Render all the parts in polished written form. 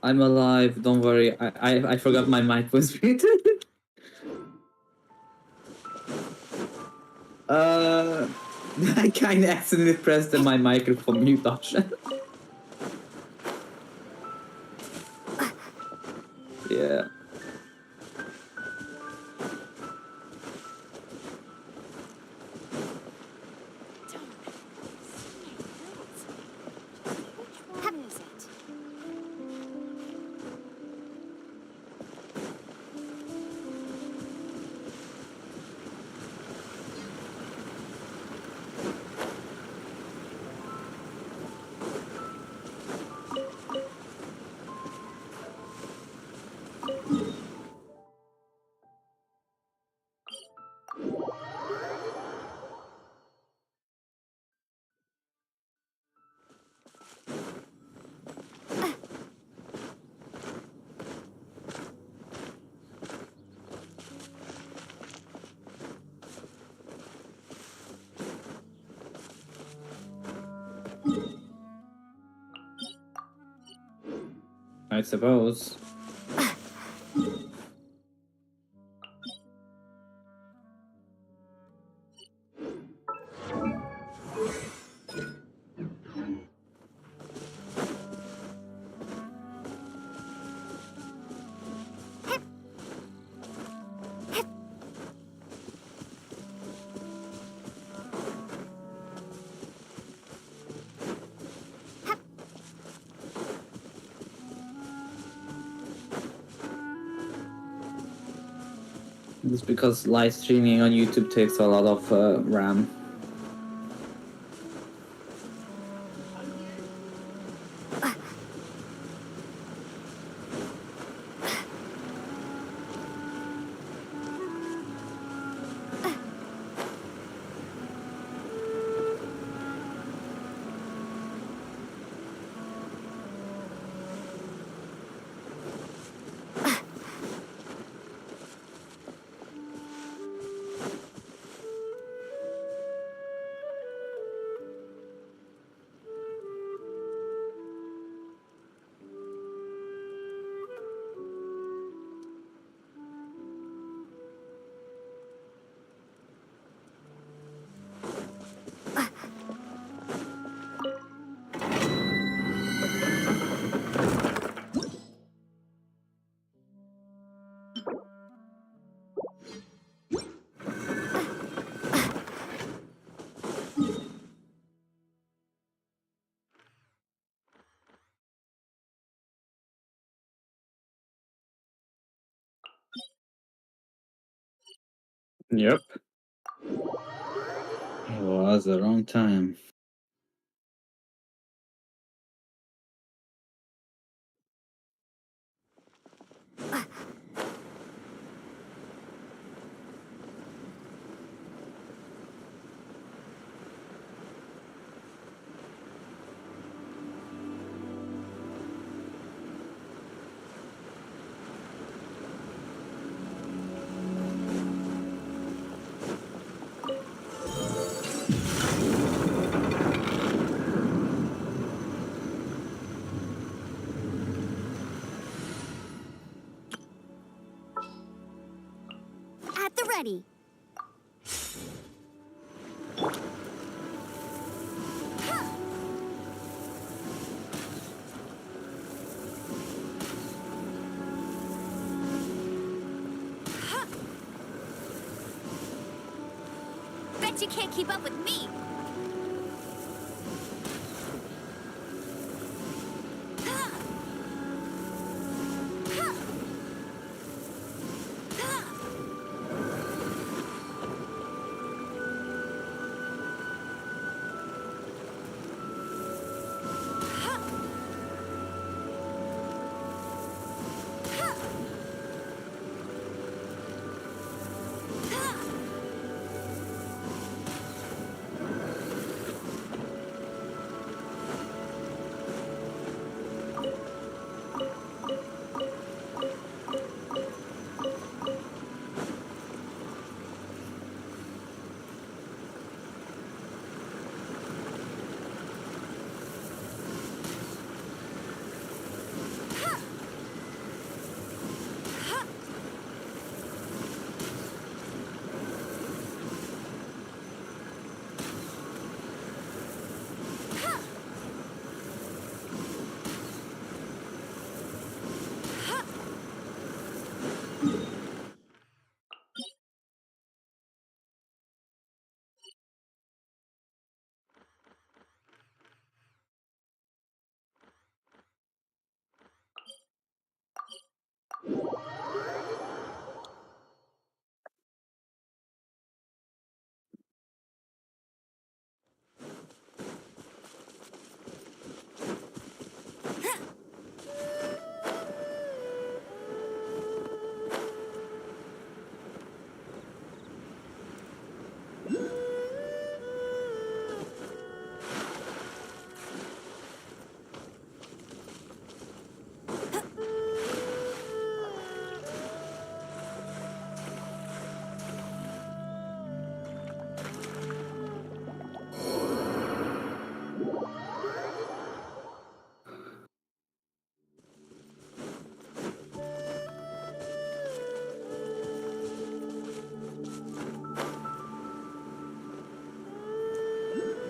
I'm alive. Don't worry. I forgot my mic was muted. I kind of accidentally pressed my microphone mute option. Yeah. I suppose. It's because live streaming on YouTube takes a lot of RAM. Yep. It was the wrong time. At the ready. Bet you can't keep up with me.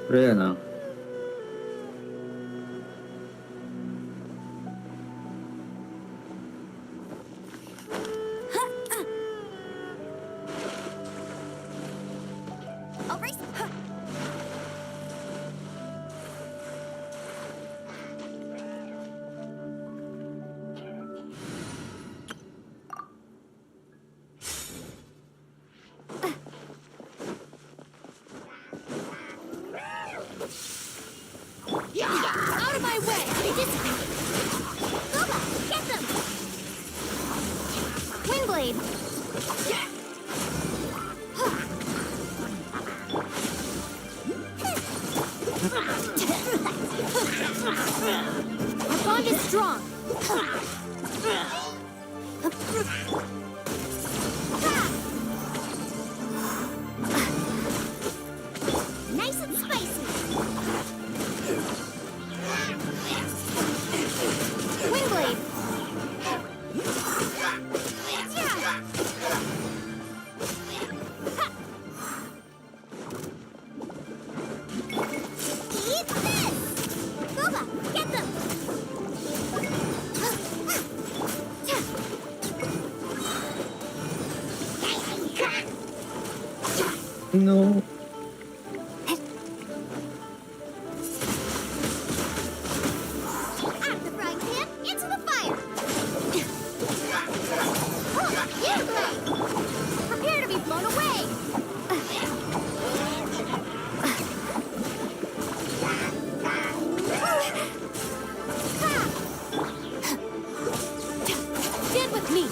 Really now. I'll race. Out of my way! Boba, get them! Windblade! Our bond is strong. Nice and spicy. Windblade. Eat this! Boba, get them! No. Out of the frying pan, into the fire! You blade! Prepare to be blown away! Stand with me!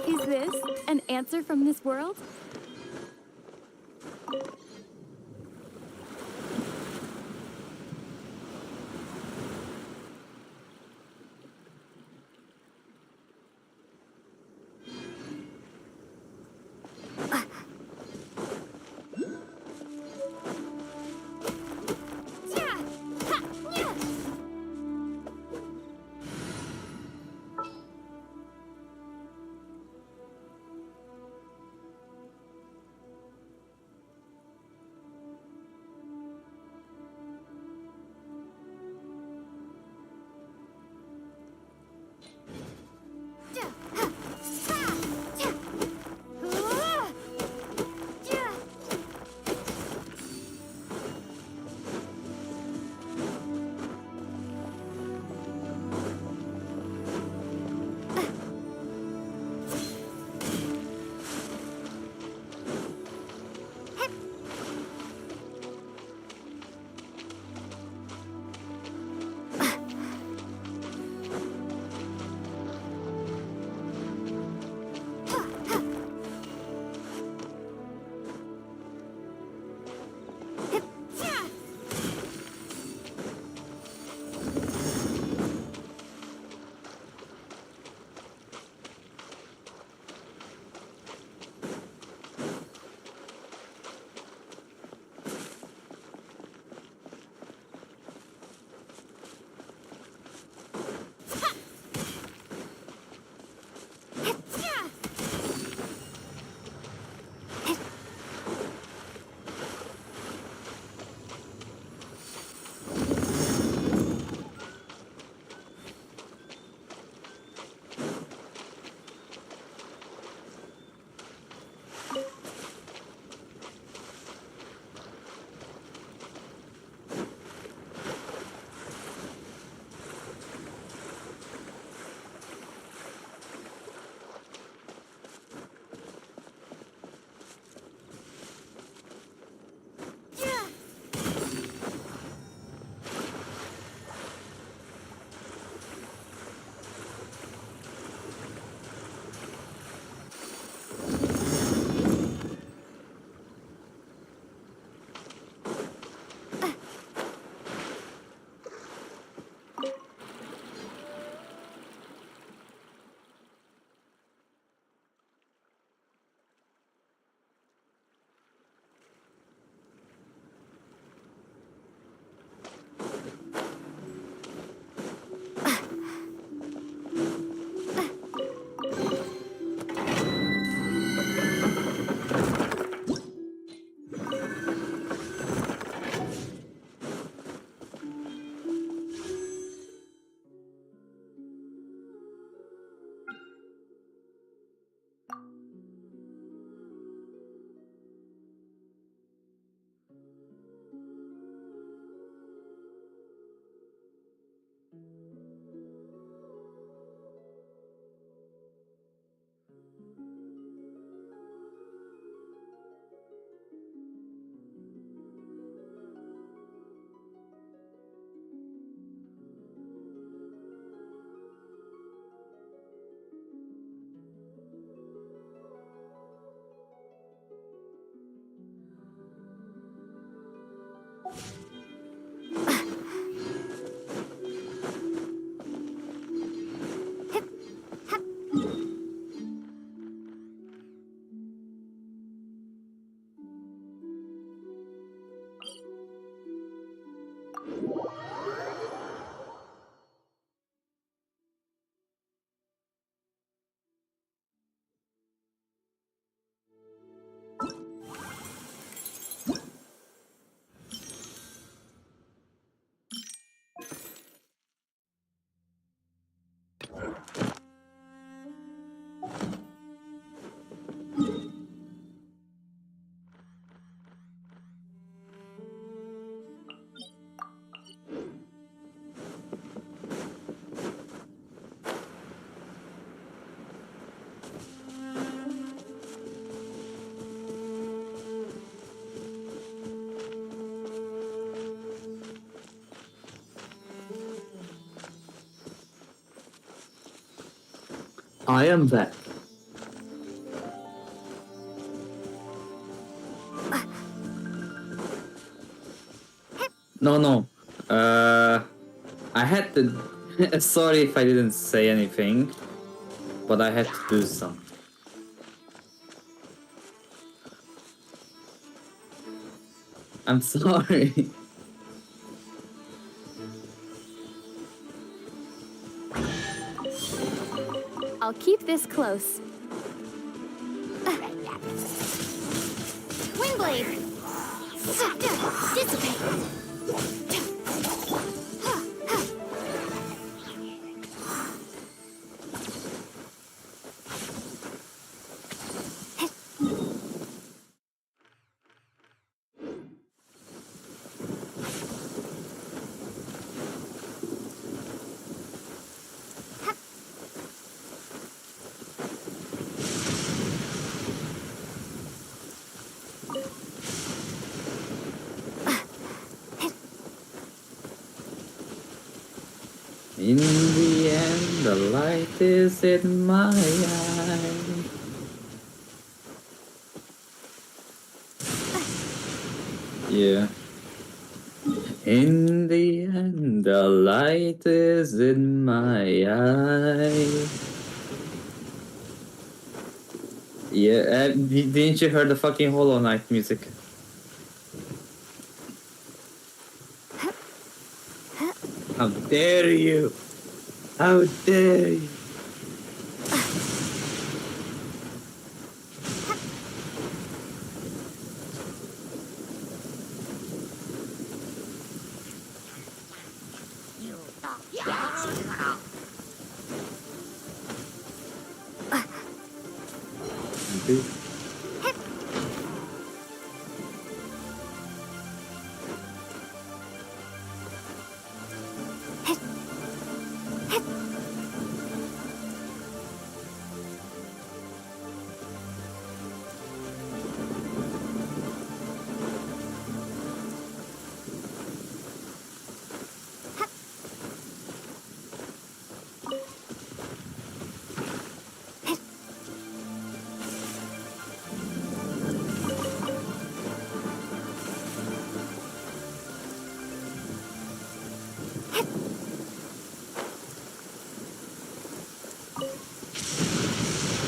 Is this an answer from this world? I am back. No. I had to. Sorry if I didn't say anything, but I had to do something. I'm sorry. I'll keep this close. Windblade! Dissipate! In the end, the light is in my eye. Yeah. In the end, the light is in my eye. Yeah, didn't you hear the fucking Hollow Knight music? How dare you! How dare you!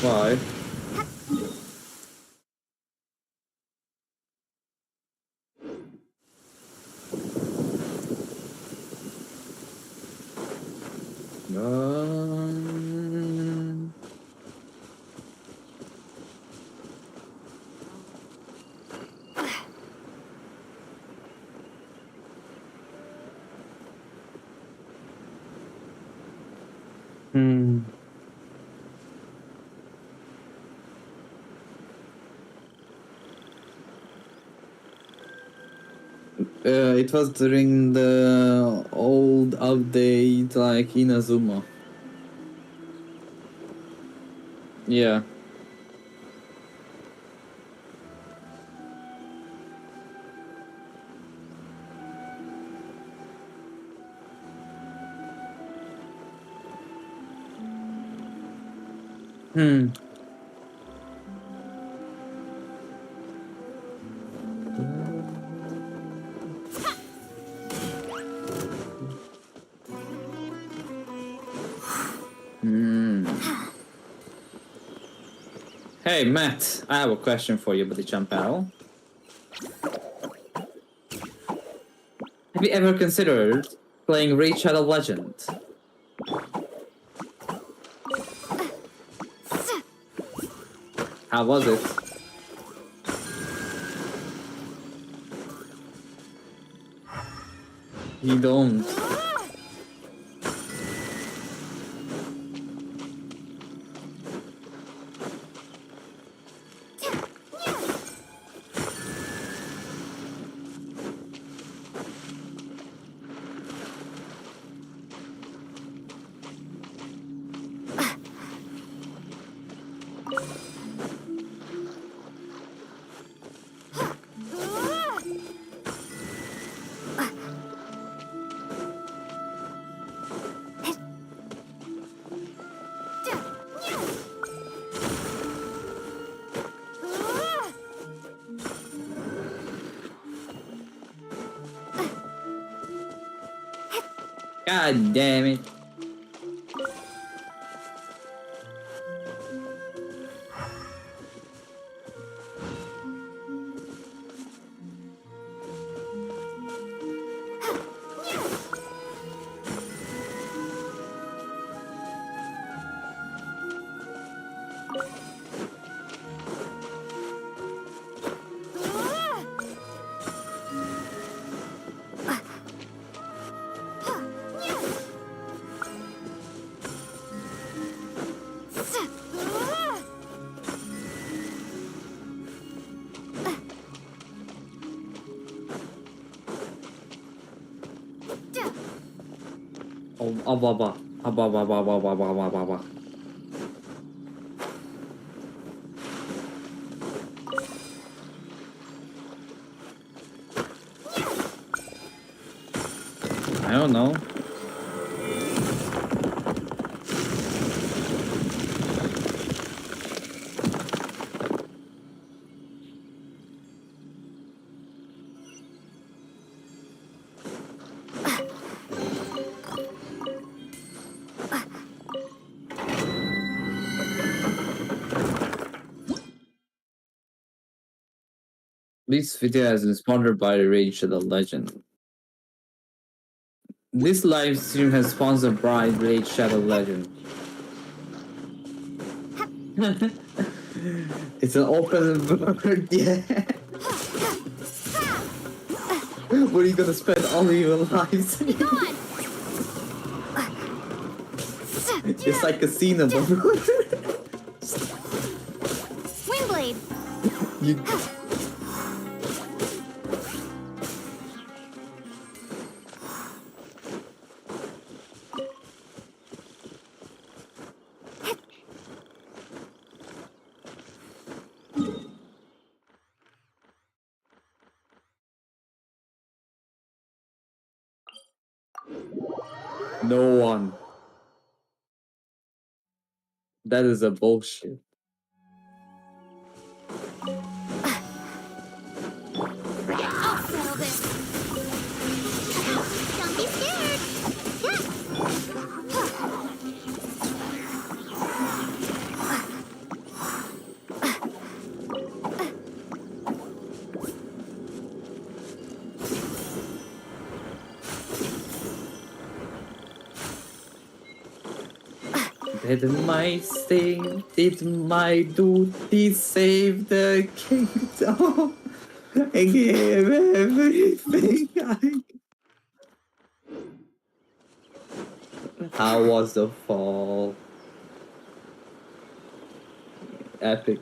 Why? It was during the old update, like Inazuma. Yeah. Hey, Matt, I have a question for you, buddy Champel. Have you ever considered playing Raid Shadow Legend? How was it? You don't. God damn it. Ababa. Ababa. I don't know. This video has been sponsored by Raid Shadow Legend. This live stream has sponsored by Raid Shadow Legend. It's an open word, yeah. Where are you gonna spend all of your lives? It's like casino, but Wingblade. you. No one. That is a bullshit. I'll settle this. Don't be scared. Did my save, did my duty save the kingdom? I gave everything How was the fall? Epic.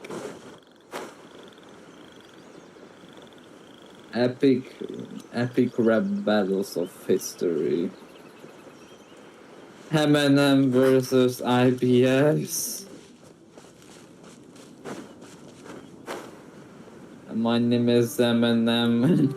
Epic rap battles of history. M&M versus IPS. My name is M&M.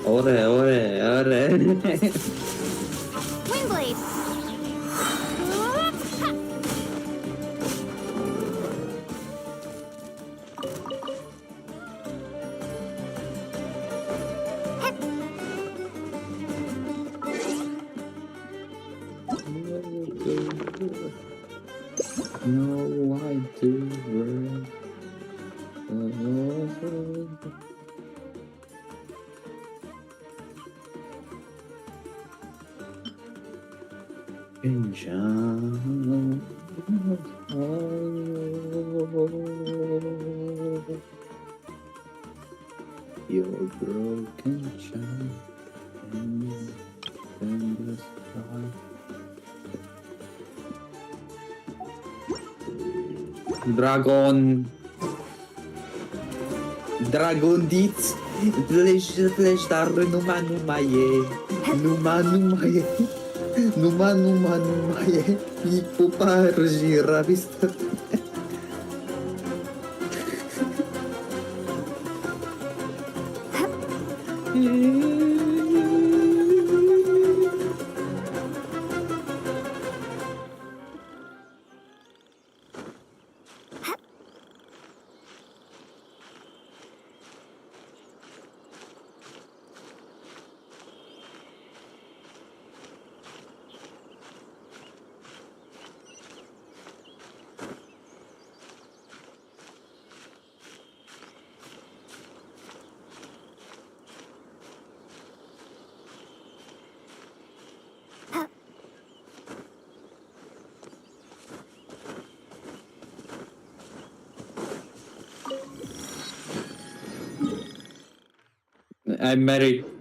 Ore. Wingblade. No, I do. Genshin. Your broken child in the sky. Dragon dit Flesh dar numanumaye Numanumaye Numanumanumaye Ipupa Rojira vista.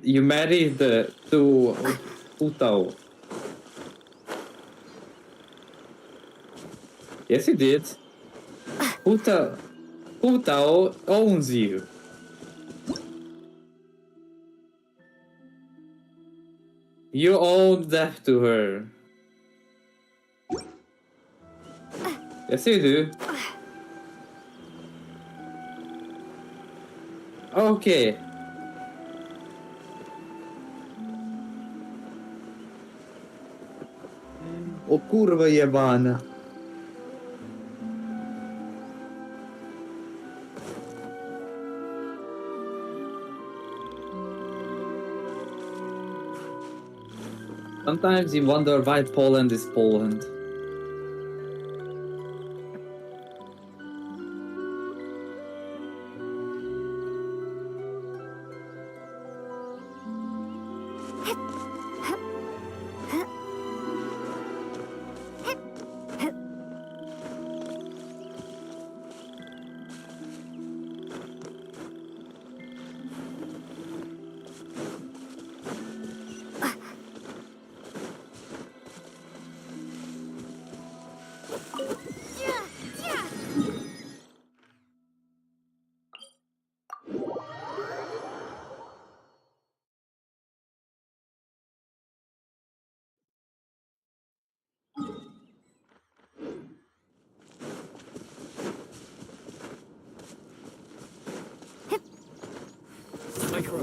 You married to Putao. Yes, you did. Putao owns you. You own that to her. Yes, you do. Okay. O kurwa jebana. Sometimes you wonder why Poland is Poland.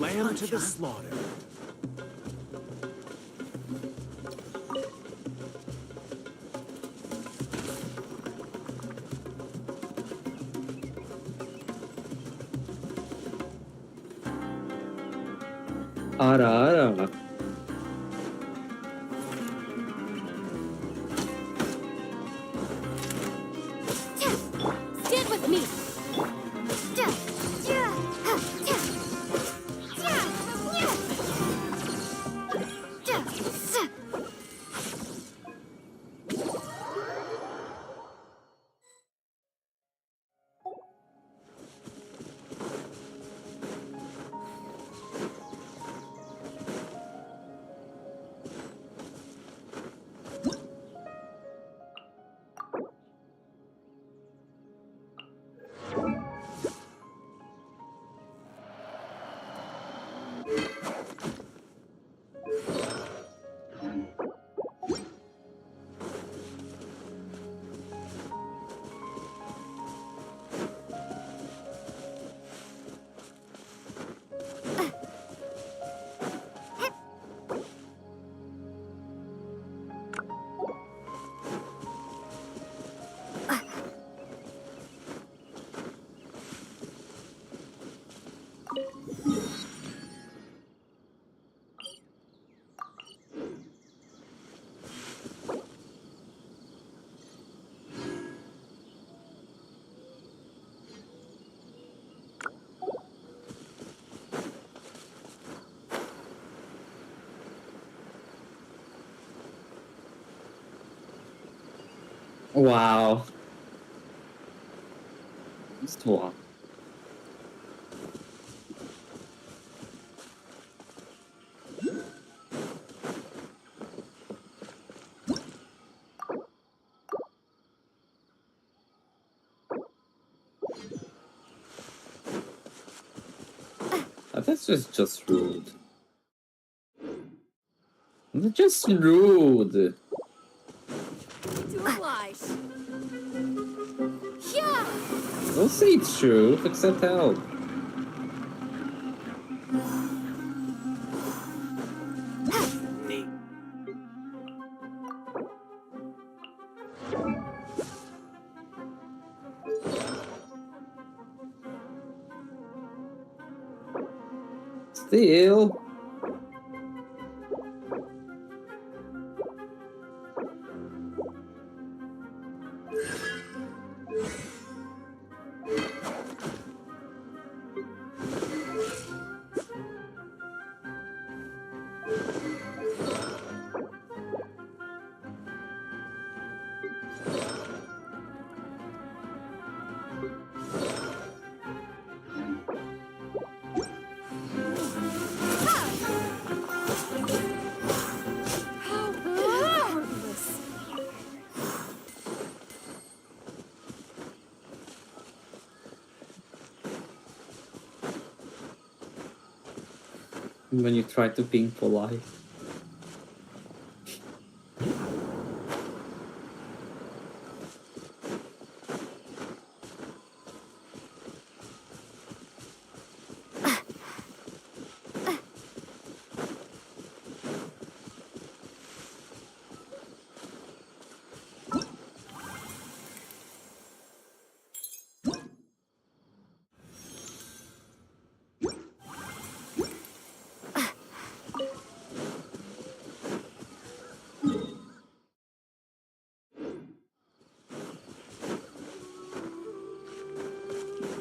Lamb to the slaughter. Ara. Stand with me. Wow. Swap. That's just rude. That's just rude. To oblige. Yeah. Don't say truth, accept help. Still. How heartless. When you try to being polite.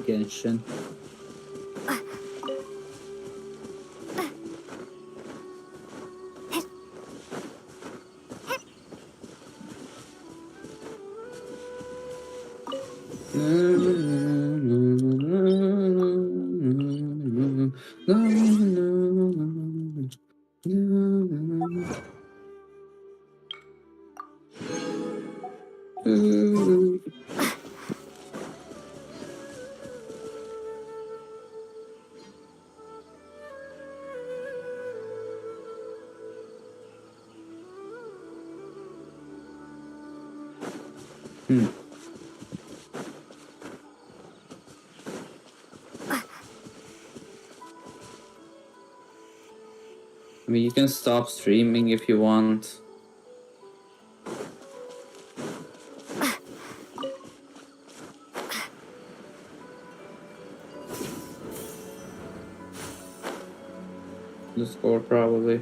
Genshin. I mean, you can stop streaming if you want. The score probably.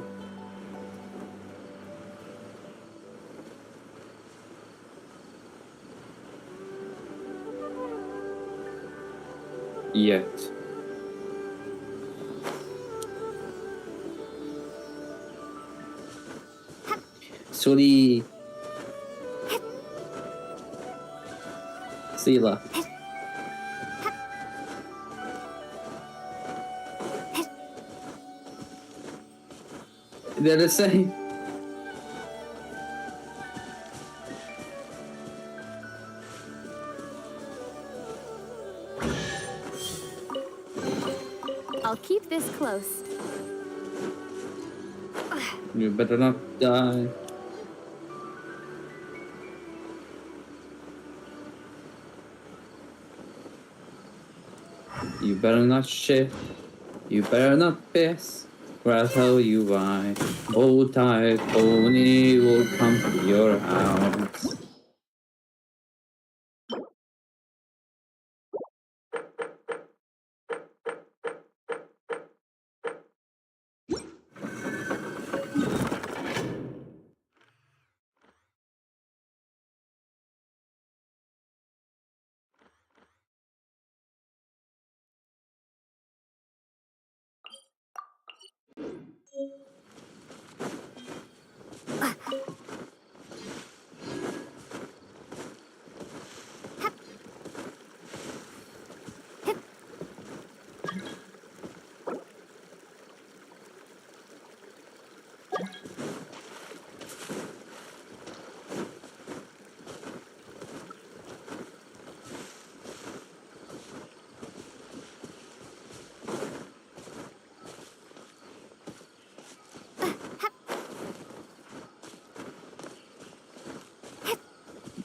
Yet. Sorry. Sila. They're the same. I'll keep this close. You better not die. You better not shit. You better not piss. Or I'll tell you why. Hold tight, pony will come to your house.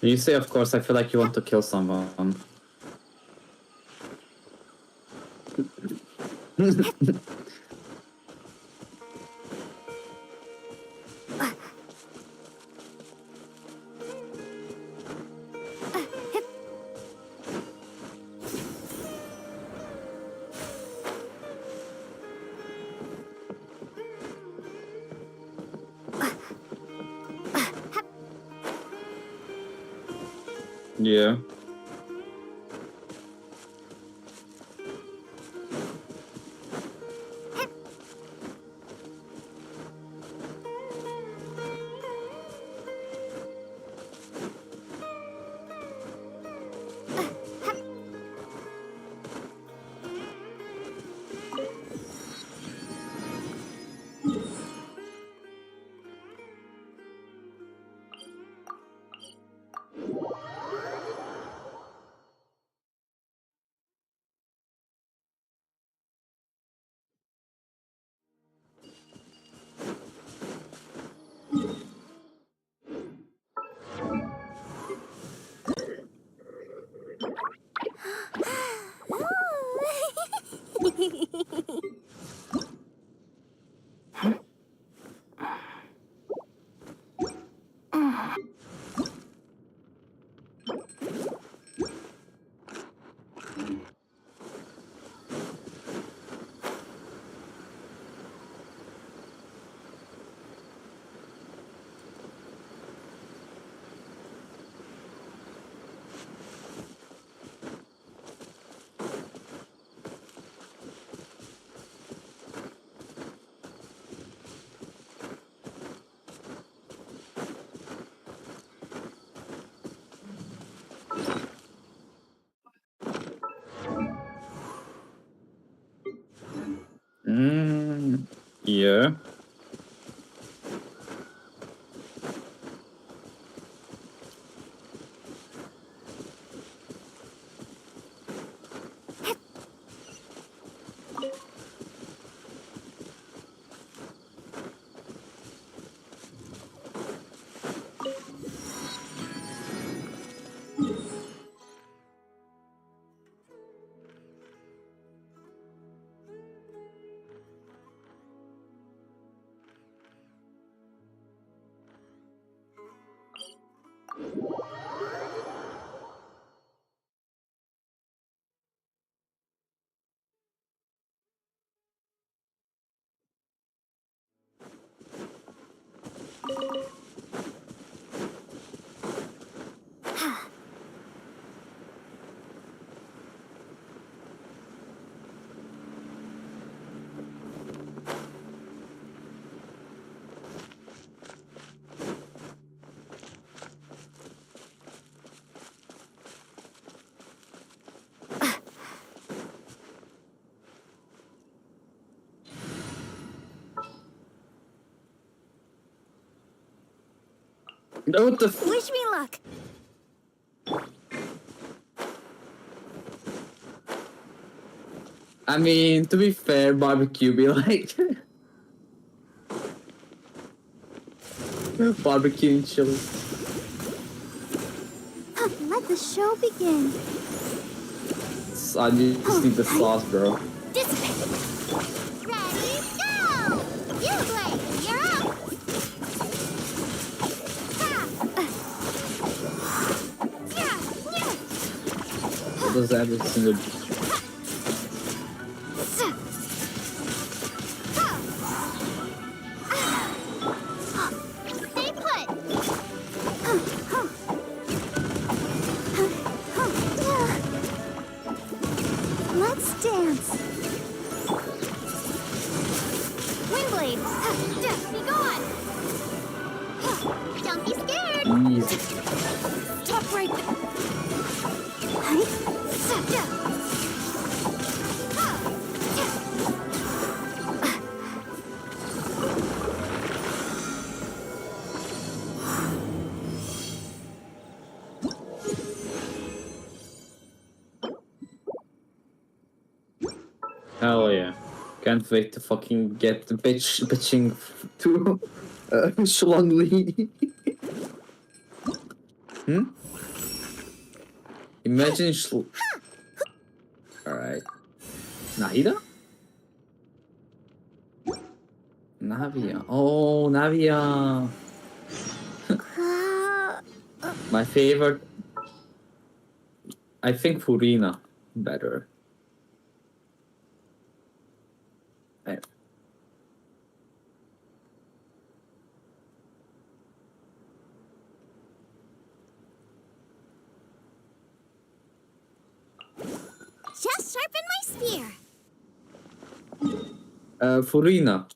You say, of course, I feel like you want to kill someone. Yeah. Yeah. What the f- Wish me luck. I mean, to be fair, barbecue be like barbecue and chili. Let the show begin. I just need the sauce, bro. Dissipate. Ready, go! You play. You're up. What does every single Stay put. Let's dance. Windblade. Be gone. Don't be scared. easy? Stop right there. Hell yeah. Can't wait to fucking get the bitching to Shlongli. Hmm? Imagine Alright. Nahida? Navia. Oh, Navia. My favorite. I think Furina better. Just sharpen my spear. Furina.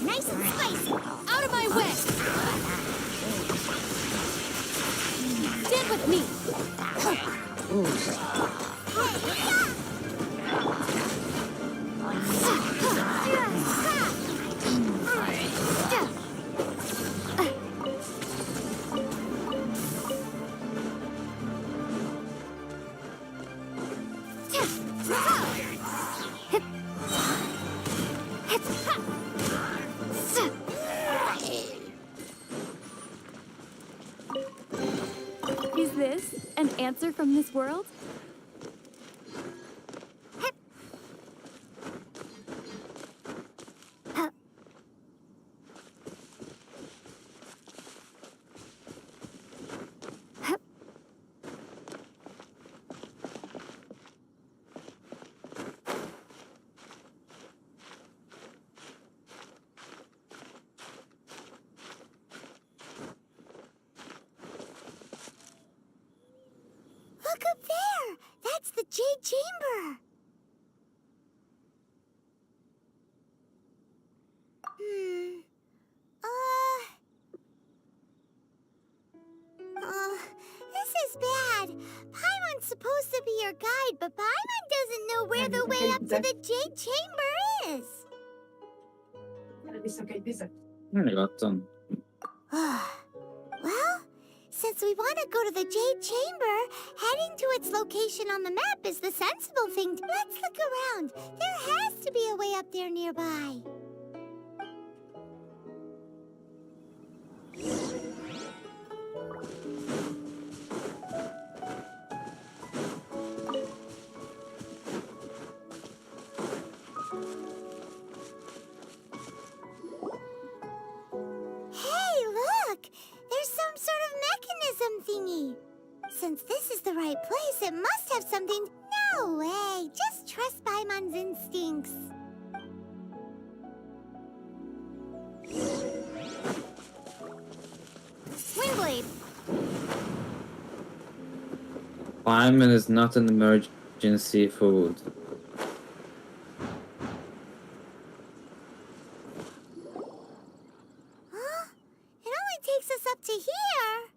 Nice and spicy. Out of my way. Stand with me. Is this an answer from this world? Look up there. That's the Jade Chamber. This is bad. Paimon's supposed to be your guide, but Paimon doesn't know where the way up to the Jade Chamber is. I got some. Well, since we want to go to the Jade Chamber, heading to its location on the map is the sensible thing. Let's look around. There has to be a way up there nearby. Hey, look! There's some sort of mechanism thingy. Since this is the right place, it must have something. No way! Just trust Paimon's instincts. Windblade! Paimon is not an emergency food. Huh? It only takes us up to here.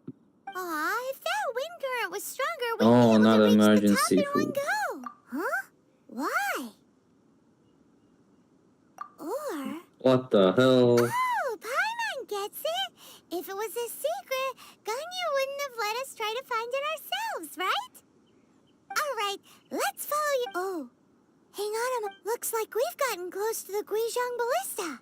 Aw, if that wind current was stronger, we'd Oh, be able not to reach emergency the top in one food. go. Huh? Why? Or... What the hell? Oh, Paimon gets it. If it was a secret, Ganyu wouldn't have let us try to find it ourselves, right? All right, let's follow you. Oh, hang on a moment. Looks like we've gotten close to the Guizhong Ballista.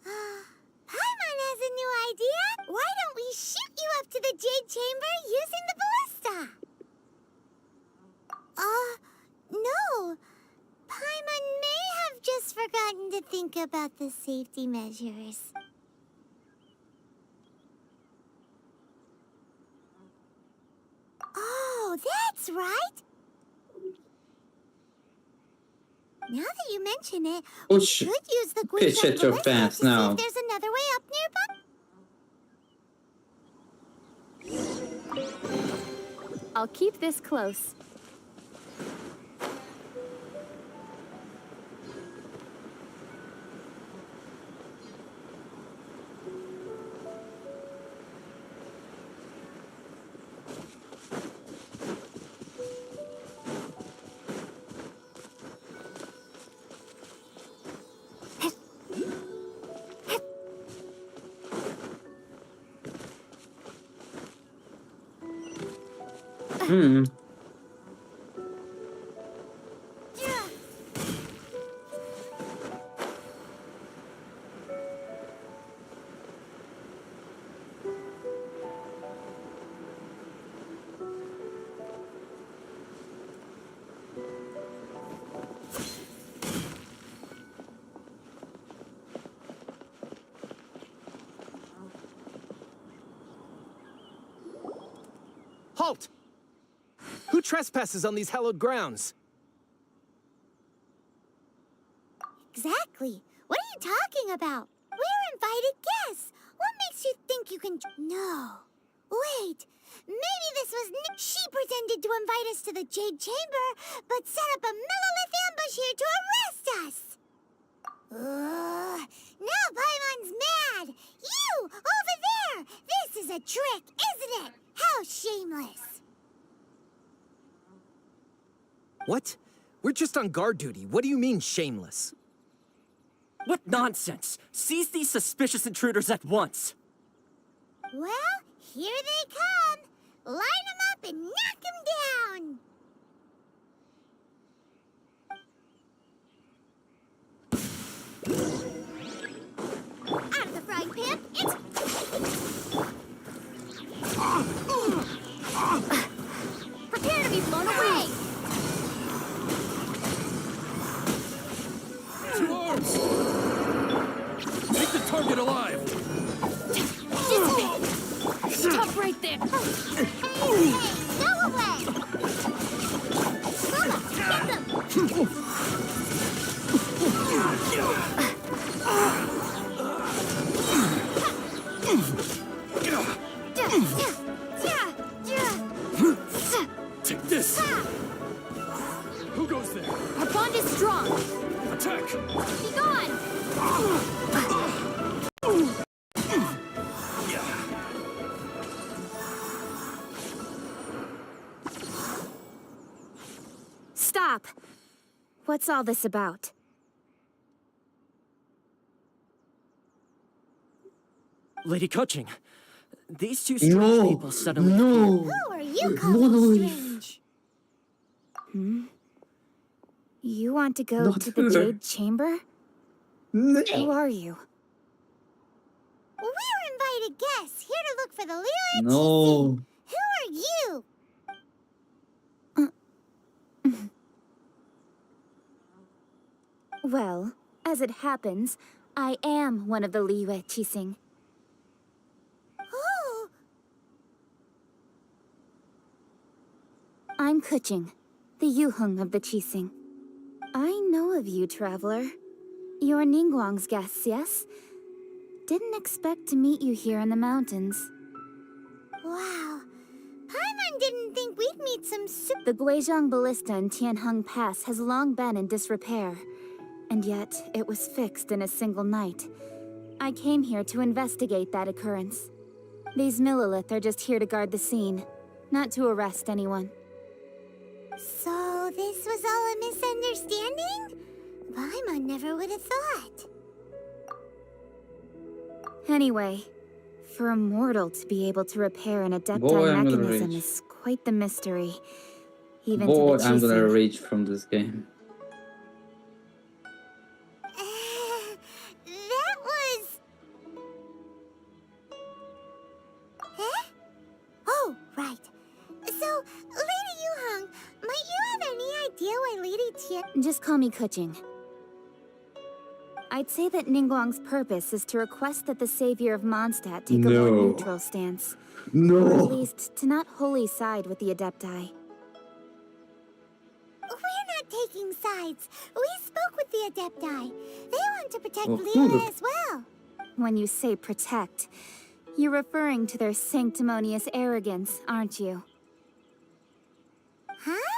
Paimon has a new idea. Why don't we shoot you up to the Jade Chamber using the ballista? No. Paimon may think about the safety measures. Oh, that's right! Now that you mention it, we Push. could use the Pitch Genshin at your ballista to fast see now. if there's another way up nearby. I'll keep this close. Hmm. Halt! Who trespasses on these hallowed grounds? Exactly. What are you talking about? We're invited guests. What makes you think you can... No. Wait. Maybe this was... She pretended to invite us to the Jade Chamber, but set up a Millilith ambush here to arrest us. Now Paimon's mad. You, over there. This is a trick, isn't it? How shameless. What? We're just on guard duty. What do you mean, shameless? What nonsense! Seize these suspicious intruders at once! Well, here they come. Line them up and knock them down. Out of the frying pan, it's... Prepare to be blown away! Two arms! Take the target alive! Stop right there! Hey, go away! Lola, get them! Take this! Who goes there? Our bond is strong! Attack! Be gone! Stop! What's all this about? Lady Coaching, these two strange people suddenly appeared. Who are you calling strange? You want to go Not to the her. Jade Chamber? Who are you? We're invited guests here to look for the Leo No. Who are you? Well, as it happens, I am one of the Liyue Qixing. Who? I'm Kuching, the Yuheng of the Qixing. I know of you, traveler. You're Ningguang's guests, yes? Didn't expect to meet you here in the mountains. Wow. Paimon didn't think we'd meet some The Guizhong Ballista in Tianheng Pass has long been in disrepair, and yet it was fixed in a single night. I came here to investigate that occurrence. These Millilith are just here to guard the scene, not to arrest anyone. So this was all a misunderstanding? Paimon never would have thought. Anyway, for a mortal to be able to repair an Boy, adepti I'm gonna mechanism rage. is quite the mystery. Even Boy, to the I'm gonna Qixing. rage from this game. That was... Eh? Oh, right. So, Lady Yuheng, might you have any idea why Lady Tian... Just call me Kuching. I'd say that Ningguang's purpose is to request that the savior of Mondstadt take a more No. neutral stance. Or at No. least, to not wholly side with the Adepti. We're not taking sides. We spoke with the Adepti. They want to protect Oh, Liyue cool. as well. When you say protect, you're referring to their sanctimonious arrogance, aren't you? Huh?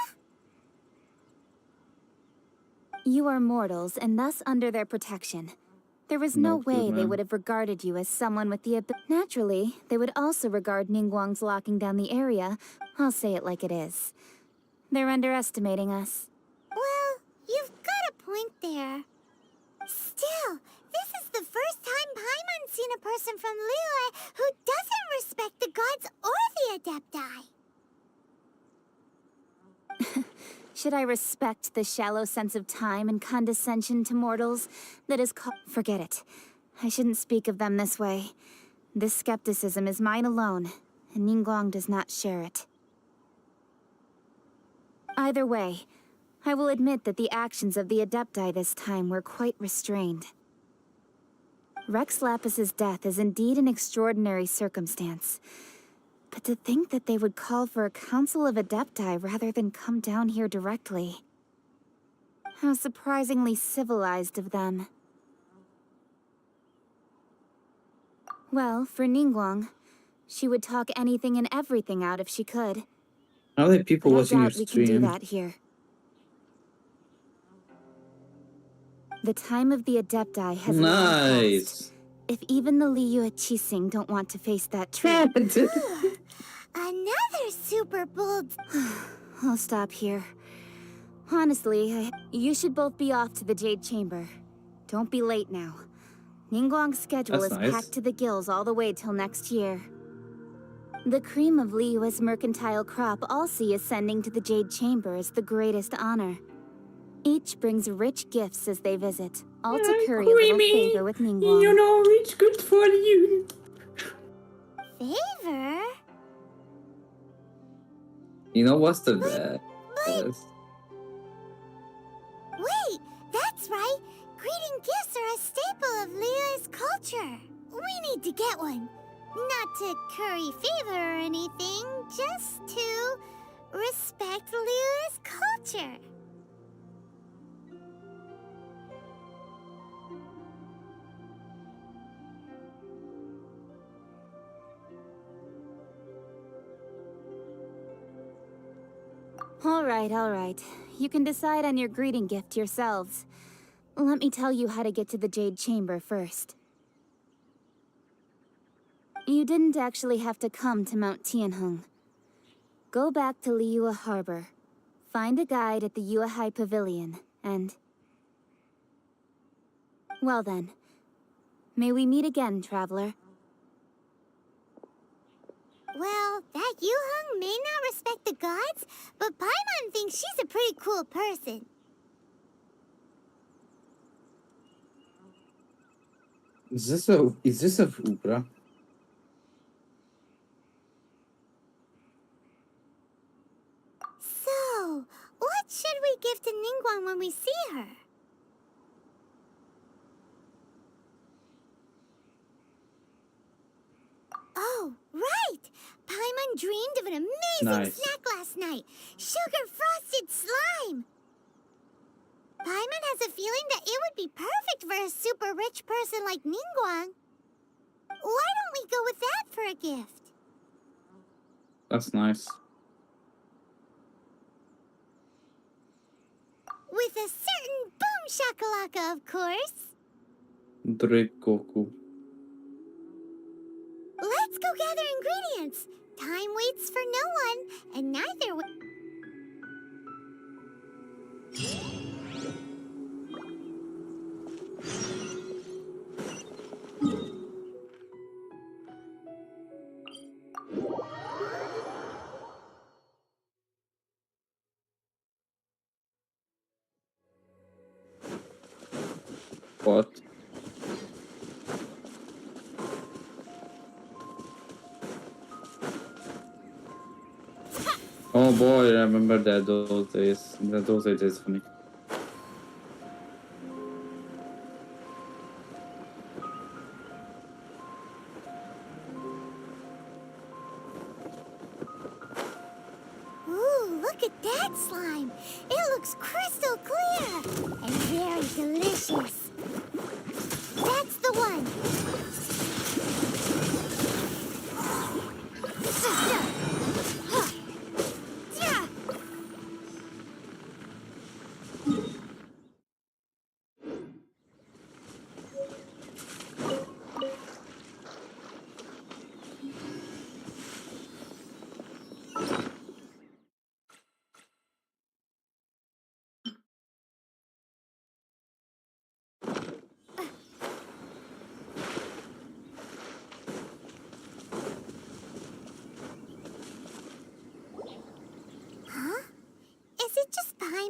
You are mortals, and thus under their protection. There was no No clue, way they man. would have regarded you as someone with the Naturally, they would also regard Ningguang's locking down the area. I'll say it like it is. They're underestimating us. Well, you've got a point there. Still, this is the first time Paimon's seen a person from Liyue who doesn't respect the gods or the Adepti. Should I respect the shallow sense of time and condescension to mortals that is Forget it. I shouldn't speak of them this way. This skepticism is mine alone, and Ningguang does not share it. Either way, I will admit that the actions of the Adepti this time were quite restrained. Rex Lapis's death is indeed an extraordinary circumstance. But to think that they would call for a council of Adepti rather than come down here directly. How surprisingly civilized of them. Well, for Ningguang, she would talk anything and everything out if she could. How many people But I watching your doubt we can do stream? that here. The time of the Adepti has long passed. Nice. If even the Liyue Qixing don't want to face that truth, Another super bold. I'll stop here. Honestly, you should both be off to the Jade Chamber. Don't be late now. Ningguang's schedule That's is nice. packed to the gills all the way till next year. The cream of Liyue's mercantile crop all see ascending to the Jade Chamber as the greatest honor. Each brings rich gifts as they visit, all to curry a little favor with Ningguang. You know, it's good for you. Favor? You know what's the best? Wait, that's right. Greeting gifts are a staple of Liyue's culture. We need to get one. Not to curry favor or anything, just to respect Liyue's culture. All right. You can decide on your greeting gift yourselves. Let me tell you how to get to the Jade Chamber first. You didn't actually have to come to Mount Tianheng. Go back to Liyue Harbor. Find a guide at the Yuehai Pavilion, and... Well then. May we meet again, traveler. Well, that Yuheng may not respect the gods, but Paimon thinks she's a pretty cool person. Is this a Ubra? So, what should we give to Ningguang when we see her? Oh, right! Paimon dreamed of an amazing Nice. snack last night. Sugar-frosted slime! Paimon has a feeling that it would be perfect for a super rich person like Ningguang. Why don't we go with that for a gift? That's nice. With a certain boom shakalaka, of course. Goku. Let's go gather ingredients. Time waits for no one, and neither will... What? Oh boy, I remember that those days. Those days is funny.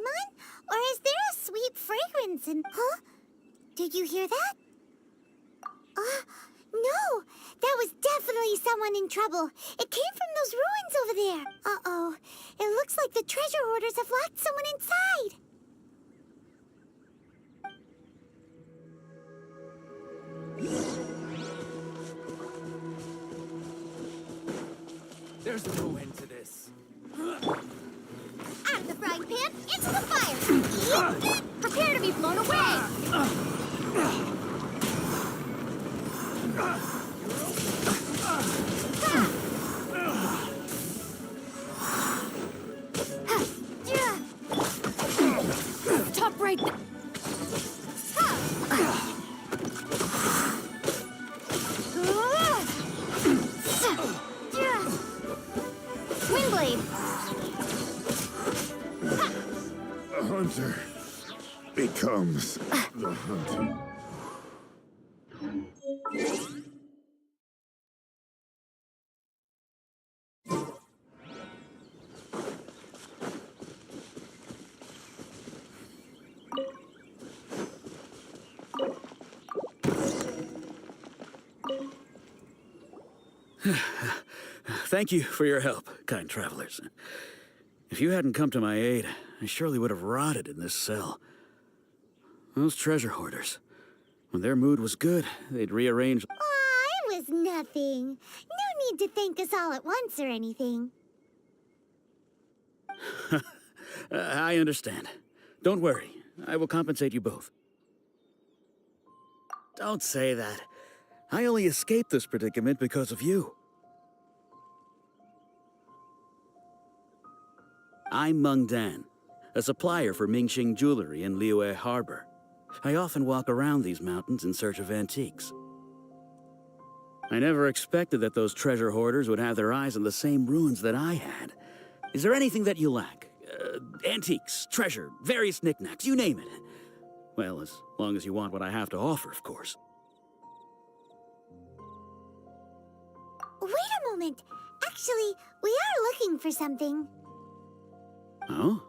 Paimon? Or is there a sweet fragrance in... Huh? Did you hear that? No! That was definitely someone in trouble. It came from those ruins over there. Uh-oh. It looks like the treasure hoarders have locked someone inside. There's no end to this. Out of the frying pan, into the fire! Prepare to be blown away! Stop right there. Windblade. The hunter becomes the hunted. Thank you for your help, kind travelers. If you hadn't come to my aid, I surely would have rotted in this cell. Those treasure hoarders, when their mood was good, they'd rearrange... Aw, it was nothing. No need to thank us all at once or anything. I understand. Don't worry. I will compensate you both. Don't say that. I only escaped this predicament because of you. I'm Meng Dan, a supplier for Mingxing Jewelry in Liyue Harbor. I often walk around these mountains in search of antiques. I never expected that those treasure hoarders would have their eyes on the same ruins that I had. Is there anything that you lack? Antiques, treasure, various knickknacks, you name it. Well, as long as you want what I have to offer, of course. Wait a moment. Actually, we are looking for something. Oh?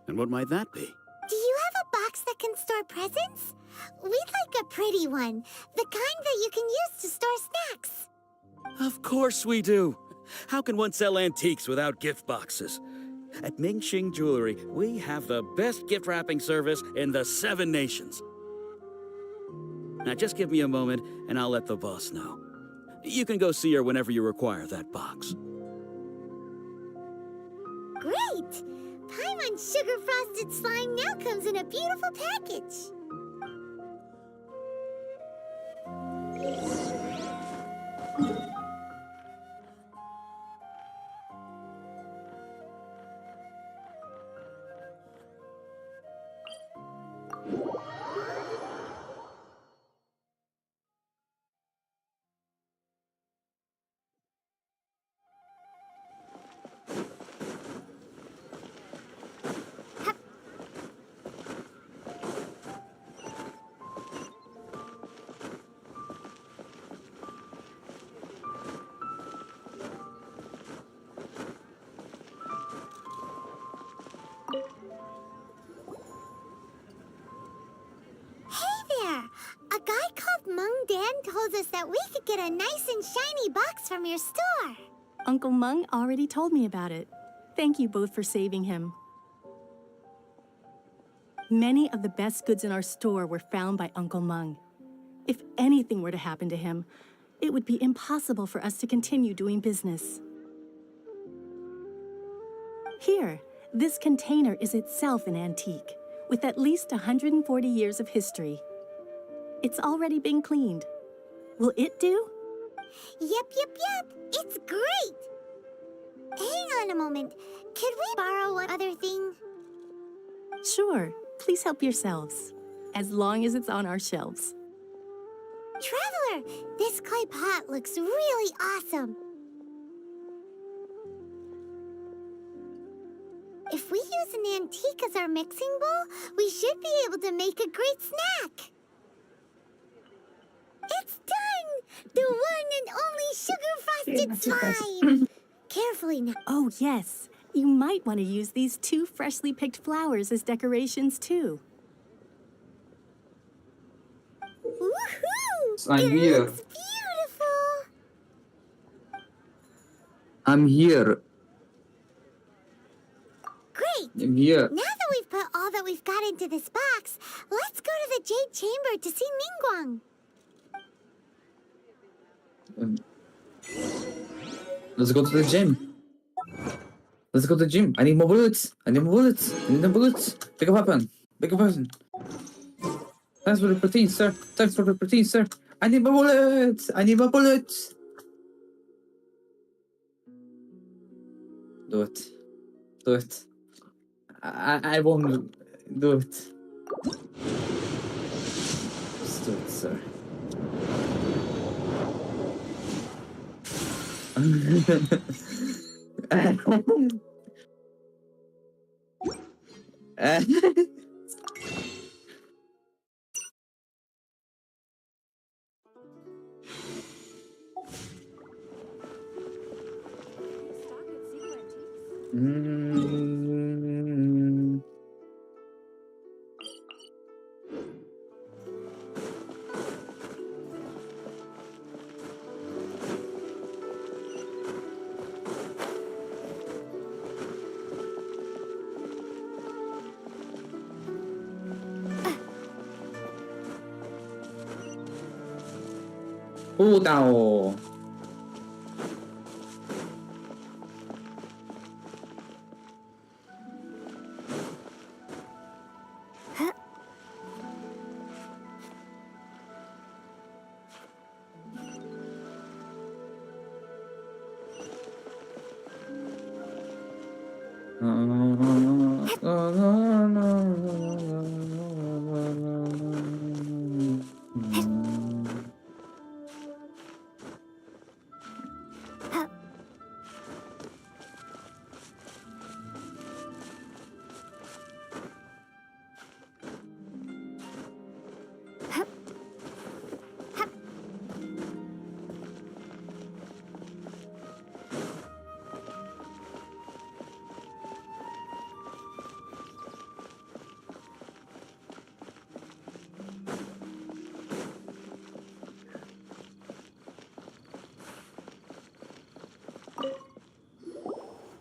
And what might that be? Do you have a box that can store presents? We'd like a pretty one. The kind that you can use to store snacks. Of course we do. How can one sell antiques without gift boxes? At Mingxing Jewelry, we have the best gift wrapping service in the 7 nations. Now just give me a moment and I'll let the boss know. You can go see her whenever you require that box. Great! Paimon's sugar frosted slime now comes in a beautiful package. A guy called Meng Dan told us that we could get a nice and shiny box from your store. Uncle Meng already told me about it. Thank you both for saving him. Many of the best goods in our store were found by Uncle Meng. If anything were to happen to him, it would be impossible for us to continue doing business. Here, this container is itself an antique, with at least 140 years of history. It's already been cleaned. Will it do? Yep. It's great. Hang on a moment. Could we borrow one other thing? Sure. Please help yourselves, as long as it's on our shelves. Traveler, this clay pot looks really awesome. If we use an antique as our mixing bowl, we should be able to make a great snack. It's done! The one and only sugar-frosted slime! Carefully now. Oh, yes. You might want to use these 2 freshly picked flowers as decorations, too. Woohoo! I'm It here. looks beautiful. I'm here. Great. I'm here. Now that we've put all that we've got into this box, let's go to the Jade Chamber to see Ningguang. Let's go to the gym. Let's go to the gym. I need more bullets. I need more bullets. I need the bullets. Pick a weapon. Pick a weapon. Thanks for the protein, sir. Thanks for the protein, sir. I need my bullets. I need my bullets. Do it. Do it. I won't do it. Just do it, sir. Mm. Udao.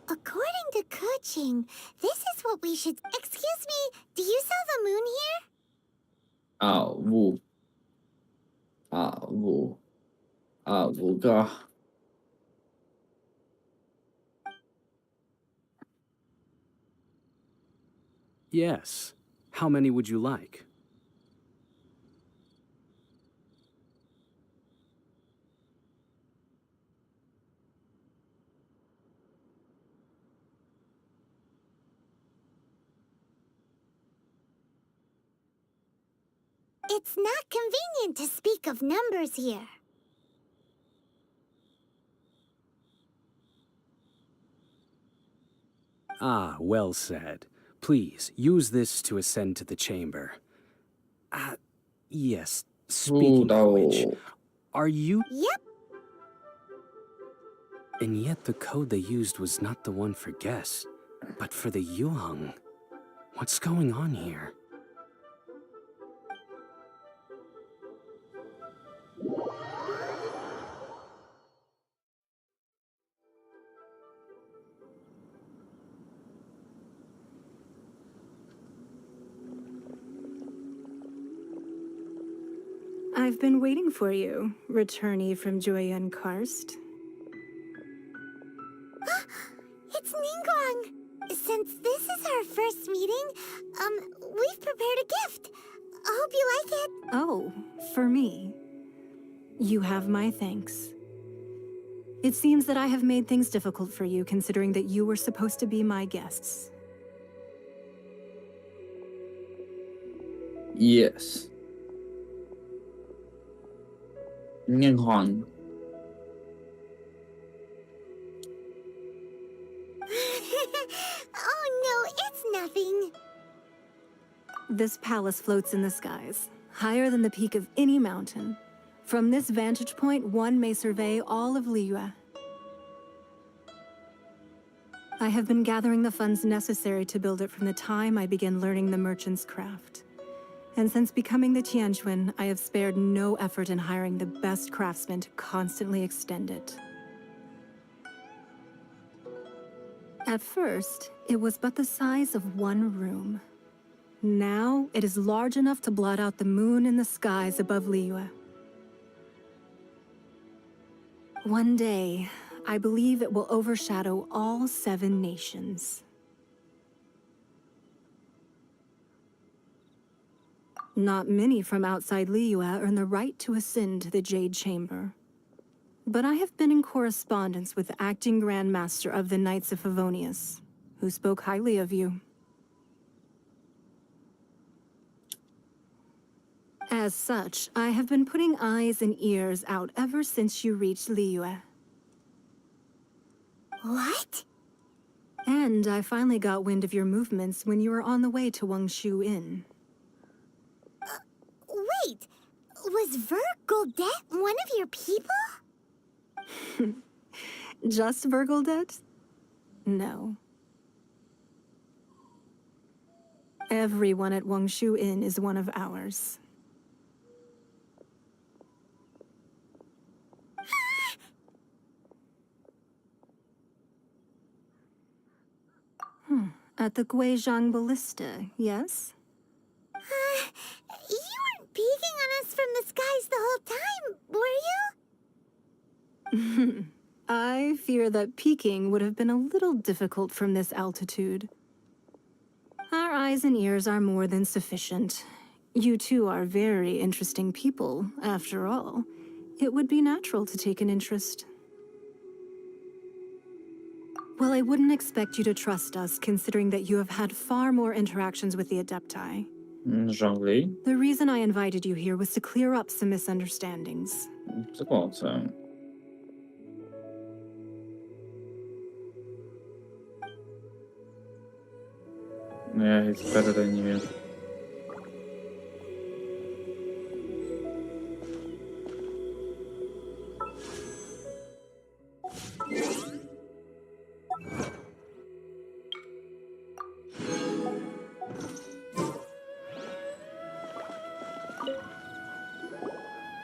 According to Kuching, this is what we should... Excuse me, do you sell the moon here? Woo. Woo. Woo. Gah. Yes. How many would you like? It's not convenient to speak of numbers here. Ah, well said. Please, use this to ascend to the chamber. Yes. Speaking of which, Udao. are you... Yep. And yet the code they used was not the one for guess, but for the Yuheng. What's going on here? I've been waiting for you, returnee from Joyun Karst. It's Ningguang. Since this is our first meeting, we've prepared a gift. I hope you like it. Oh, for me. You have my thanks. It seems that I have made things difficult for you, considering that you were supposed to be my guests. Yes. Ningguang. Oh no, it's nothing. This palace floats in the skies, higher than the peak of any mountain. From this vantage point, one may survey all of Liyue. I have been gathering the funds necessary to build it from the time I began learning the merchant's craft. And since becoming the Tianquan, I have spared no effort in hiring the best craftsmen to constantly extend it. At first, it was but the size of one room. Now, it is large enough to blot out the moon in the skies above Liyue. One day, I believe it will overshadow all 7 nations. Not many from outside Liyue earn the right to ascend to the Jade Chamber. But I have been in correspondence with the acting Grand Master of the Knights of Favonius, who spoke highly of you. As such, I have been putting eyes and ears out ever since you reached Liyue. What? And I finally got wind of your movements when you were on the way to Wangshu Inn. Wait, was Vergoldet one of your people? Just Vergoldet? No. Everyone at Wangshu Inn is one of ours. At the Guizhang Ballista, yes? You weren't peeking on us from the skies the whole time, were you? I fear that peeking would have been a little difficult from this altitude. Our eyes and ears are more than sufficient. You two are very interesting people, after all. It would be natural to take an interest. Well, I wouldn't expect you to trust us, considering that you have had far more interactions with the Adepti. Zhongli? The reason I invited you here was to clear up some misunderstandings. Zgodzę. Yeah, he's better than you.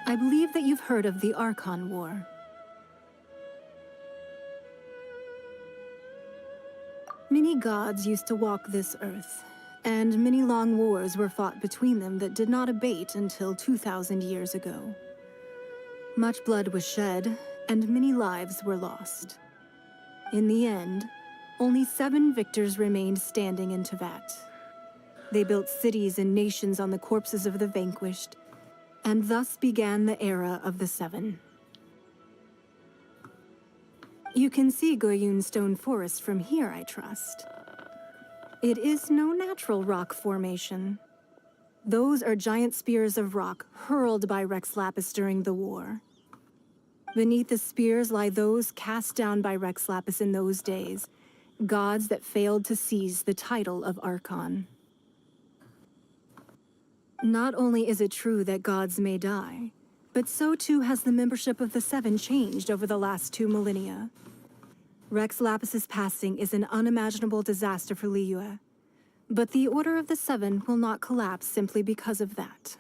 I believe that you've heard of the Archon War. Many gods used to walk this earth, and many long wars were fought between them that did not abate until 2,000 years ago. Much blood was shed, and many lives were lost. In the end, only 7 victors remained standing in Teyvat. They built cities and nations on the corpses of the vanquished, and thus began the era of the 7. You can see Goyun Stone Forest from here, I trust. It is no natural rock formation. Those are giant spears of rock hurled by Rex Lapis during the war. Beneath the spears lie those cast down by Rex Lapis in those days, gods that failed to seize the title of Archon. Not only is it true that gods may die, but so too has the membership of the 7 changed over the last 2 millennia. Rex Lapis's passing is an unimaginable disaster for Liyue, but the Order of the 7 will not collapse simply because of that.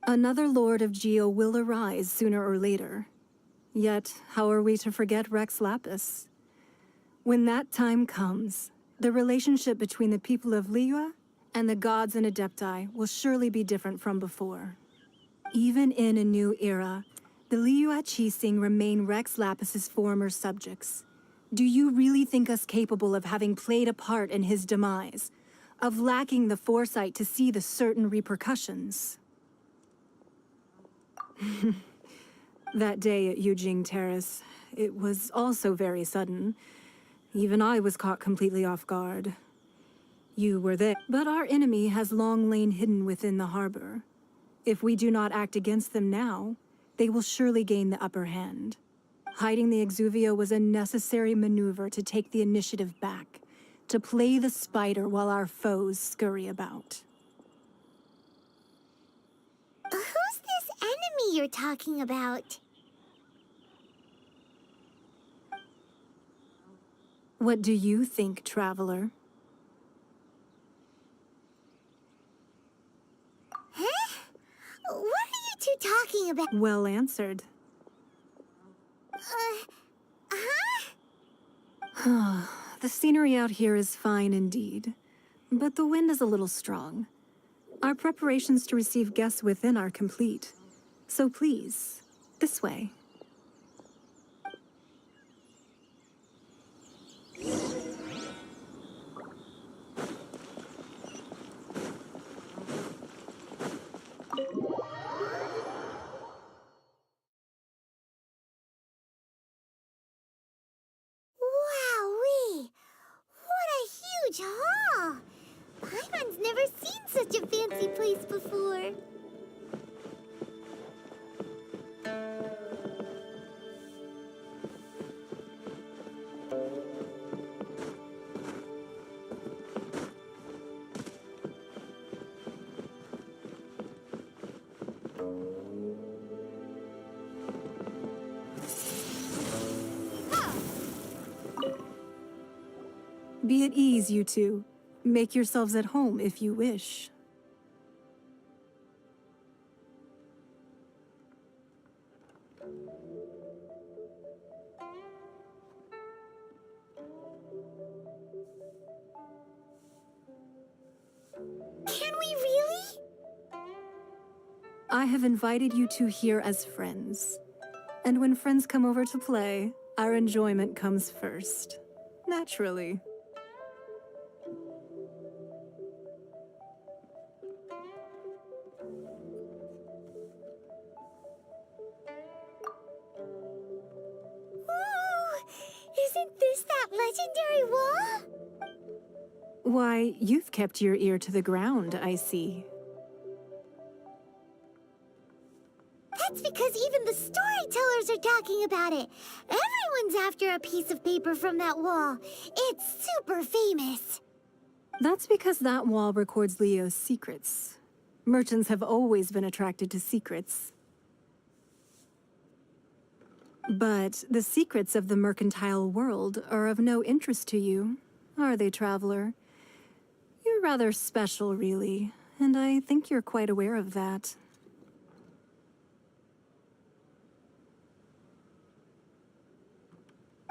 Another Lord of Geo will arise sooner or later. Yet, how are we to forget Rex Lapis? When that time comes, the relationship between the people of Liyue and the gods and Adepti will surely be different from before. Even in a new era, the Liyue Qixing remain Rex Lapis's former subjects. Do you really think us capable of having played a part in his demise? Of lacking the foresight to see the certain repercussions? That day at Yujing Terrace, it was also very sudden. Even I was caught completely off guard. You were there, but our enemy has long lain hidden within the harbor. If we do not act against them now, they will surely gain the upper hand. Hiding the Exuvio was a necessary maneuver to take the initiative back, to play the spider while our foes scurry about. Who's this enemy you're talking about? What do you think, traveler? Huh? What are you two talking about? Well answered. The scenery out here is fine indeed, but the wind is a little strong. Our preparations to receive guests within are complete. So please, this way. Wowee! What a huge hall! Paimon's never seen such a fancy place before. Be at ease, you two. Make yourselves at home if you wish. Can we really? I have invited you two here as friends. And when friends come over to play, our enjoyment comes first. Naturally. Whoa! Isn't this that legendary wall? Why, you've kept your ear to the ground, I see. That's because even the storytellers are talking about it. Everyone's after a piece of paper from that wall. It's super famous. That's because that wall records Leo's secrets. Merchants have always been attracted to secrets. But the secrets of the mercantile world are of no interest to you, are they, traveler? You're rather special, really, and I think you're quite aware of that.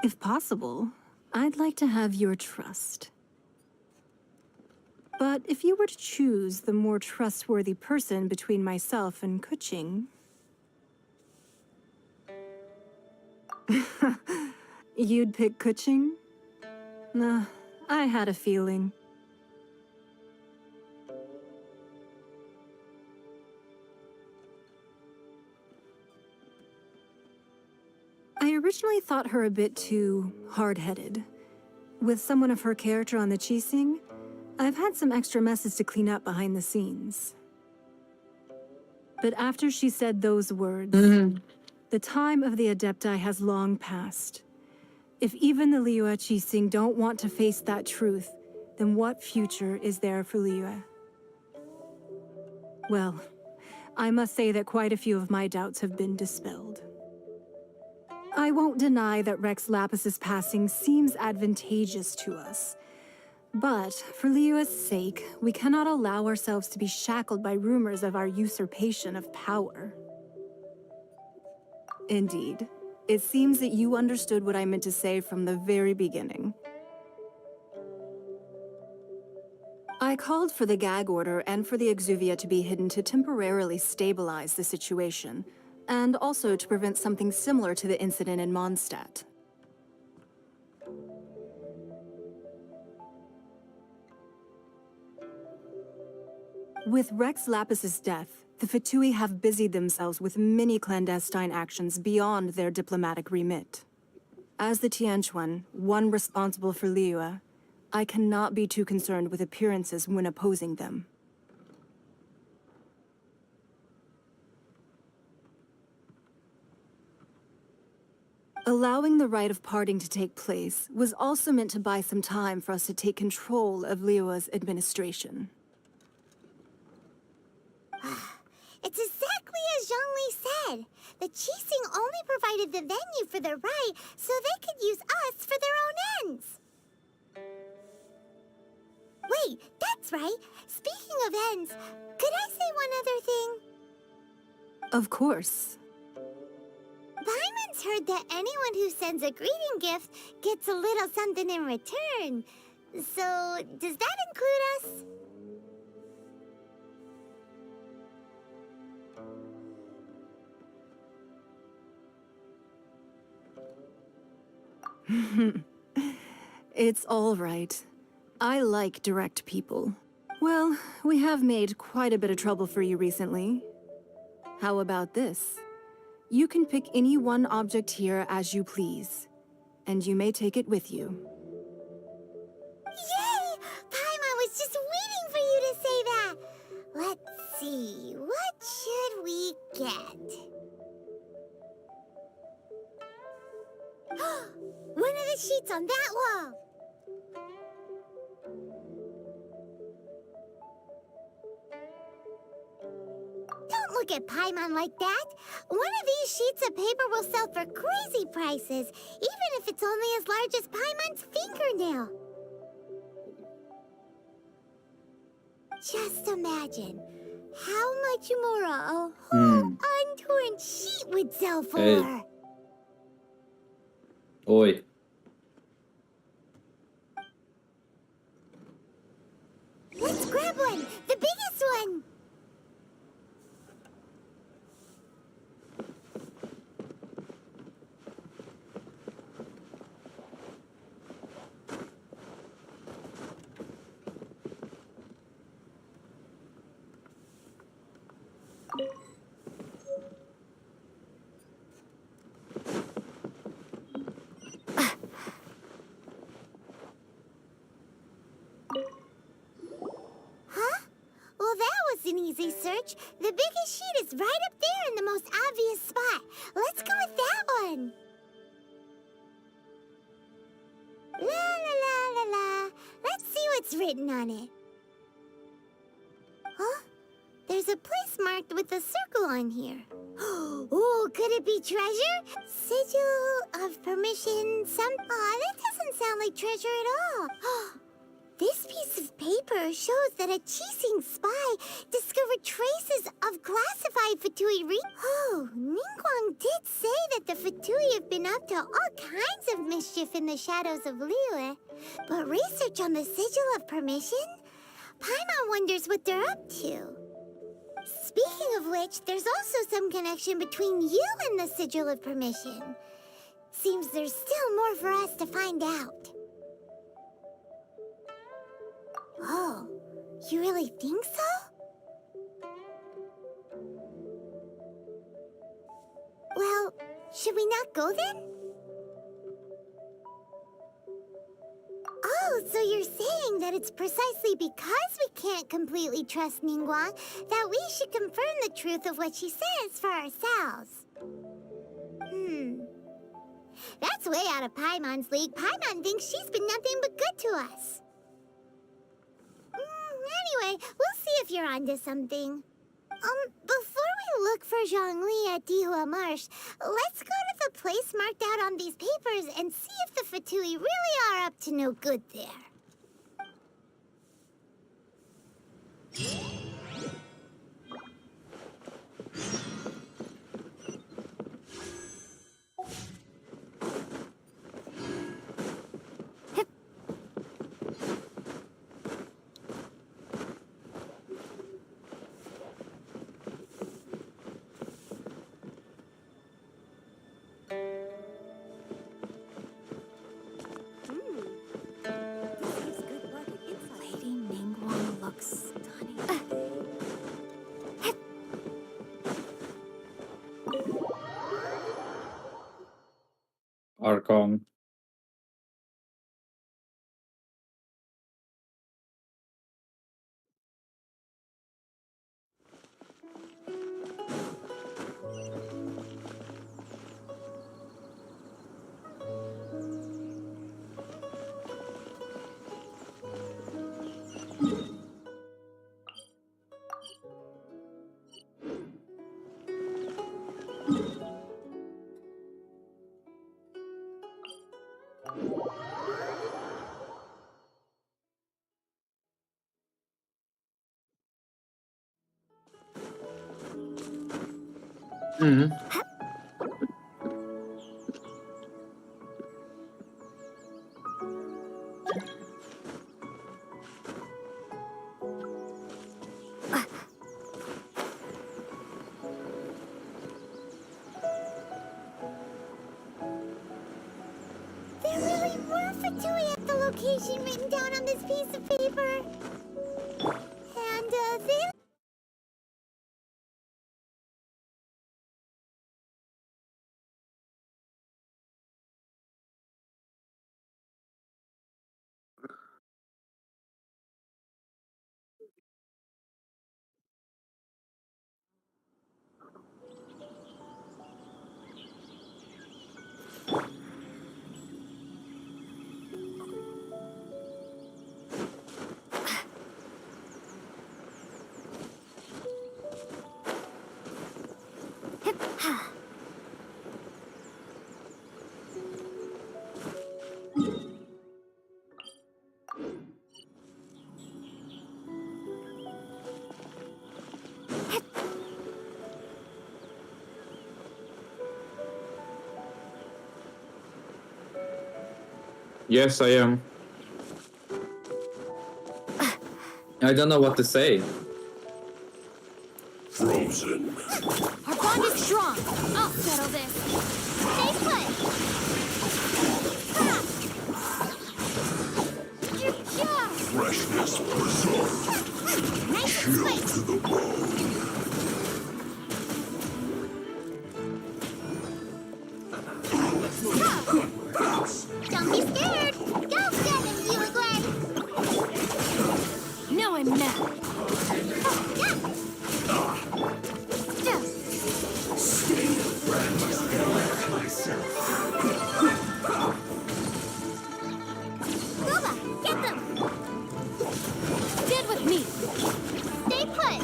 If possible, I'd like to have your trust. But if you were to choose the more trustworthy person between myself and Kuching... You'd pick Kuching? Nah, I had a feeling. I originally thought her a bit too hard-headed. With someone of her character on the Qixing, I've had some extra messes to clean up behind the scenes. But after she said those words, the time of the Adepti has long passed. If even the Liyue Qixing don't want to face that truth, then what future is there for Liyue? Well, I must say that quite a few of my doubts have been dispelled. I won't deny that Rex Lapis's passing seems advantageous to us. But, for Liyue's sake, we cannot allow ourselves to be shackled by rumors of our usurpation of power. Indeed, it seems that you understood what I meant to say from the very beginning. I called for the gag order and for the exuvia to be hidden to temporarily stabilize the situation, and also to prevent something similar to the incident in Mondstadt. With Rex Lapis's death, the Fatui have busied themselves with many clandestine actions beyond their diplomatic remit. As the Tianquan, one responsible for Liyue, I cannot be too concerned with appearances when opposing them. Allowing the rite of parting to take place was also meant to buy some time for us to take control of Liyue's administration. It's exactly as Zhongli said. The Qixing only provided the venue for the rite so they could use us for their own ends. Wait, that's right. Speaking of ends, could I say one other thing? Of course. Paimon's heard that anyone who sends a greeting gift gets a little something in return. So, does that include us? It's all right. I like direct people. Well, we have made quite a bit of trouble for you recently. How about this? You can pick any one object here as you please, and you may take it with you. Yay! Paimon was just waiting for you to say that. Let's see, what should we get? One of the sheets on that wall! Don't look at Paimon like that. One of these sheets of paper will sell for crazy prices, even if it's only as large as Paimon's fingernail. Just imagine how much more a whole untorn sheet would sell for. Hey. Oi. Let's grab one, the biggest one. Well, that was an easy search. The biggest sheet is right up there in the most obvious spot. Let's go with that one. La la la la la. Let's see what's written on it. Huh? There's a place marked with a circle on here. Oh, could it be treasure? Sigil of permission, Aw, that doesn't sound like treasure at all. This piece of paper shows that a Qixing spy discovered traces of classified Fatui Oh, Ningguang did say that the Fatui have been up to all kinds of mischief in the shadows of Liyue. But research on the Sigil of Permission? Paimon wonders what they're up to. Speaking of which, there's also some connection between you and the Sigil of Permission. Seems there's still more for us to find out. Oh, you really think so? Well, should we not go then? Oh, so you're saying that it's precisely because we can't completely trust Ningguang that we should confirm the truth of what she says for ourselves. That's way out of Paimon's league. Paimon thinks she's been nothing but good to us. Anyway, we'll see if you're onto something. Before we look for Zhongli at Dihua Marsh, let's go to the place marked out on these papers and see if the Fatui really are up to no good there. Lady Ningguang looks stunning. Archon. Mm. There really were Fatui at the location written down on this piece of paper. And, they... Yes, I am. I don't know what to say. Frozen. Our bond is strong. I'll settle this. Stay put! Ha! Yeah! Freshness preserved. Nice and Chill sweet! to the bone. Don't be scared! Go get him, you Gwen! Now I'm mad. Booba, get them! Stand with me. Stay put!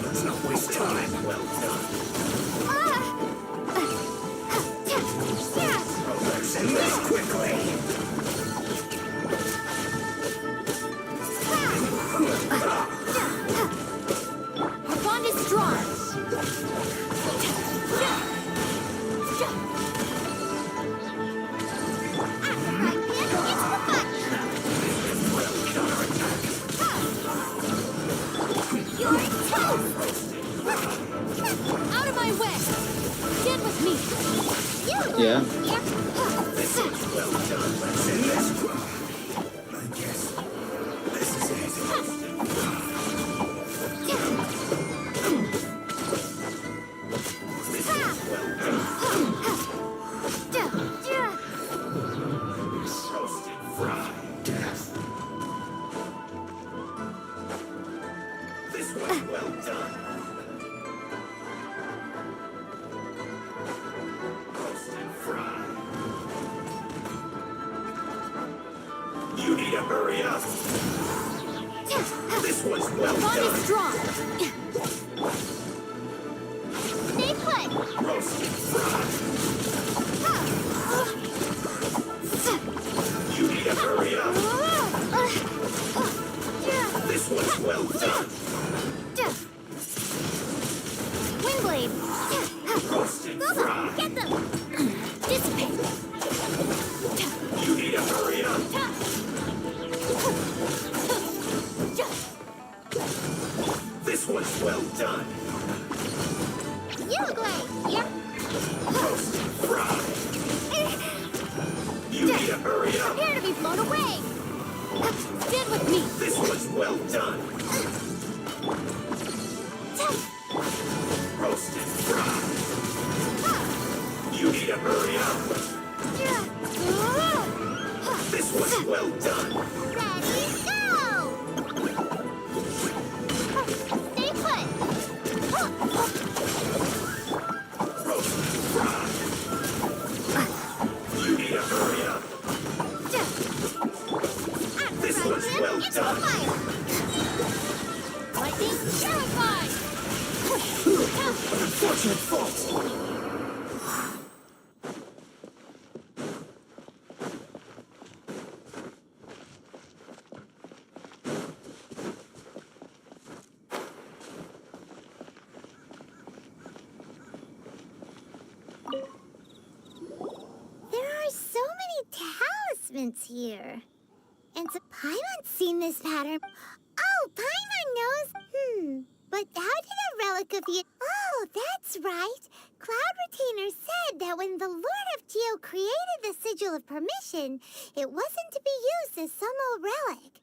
Let's not waste time. Well done. Send this quickly. Our bond is strong. Out of my way. Stand with me. Yeah. Well done. Send this quickly. I guess this is it. Roasted, fried, death. This one's well done. Roasted, fried. You need to hurry up. This one's well Bond is done. strong. Stay put! Roasted, fried. You need to hurry up. This one's well done. Windblade! Roasted, Booba, fried. get them! Dissipate. You need to hurry up. This one's well done. You Gwen! Yep! Roasted, fried. You need to hurry up. Prepare to be blown away! Stand with me. This one's well done. Roasted, fried. You need to hurry up. This one's well done. Ready, go! Stay put! Roasted, fried. You need to hurry up. This one's well It's done. fire! Lightning, terrified! Unfortunate fault. here. And so Paimon's seen this pattern. Oh, Paimon knows. But how did a relic of you... Oh, that's right. Cloud Retainer said that when the Lord of Geo created the Sigil of Permission, it wasn't to be used as some old relic.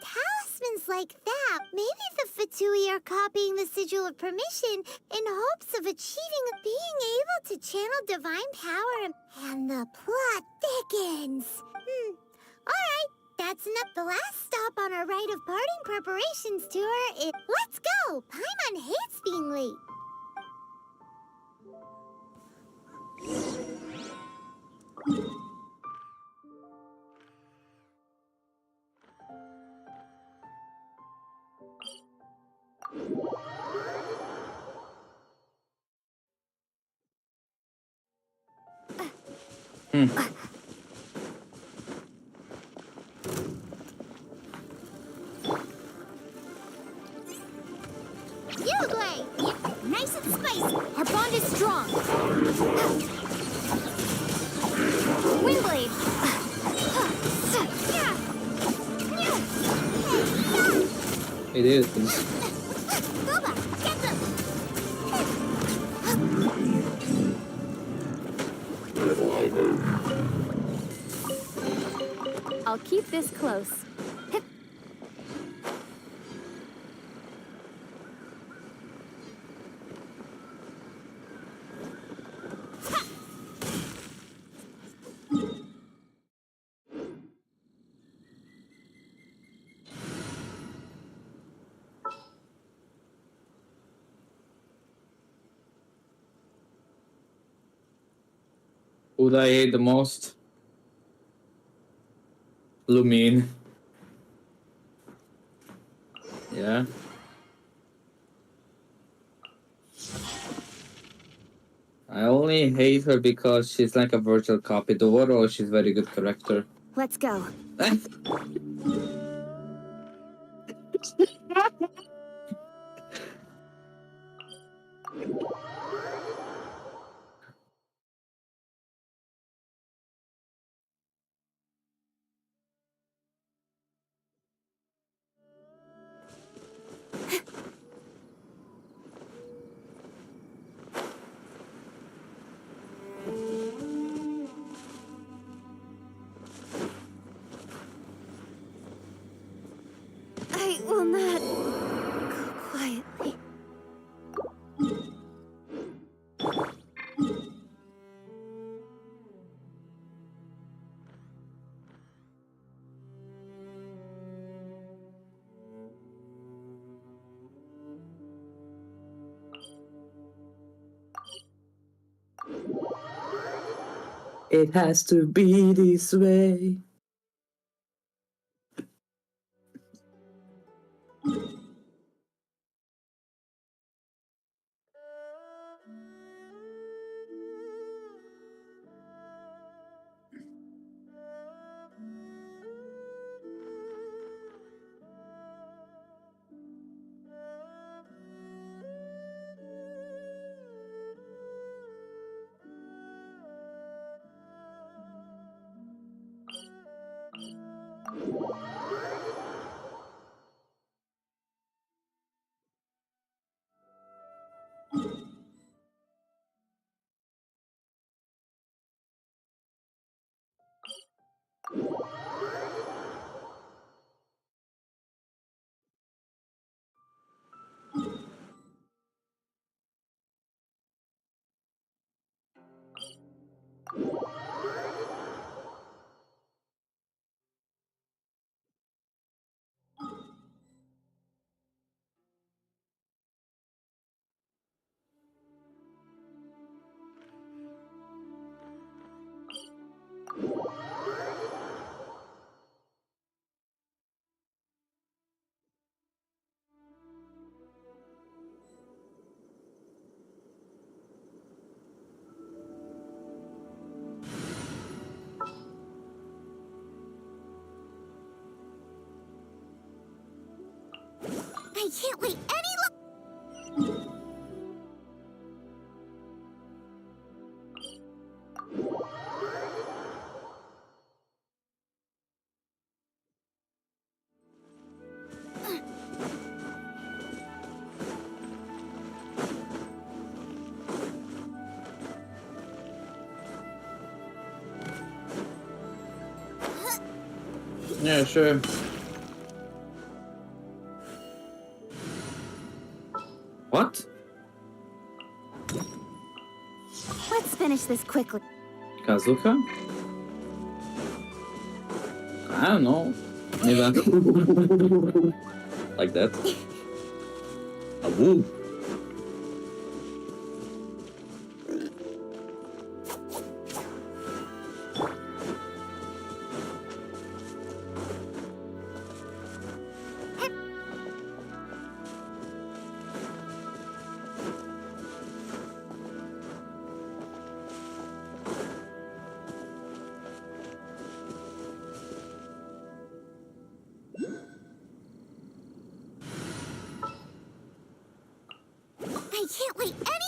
Talismans like that, maybe the Fatui are copying the Sigil of Permission in hopes of achieving being able to channel divine power, and the plot thickens. Alright, that's enough. The last stop on our rite of parting preparations tour is... Let's go! Paimon hates being late. Uruguay! Nice and spicy. Our bond is strong. Windblade! It is. Boba, get them! I'll keep this close. Who I hate the most? Lumine. Yeah. I only hate her because she's like a virtual copy. The overall, she's very good character. Let's go. I will not go quietly. It has to be this way. I can't wait any longer. Yeah, sure. What? Let's finish this quickly. Kazuka? I don't know. Maybe I'm like that. A woo. I can't wait any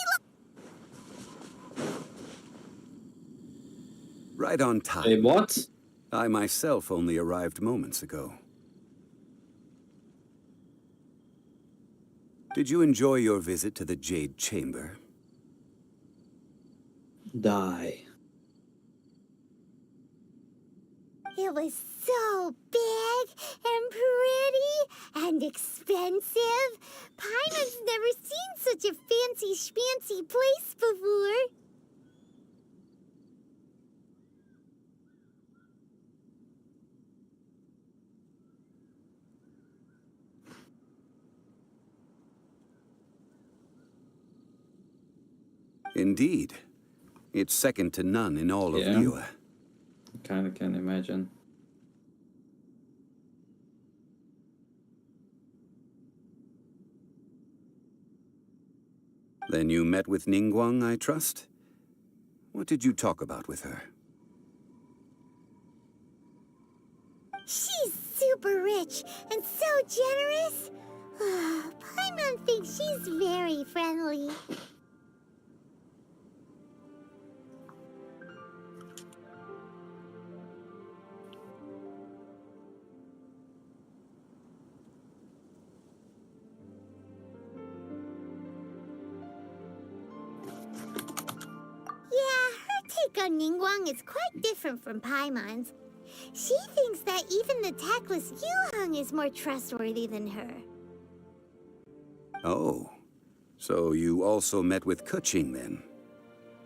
Right on time. Hey, what? I myself only arrived moments ago. Did you enjoy your visit to the Jade Chamber? Die. It was so big and pretty and expensive. Paimon's never seen such a fancy schmancy place before. Indeed. It's second to none in all of Yeah. Liyue. Kinda can imagine. Then you met with Ningguang, I trust? What did you talk about with her? She's super rich and so generous. Paimon thinks she's very friendly. Yeah, her take on Ningguang is quite different from Paimon's. She thinks that even the tactless Yuheng is more trustworthy than her. Oh. So you also met with Keqing then?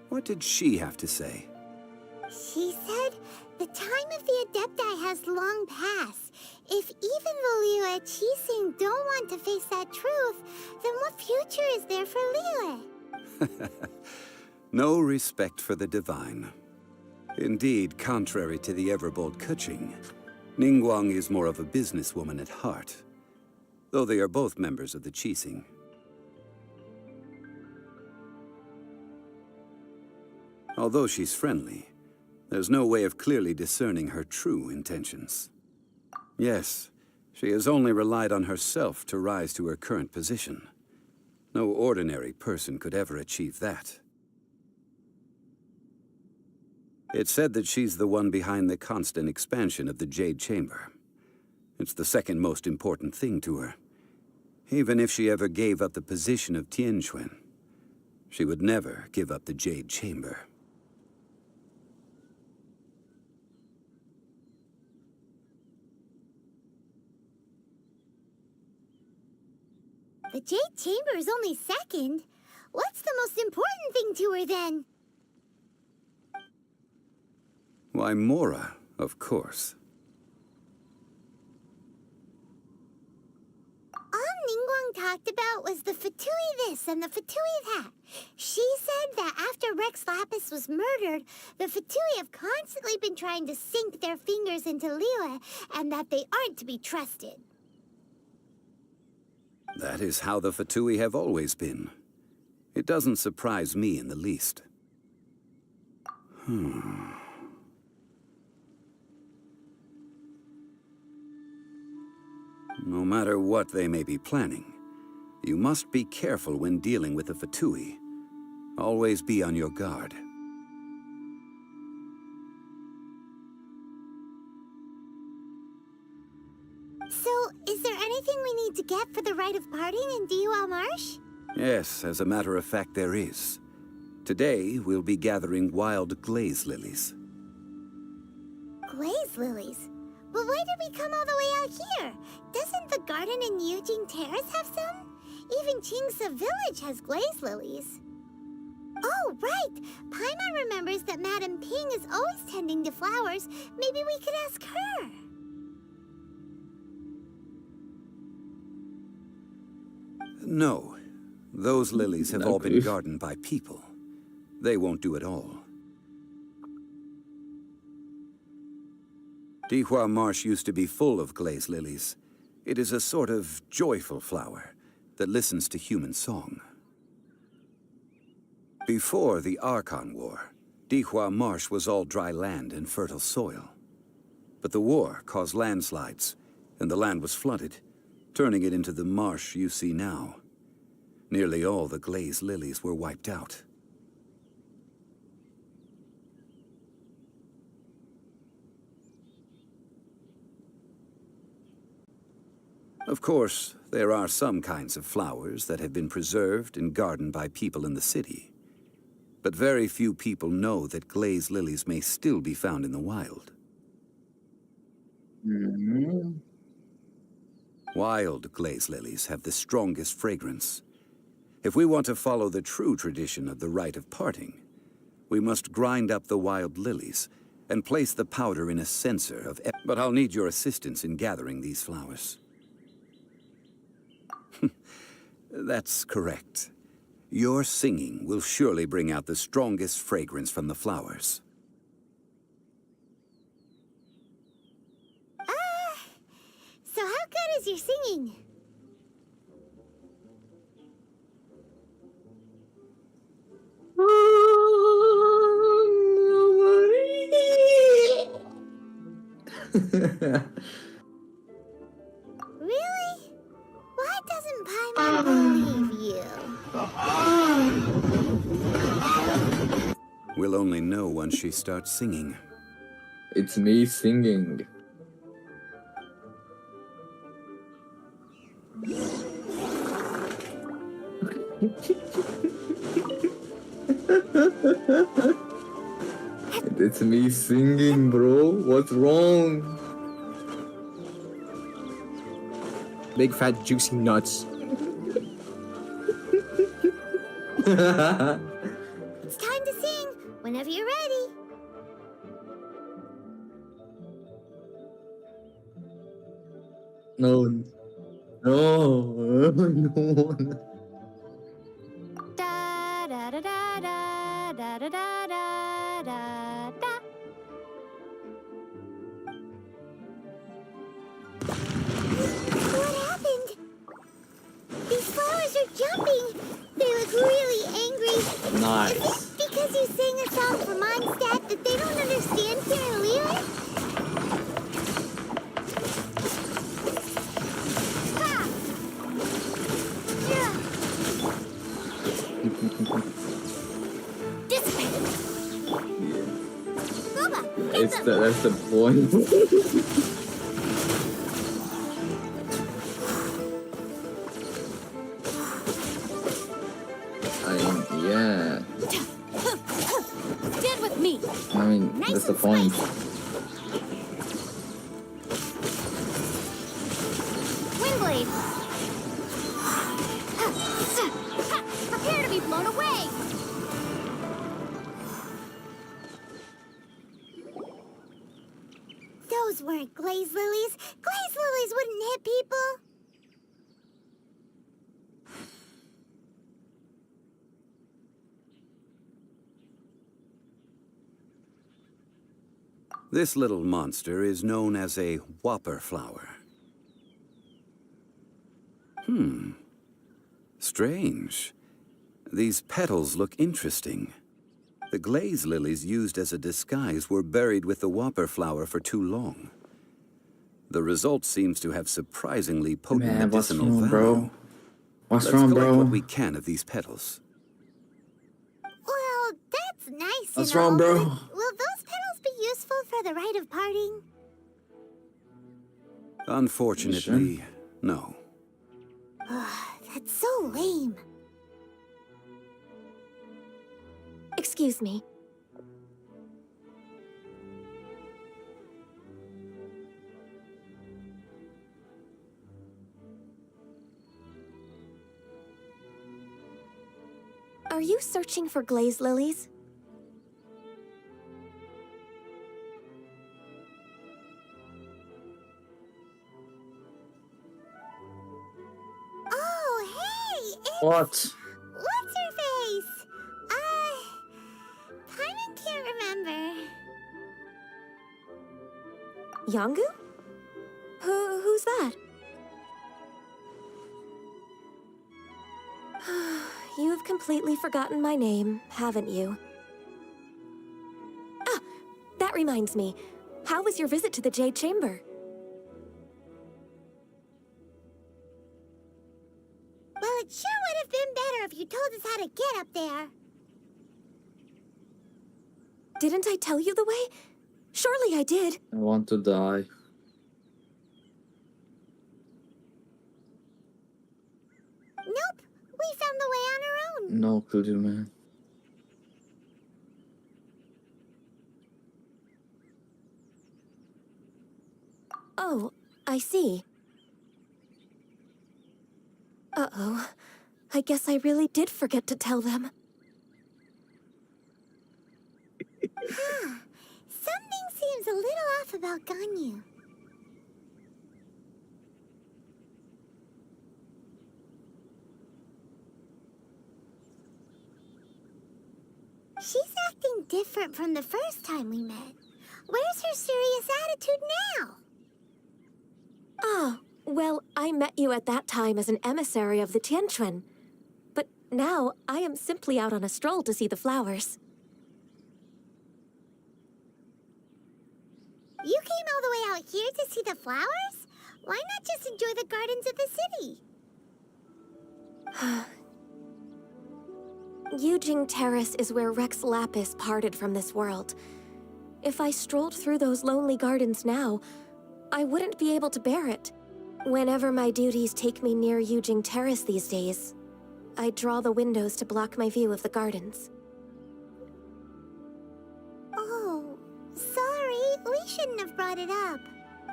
What did she have to say? She said the time of the Adepti has long passed. If even the Liyue Qixing don't want to face that truth, then what future is there for Liyue? No respect for the divine. Indeed, contrary to the ever-bold Keqing, Ningguang is more of a businesswoman at heart, though they are both members of the Qixing. Although she's friendly, there's no way of clearly discerning her true intentions. Yes, she has only relied on herself to rise to her current position. No ordinary person could ever achieve that. It's said that she's the one behind the constant expansion of the Jade Chamber. It's the second most important thing to her. Even if she ever gave up the position of Tianquan, she would never give up the Jade Chamber. The Jade Chamber is only second. What's the most important thing to her then? Why, Mora, of course. All Ningguang talked about was the Fatui this and the Fatui that. She said that after Rex Lapis was murdered, the Fatui have constantly been trying to sink their fingers into Liyue, and that they aren't to be trusted. That is how the Fatui have always been. It doesn't surprise me in the least. No matter what they may be planning, you must be careful when dealing with the Fatui. Always be on your guard. So, is there anything we need to get for the rite of parting in Diwa Marsh? Yes, as a matter of fact, there is. Today, we'll be gathering wild glaze lilies. Glaze lilies? But why did we come all the way out here? Doesn't the garden in Yujing Terrace have some? Even Qingse village has glaze lilies. Oh, right! Paimon remembers that Madame Ping is always tending to flowers. Maybe we could ask her. No. Those lilies have all been gardened by people. They won't do it all. Dihua Marsh used to be full of glaze lilies. It is a sort of joyful flower that listens to human song. Before the Archon War, Dihua Marsh was all dry land and fertile soil. But the war caused landslides, and the land was flooded, turning it into the marsh you see now. Nearly all the glaze lilies were wiped out. Of course, there are some kinds of flowers that have been preserved and gardened by people in the city. But very few people know that glaze lilies may still be found in the wild. Wild glaze lilies have the strongest fragrance. If we want to follow the true tradition of the rite of parting, we must grind up the wild lilies and place the powder in a censer of... But I'll need your assistance in gathering these flowers. That's correct. Your singing will surely bring out the strongest fragrance from the flowers. So how good is your singing? Really? Why doesn't Paimon believe you? We'll only know once she starts singing. It's me singing. It's me singing, bro. What's wrong? Big fat juicy nuts. It's time to sing whenever you're ready. No. No. No. Da da da da da da da da da da da. What happened? These flowers are jumping. They look really angry. Nice. Is it because you sang a song for Mondstadt that they don't understand here in Liyue? Ha! Yeah. Dissipate. Boba, get them. That's the point. Yeah. Stand with me. I mean, Nice that's the and point. Windblade. Prepare to be blown away. Those weren't glaze lilies. Glaze lilies wouldn't hit people. This little monster is known as a whopper flower. Strange. These petals look interesting. The glaze lilies used as a disguise were buried with the whopper flower for too long. The result seems to have surprisingly potent Man, what's medicinal wrong, value. bro? What's Let's wrong, collect bro? what we can of these petals. Well, that's nice. What's and all, wrong, bro? but will those petals be useful for the rite of parting? Unfortunately, no. That's so lame. Excuse me. Are you searching for glaze lilies? Oh, hey! It's... What? What's her face? Paimon can't remember. Yangu? Who's that? You've completely forgotten my name, haven't you? Ah, that reminds me. How was your visit to the Jade Chamber? Well, it sure would have been better if you told us how to get up there. Didn't I tell you the way? Surely I did. I want to die. Nope, we found the way on our own. No clue, man. Oh, I see. Uh-oh. I guess I really did forget to tell them. Something seems a little off about Ganyu. She's acting different from the first time we met. Where's her serious attitude now? Ah, well, I met you at that time as an emissary of the Tianquan. But now, I am simply out on a stroll to see the flowers. You came all the way out here to see the flowers? Why not just enjoy the gardens of the city? Yujing Terrace is where Rex Lapis parted from this world. If I strolled through those lonely gardens now, I wouldn't be able to bear it. Whenever my duties take me near Yujing Terrace these days, I draw the windows to block my view of the gardens. Oh, sorry. We shouldn't have brought it up.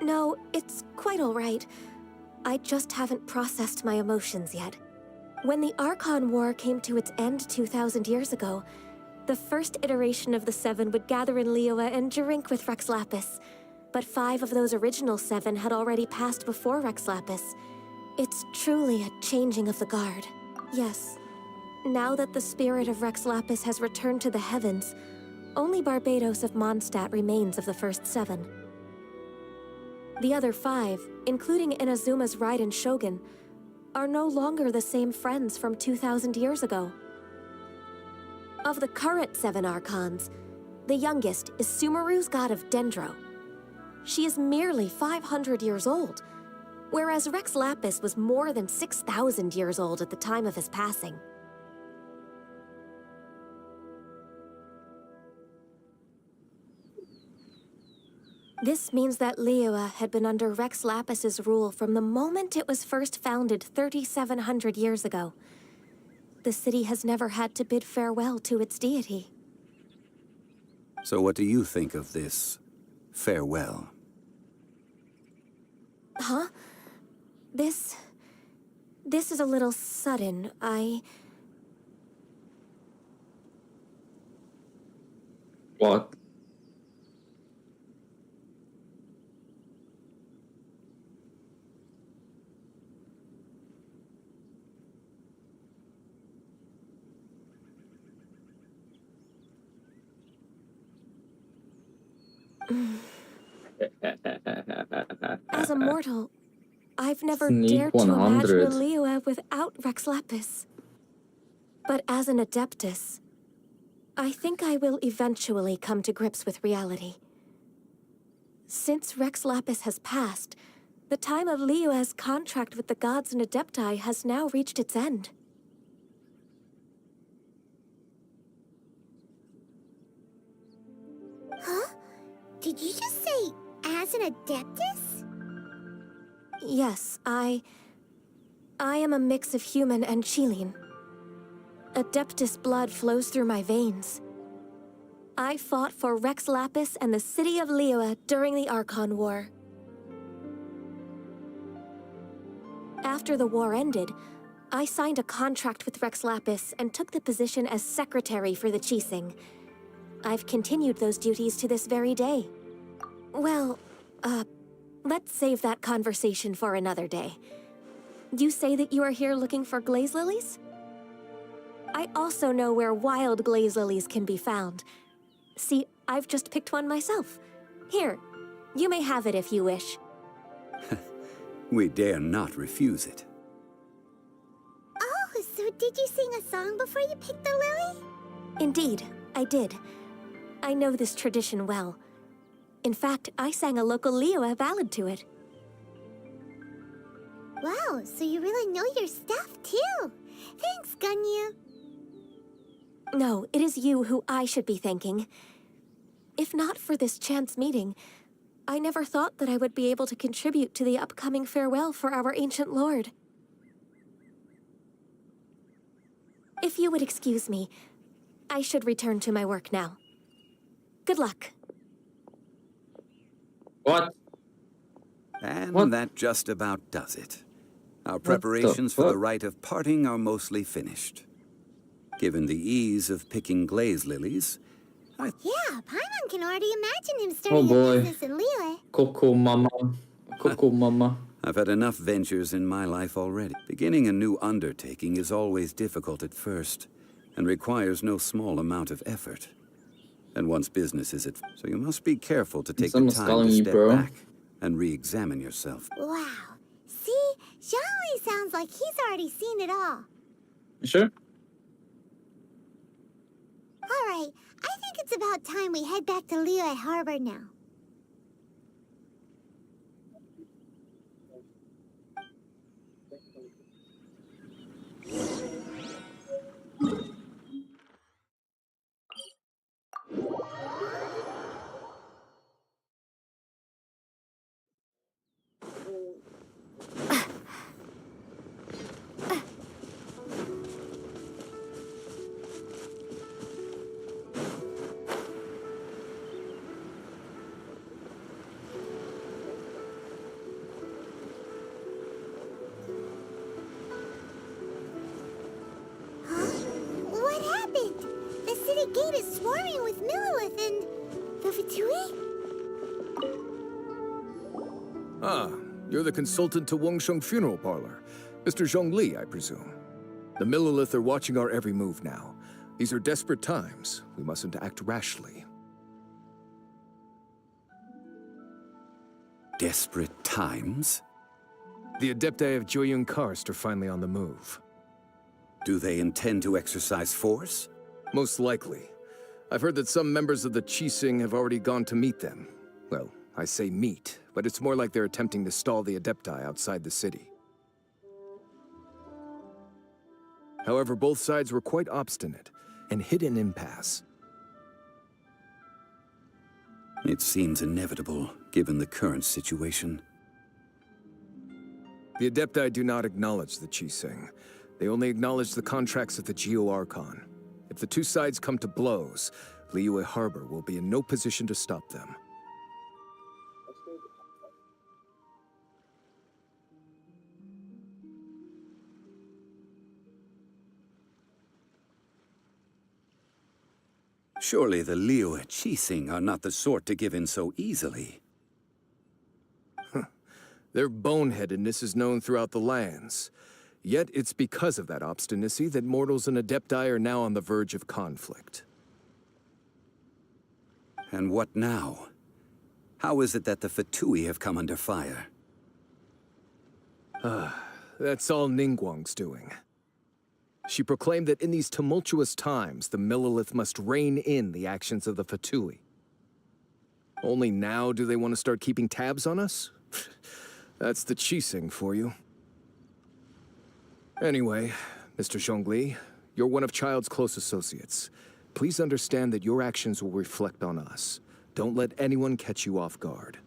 No, it's quite all right. I just haven't processed my emotions yet. When the Archon War came to its end 2,000 years ago, the first iteration of the Seven would gather in Liyue and drink with Rex Lapis. But 5 of those original 7 had already passed before Rex Lapis. It's truly a changing of the guard. Yes, now that the spirit of Rex Lapis has returned to the heavens, only Barbados of Mondstadt remains of the first 7. The other 5, including Inazuma's Raiden Shogun, are no longer the same friends from 2,000 years ago. Of the current 7 Archons, the youngest is Sumeru's god of Dendro. She is merely 500 years old, whereas Rex Lapis was more than 6,000 years old at the time of his passing. This means that Liyue had been under Rex Lapis's rule from the moment it was first founded 3,700 years ago. The city has never had to bid farewell to its deity. So what do you think of this farewell? Huh? This is a little sudden. What? As a mortal, I've never Sneak dared to imagine 100. Liyue without Rex Lapis. But as an Adeptus, I think I will eventually come to grips with reality. Since Rex Lapis has passed, the time of Liyue's contract with the gods and Adepti has now reached its end. Huh? Did you just say, as an Adeptus? Yes, I am a mix of human and Chilean. Adeptus blood flows through my veins. I fought for Rex Lapis and the city of Liyue during the Archon War. After the war ended, I signed a contract with Rex Lapis and took the position as secretary for the Qixing. I've continued those duties to this very day. Well, let's save that conversation for another day. You say that you are here looking for glaze lilies? I also know where wild glaze lilies can be found. See, I've just picked one myself. Here, you may have it if you wish. We dare not refuse it. Oh, so did you sing a song before you picked the lily? Indeed, I did. I know this tradition well. In fact, I sang a local Liyue ballad to it. Wow, so you really know your stuff, too. Thanks, Ganyu. No, it is you who I should be thanking. If not for this chance meeting, I never thought that I would be able to contribute to the upcoming farewell for our ancient lord. If you would excuse me, I should return to my work now. Good luck. What? And What? that just about does it. Our preparations for the rite of parting are mostly finished. Given the ease of picking glaze lilies, Yeah, Paimon can already imagine him starting a boy. business in Liyue. Coco mama. Coco mama. I've had enough ventures in my life already. Beginning a new undertaking is always difficult at first, and requires no small amount of effort. And once business is at... So you must be careful to take the Someone's time calling to you, step bro. back and re-examine yourself. Wow. See? Zhongli sounds like he's already seen it all. You sure? All right, I think it's about time we head back to Liyue Harbor now. What happened? The city gate is swarming with Millilith and the Fatui? Ah, you're the consultant to Wengsheng Funeral Parlor. Mr. Zhongli, I presume. The Millilith are watching our every move now. These are desperate times. We mustn't act rashly. Desperate times? The Adepti of Joyun Karst are finally on the move. Do they intend to exercise force? Most likely. I've heard that some members of the Qixing have already gone to meet them. Well, I say meet, but it's more like they're attempting to stall the Adepti outside the city. However, both sides were quite obstinate and hit an impasse. It seems inevitable, given the current situation. The Adepti do not acknowledge the Qixing. They only acknowledge the contracts of the Geo-Archon. If the two sides come to blows, Liyue Harbor will be in no position to stop them. Surely the Liyue Qixing are not the sort to give in so easily. Their boneheadedness is known throughout the lands. Yet it's because of that obstinacy that mortals and Adepti are now on the verge of conflict. And what now? How is it that the Fatui have come under fire? That's all Ningguang's doing. She proclaimed that in these tumultuous times, the Millilith must rein in the actions of the Fatui. Only now do they want to start keeping tabs on us? That's the Qixing for you. Anyway, Mr. Zhongli, you're one of Child's close associates. Please understand that your actions will reflect on us. Don't let anyone catch you off guard.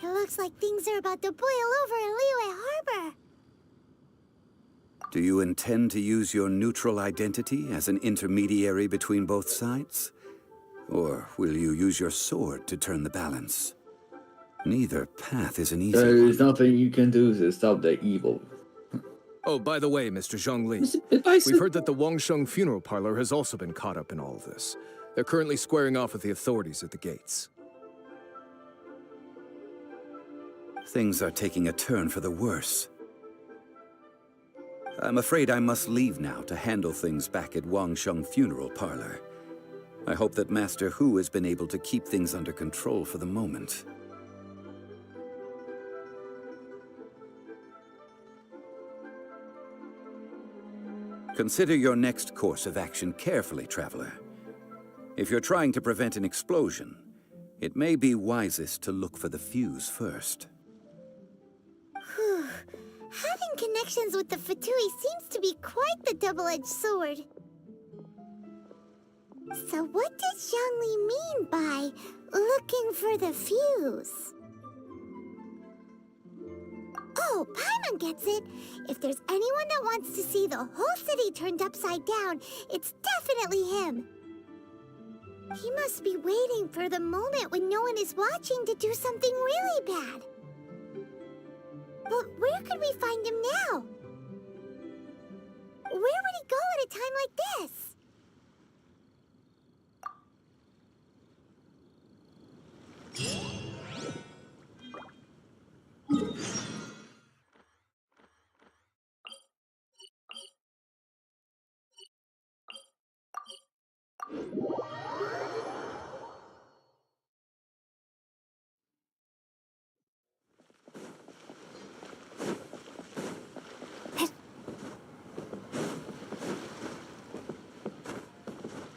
It looks like things are about to boil over in Liyue Harbor. Do you intend to use your neutral identity as an intermediary between both sides? Or will you use your sword to turn the balance? Neither path is an easy one. There is nothing you can do to stop the evil. Oh, by the way, Mr. Zhongli, Mr. Bison. we've heard that the Wangsheng funeral parlor has also been caught up in all of this. They're currently squaring off with the authorities at the gates. Things are taking a turn for the worse. I'm afraid I must leave now to handle things back at Wangsheng funeral parlor. I hope that Master Hu has been able to keep things under control for the moment. Consider your next course of action carefully, Traveler. If you're trying to prevent an explosion, it may be wisest to look for the fuse first. Whew. Having connections with the Fatui seems to be quite the double-edged sword. So what does Zhongli mean by looking for the fuse? Oh, Paimon gets it. If there's anyone that wants to see the whole city turned upside down, it's definitely him. He must be waiting for the moment when no one is watching to do something really bad. But where could we find him now? Where would he go at a time like this?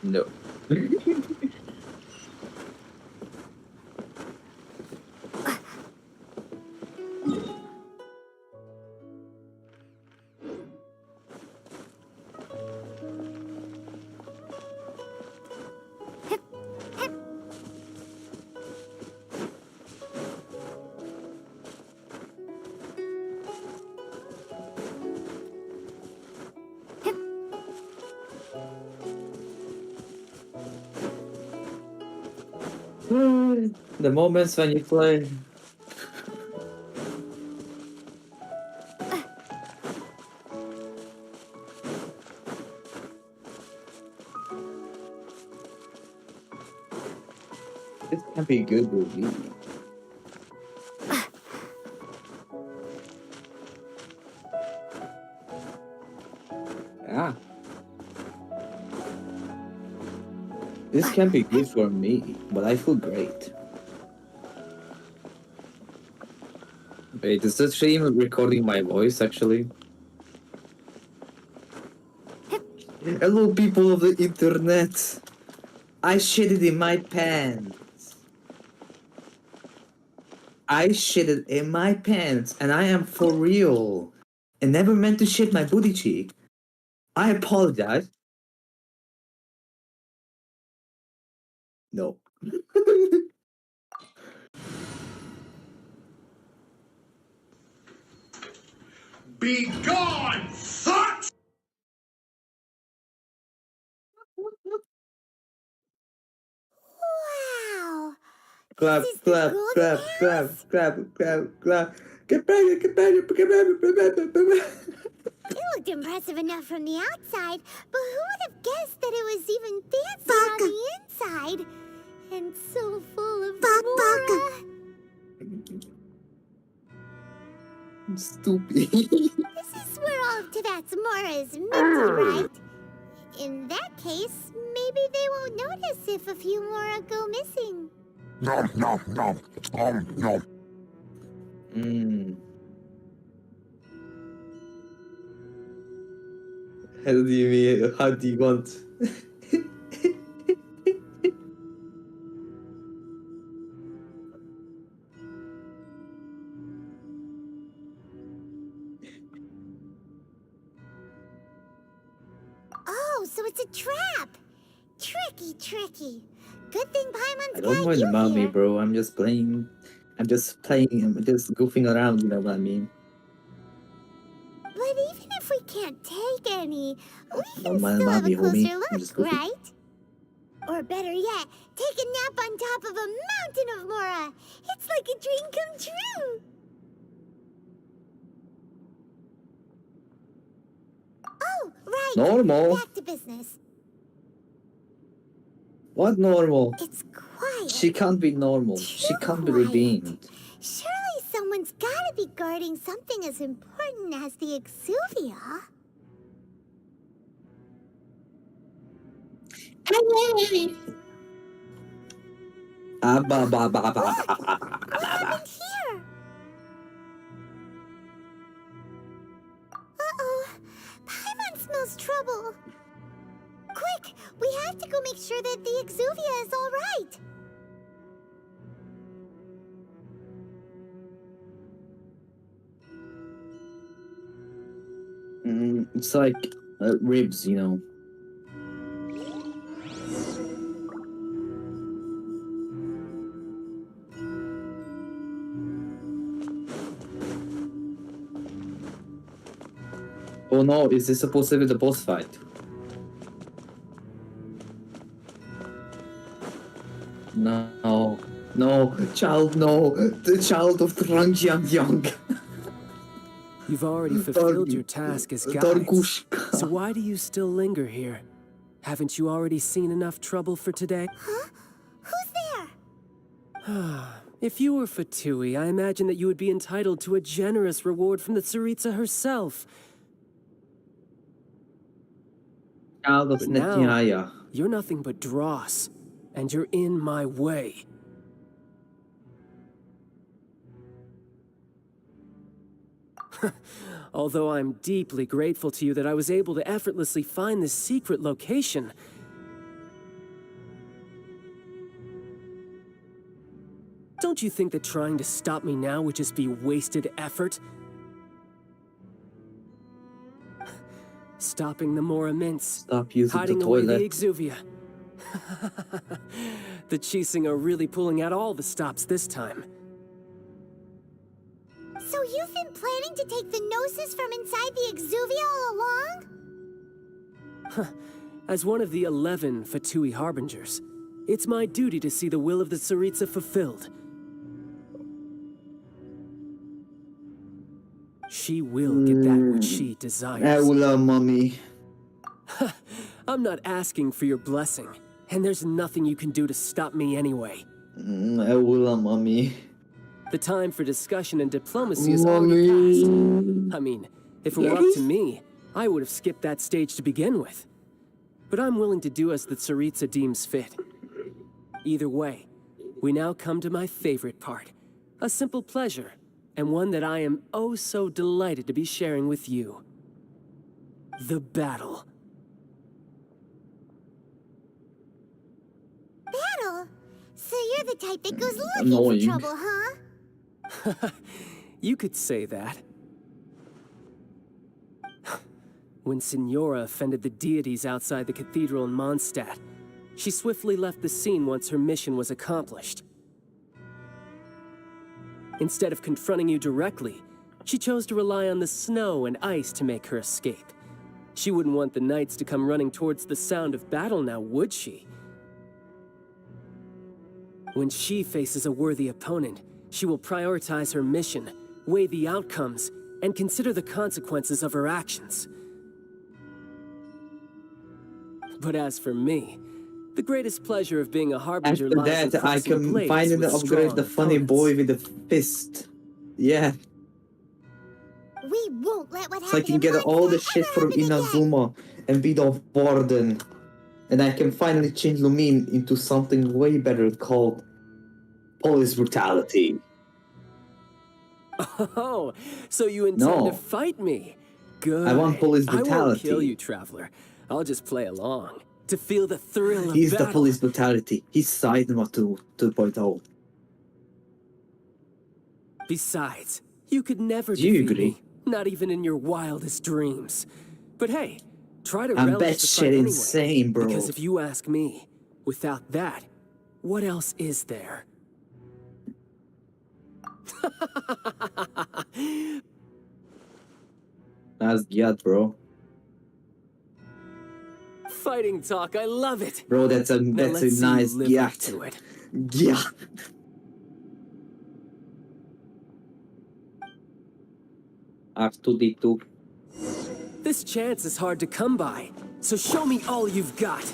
No. The moments when you play. This can be good with me. Yeah. This can be good for me, but I feel great. Wait, is this stream recording my voice actually? Hello, people of the internet. I shitted in my pants. I shitted in my pants, and I am for real. I never meant to shit my booty cheek. I apologize. No. Be gone, thought! Wow! Clap, This is clap, the clap, golden clap, house? clap, clap, clap. Get pregnant, get pregnant, get pregnant, get pregnant. It looked impressive enough from the outside, but who would have guessed that it was even fancier on the inside? And so full of Mora. Stupid. This is where all of Tibet's Mora is minty, right? In that case, maybe they won't notice if a few Mora go missing. Nom, nom, nom, nom, nom. How do you mean? How do you want? Oh, so it's a trap! Tricky, tricky. Good thing Paimon's I don't got mind you the mommy, here. bro. I'm just playing. I'm just goofing around. You know what I mean? But even if we can't take any, we can Don't mind still have a mommy, homie. closer I'm just look, goofing. right? Or better yet, take a nap on top of a mountain of Mora. It's like a dream come true. Normal? Back to business. What normal? It's quiet. She can't be normal. She can't be redeemed. Surely someone's gotta be guarding something as important as the Exuvia. What happened here? Uh-oh. Paimon smells trouble. Quick! We have to go make sure that the Exuvia is all right. It's like ribs, you know. Oh no, is this supposed to be the boss fight? No, no, child, no, the child of Trang Yang. You've already fulfilled your task as guides. So why do you still linger here? Haven't you already seen enough trouble for today? Huh? Who's there? If you were Fatui, I imagine that you would be entitled to a generous reward from the Tsaritsa herself. Child of But now, Netnyaya. you're nothing but dross, and you're in my way. Although I'm deeply grateful to you that I was able to effortlessly find this secret location, don't you think that trying to stop me now would just be wasted effort? Stopping the more immense, Stop using hiding the away toilet. the Exuvia. The Chising are really pulling out all the stops this time. So you've been planning to take the Gnosis from inside the Exuvia all along? As one of the 11 Fatui Harbingers, it's my duty to see the will of the Tsaritsa fulfilled. She will get that which she desires. Mommy. I'm not asking for your blessing, and there's nothing you can do to stop me anyway. Mommy. The time for discussion and diplomacy is already past. I mean, if it were up to me, I would have skipped that stage to begin with. But I'm willing to do as the Tsaritsa deems fit. Either way, we now come to my favorite part. A simple pleasure, and one that I am oh so delighted to be sharing with you. The battle. Battle? So you're the type that goes looking Annoying. for trouble, huh? You could say that. When Signora offended the deities outside the cathedral in Mondstadt, she swiftly left the scene once her mission was accomplished. Instead of confronting you directly, she chose to rely on the snow and ice to make her escape. She wouldn't want the knights to come running towards the sound of battle now, would she? When she faces a worthy opponent, she will prioritize her mission, weigh the outcomes, and consider the consequences of her actions. But as for me, the greatest pleasure of being a harbinger After lies in that, I crossing can blades finally with upgrade strong the funny opponents. boy with the fist. Yeah. We won't let what So I happened can in get all the Mondstadt shit ever from happen again. Inazuma and be the warden. And I can finally change Lumine into something way better called police brutality. Oh, so you intend No. to fight me? Good. I want police I won't brutality. kill you, Traveler. I'll just play along. To feel the thrill of He's battle. the police brutality. He's Saitama 2.0. Besides, you could never Do you defeat agree? me, not even in your wildest dreams. But hey, try to I'm relish the batshit fight anyway. insane, bro. Because if you ask me, without that, what else is there? That's Gyat, bro. Fighting talk, I love it. Bro, that's a Now nice let's see you live up Gyat. to it. Gyat. R2D2. The This chance is hard to come by, so show me all you've got.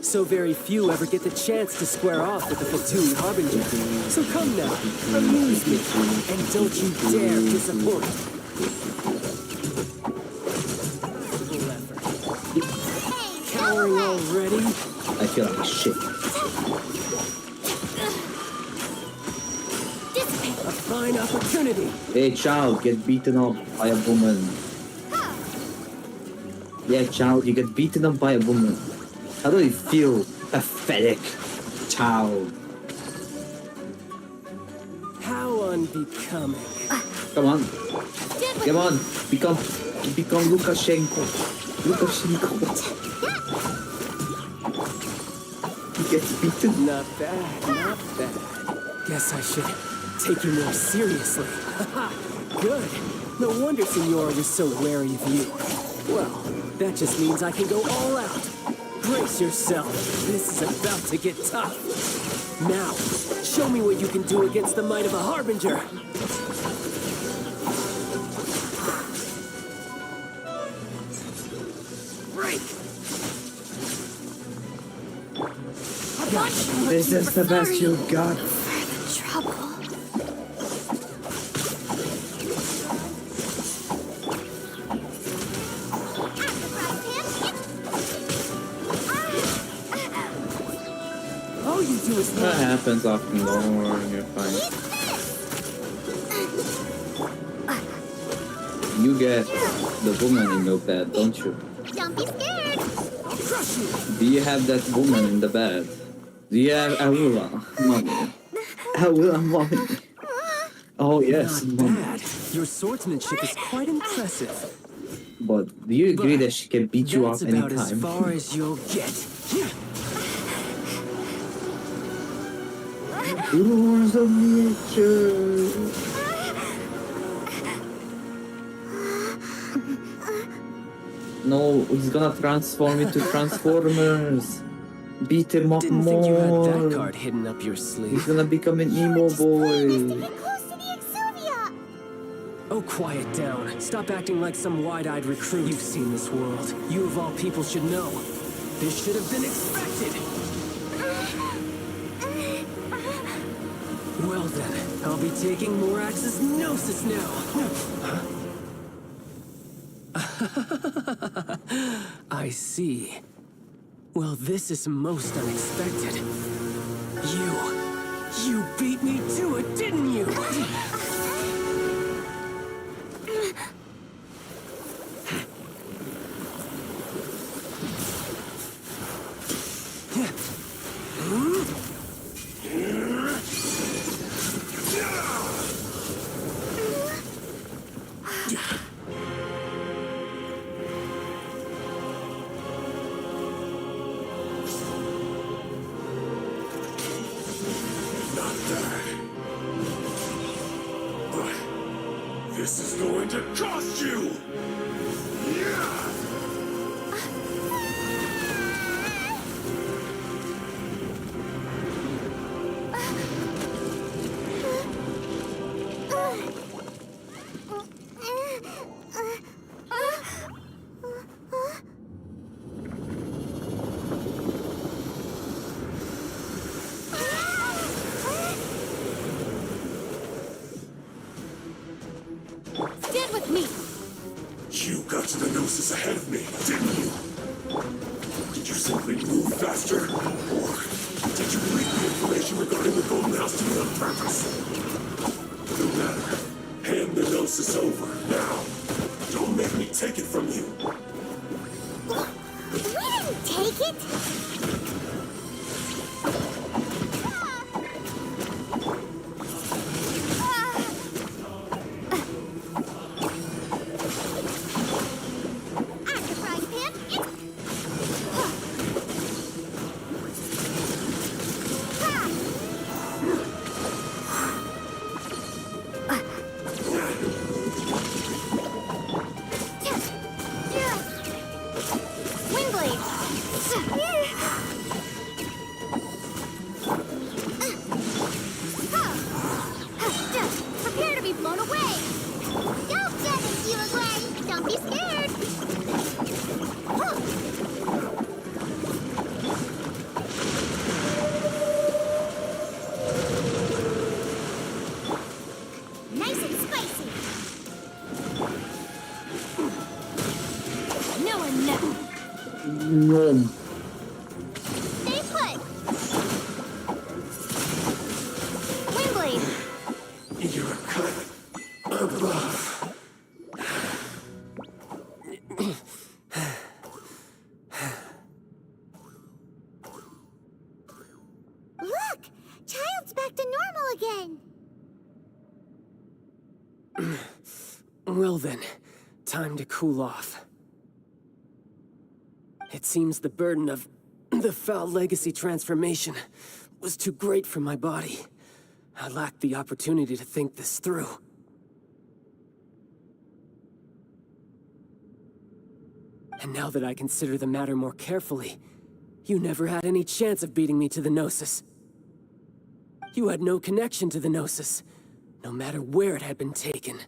So very few ever get the chance to square off with the Fatui Harbinger. So come now, amuse me, and don't you dare disappoint. Little effort. Cowering already? I feel like shit. A fine opportunity. Hey, child, get beaten up by a woman. Yeah, child, you get beaten up by a woman. How do you feel? Pathetic, child. How unbecoming. Come on. Come on. Become Lukashenko. Lukashenko. He gets beaten. Not bad, not bad. Guess I should take you more seriously. Good. No wonder Senora was so wary of you. Well, that just means I can go all out. Brace yourself. This is about to get tough. Now, show me what you can do against the might of a Harbinger. Break! This is the best you've got. Trouble. All you do is That happens often, don't worry, you're fine. You get the woman in your bed, don't you? Don't be scared. I'll crush you. Do you have that woman in the bed? Do you have Awula, mommy? Awula, mommy. Oh yes, Not mommy. bad. Your swordsmanship is quite impressive. But do you agree that she can beat you up That's about anytime? as far as you'll get. Rules of nature. No, he's gonna transform into Transformers. Beat him up Didn't more. think you had that card hidden up your sleeve. He's gonna become an emo boy. Close to the Exuvia. Oh, quiet down. Stop acting like some wide-eyed recruit. You've seen this world. You of all people should know. This should have been expected. Well then, I'll be taking Morax's Gnosis now. I see. Well, this is most unexpected. You beat me to it, didn't you? Not that. But this is going to cost you! Yeah! Stand with me. You got to the Gnosis ahead of me, didn't you? Did you simply move faster? Or did you leak the information regarding the Golden House to me on purpose? No matter. Hand the Gnosis over, now. Don't make me take it from you. We didn't take it. Prepare to be blown away! Don't get it, you away! Don't be scared! Nom. Stay put! Windblade! You're cut above. Look! Child's back to normal again! Well then, time to cool off. It seems the burden of the foul legacy transformation was too great for my body. I lacked the opportunity to think this through. And now that I consider the matter more carefully, you never had any chance of beating me to the Gnosis. You had no connection to the Gnosis, no matter where it had been taken.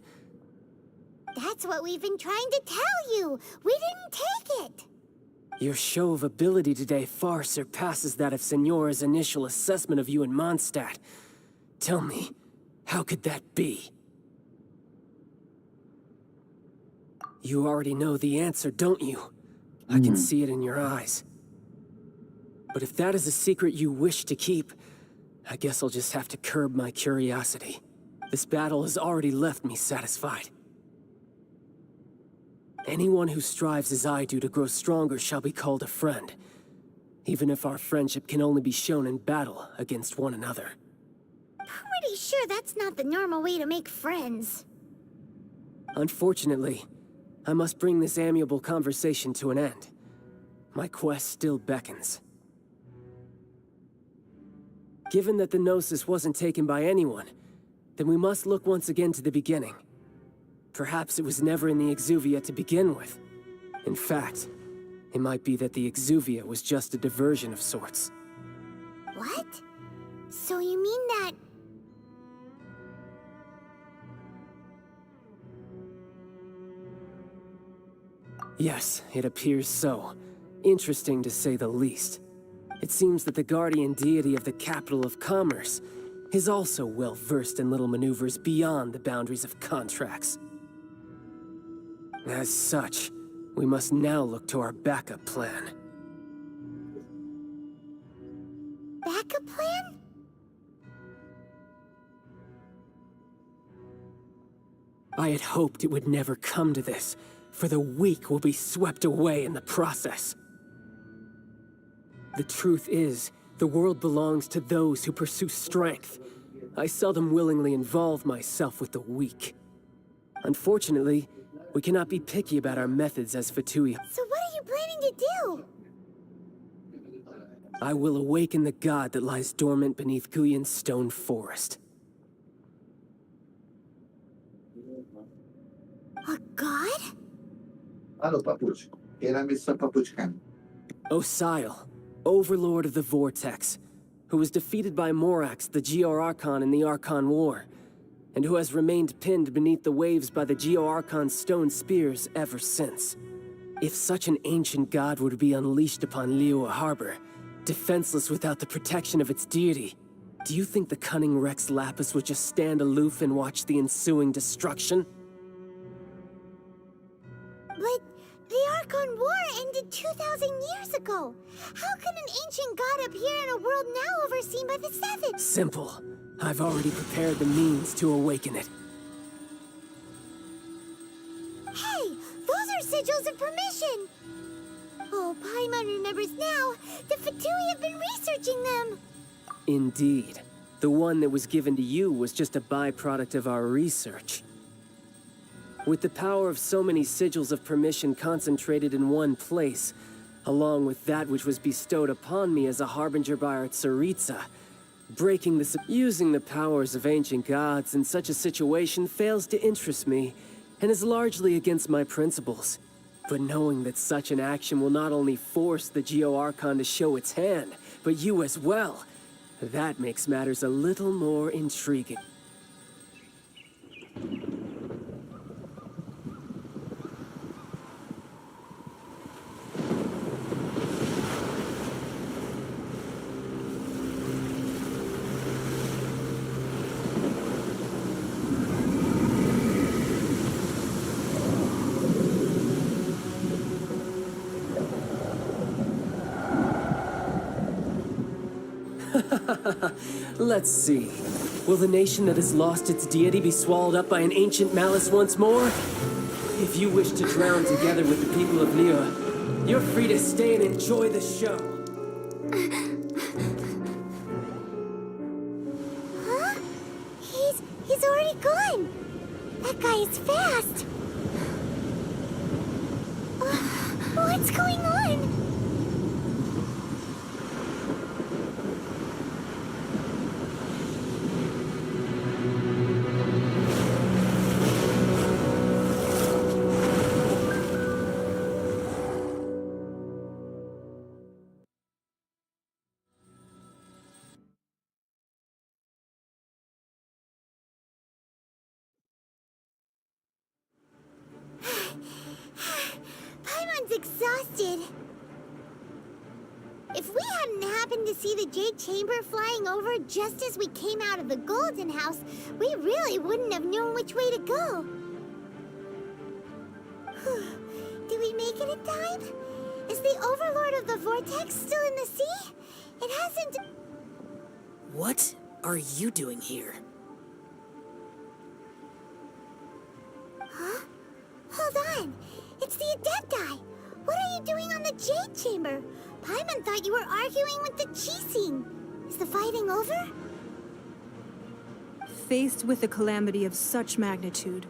That's what we've been trying to tell you! We didn't take it! Your show of ability today far surpasses that of Signora's initial assessment of you in Mondstadt. Tell me, how could that be? You already know the answer, don't you? I can see it in your eyes. But if that is a secret you wish to keep, I guess I'll just have to curb my curiosity. This battle has already left me satisfied. Anyone who strives as I do to grow stronger shall be called a friend, even if our friendship can only be shown in battle against one another. Pretty sure that's not the normal way to make friends. Unfortunately, I must bring this amiable conversation to an end. My quest still beckons. Given that the Gnosis wasn't taken by anyone, then we must look once again to the beginning. Perhaps it was never in the Exuvia to begin with. In fact, it might be that the Exuvia was just a diversion of sorts. What? So you mean that... Yes, it appears so. Interesting to say the least. It seems that the guardian deity of the capital of commerce is also well versed in little maneuvers beyond the boundaries of contracts. As such, we must now look to our backup plan. Backup plan? I had hoped it would never come to this, for the weak will be swept away in the process. The truth is, the world belongs to those who pursue strength. I seldom willingly involve myself with the weak. Unfortunately, we cannot be picky about our methods as Fatui. So what are you planning to do? I will awaken the god that lies dormant beneath Guyon's stone forest. A god? Halo, papuch. Kailan may sa papuch kan? Osile, overlord of the Vortex, who was defeated by Morax, the Geo-Archon in the Archon War, and who has remained pinned beneath the waves by the Geo-Archon's stone spears ever since. If such an ancient god were to be unleashed upon Liyue Harbor, defenseless without the protection of its deity, do you think the cunning Rex Lapis would just stand aloof and watch the ensuing destruction? But the Archon War ended 2,000 years ago. How can an ancient god appear in a world now overseen by the Seven? Simple. I've already prepared the means to awaken it. Hey, those are sigils of permission. Oh, Paimon remembers now. The Fatui have been researching them. Indeed. The one that was given to you was just a byproduct of our research. With the power of so many sigils of permission concentrated in one place, along with that which was bestowed upon me as a harbinger by our Tsaritsa, using the powers of ancient gods in such a situation fails to interest me, and is largely against my principles. But knowing that such an action will not only force the Geo-Archon to show its hand, but you as well, that makes matters a little more intriguing. Let's see. Will the nation that has lost its deity be swallowed up by an ancient malice once more? If you wish to drown together with the people of Liyue, you're free to stay and enjoy the show. Huh? He's already gone. That guy is fast. What's going on? Paimon's exhausted. If we hadn't happened to see the Jade Chamber flying over just as we came out of the Golden House, we really wouldn't have known which way to go. Did we make it in time? Is the Overlord of the Vortex still in the sea? It hasn't... What are you doing here? Huh? Hold on. It's the Adepti. What are you doing on the Jade Chamber? Paimon thought you were arguing with the Qixing. Is the fighting over? Faced with a calamity of such magnitude,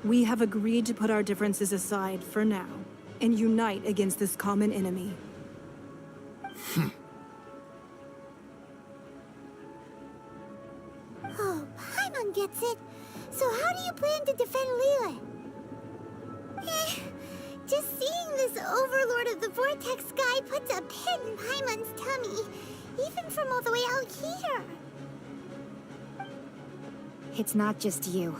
we have agreed to put our differences aside for now and unite against this common enemy. Oh, Paimon gets it. So how do you plan to defend Liyue? Just seeing this Overlord of the Vortex guy puts a pit in Paimon's tummy, even from all the way out here. It's not just you.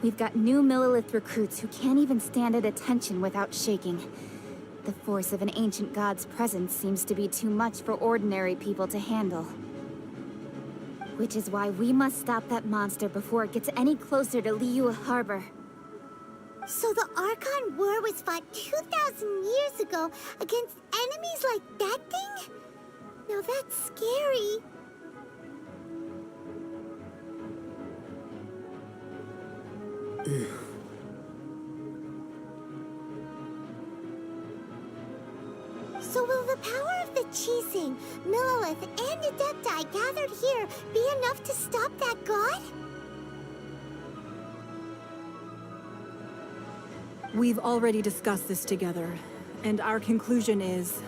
We've got new Millelith recruits who can't even stand at attention without shaking. The force of an ancient god's presence seems to be too much for ordinary people to handle. Which is why we must stop that monster before it gets any closer to Liyue Harbor. So the Archon War was fought 2,000 years ago against enemies like that thing? Now that's scary. So will the power of the Qixing, Millelith, and Adepti gathered here be enough to stop that god? We've already discussed this together, and our conclusion is...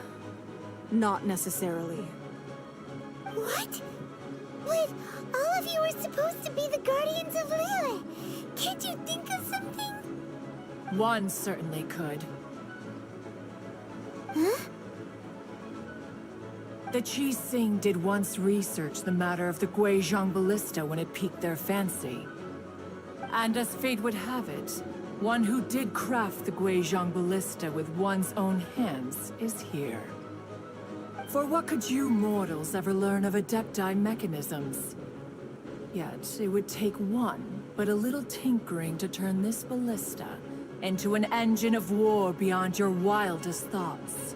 not necessarily. What? Wait, all of you were supposed to be the Guardians of Liyue. Can't you think of something? One certainly could. Huh? The Qixing did once research the matter of the Guizhong Ballista when it piqued their fancy. And as fate would have it, one who did craft the Guizhong Ballista with one's own hands is here. For what could you mortals ever learn of Adepti mechanisms? Yet, it would take one, but a little tinkering to turn this ballista into an engine of war beyond your wildest thoughts.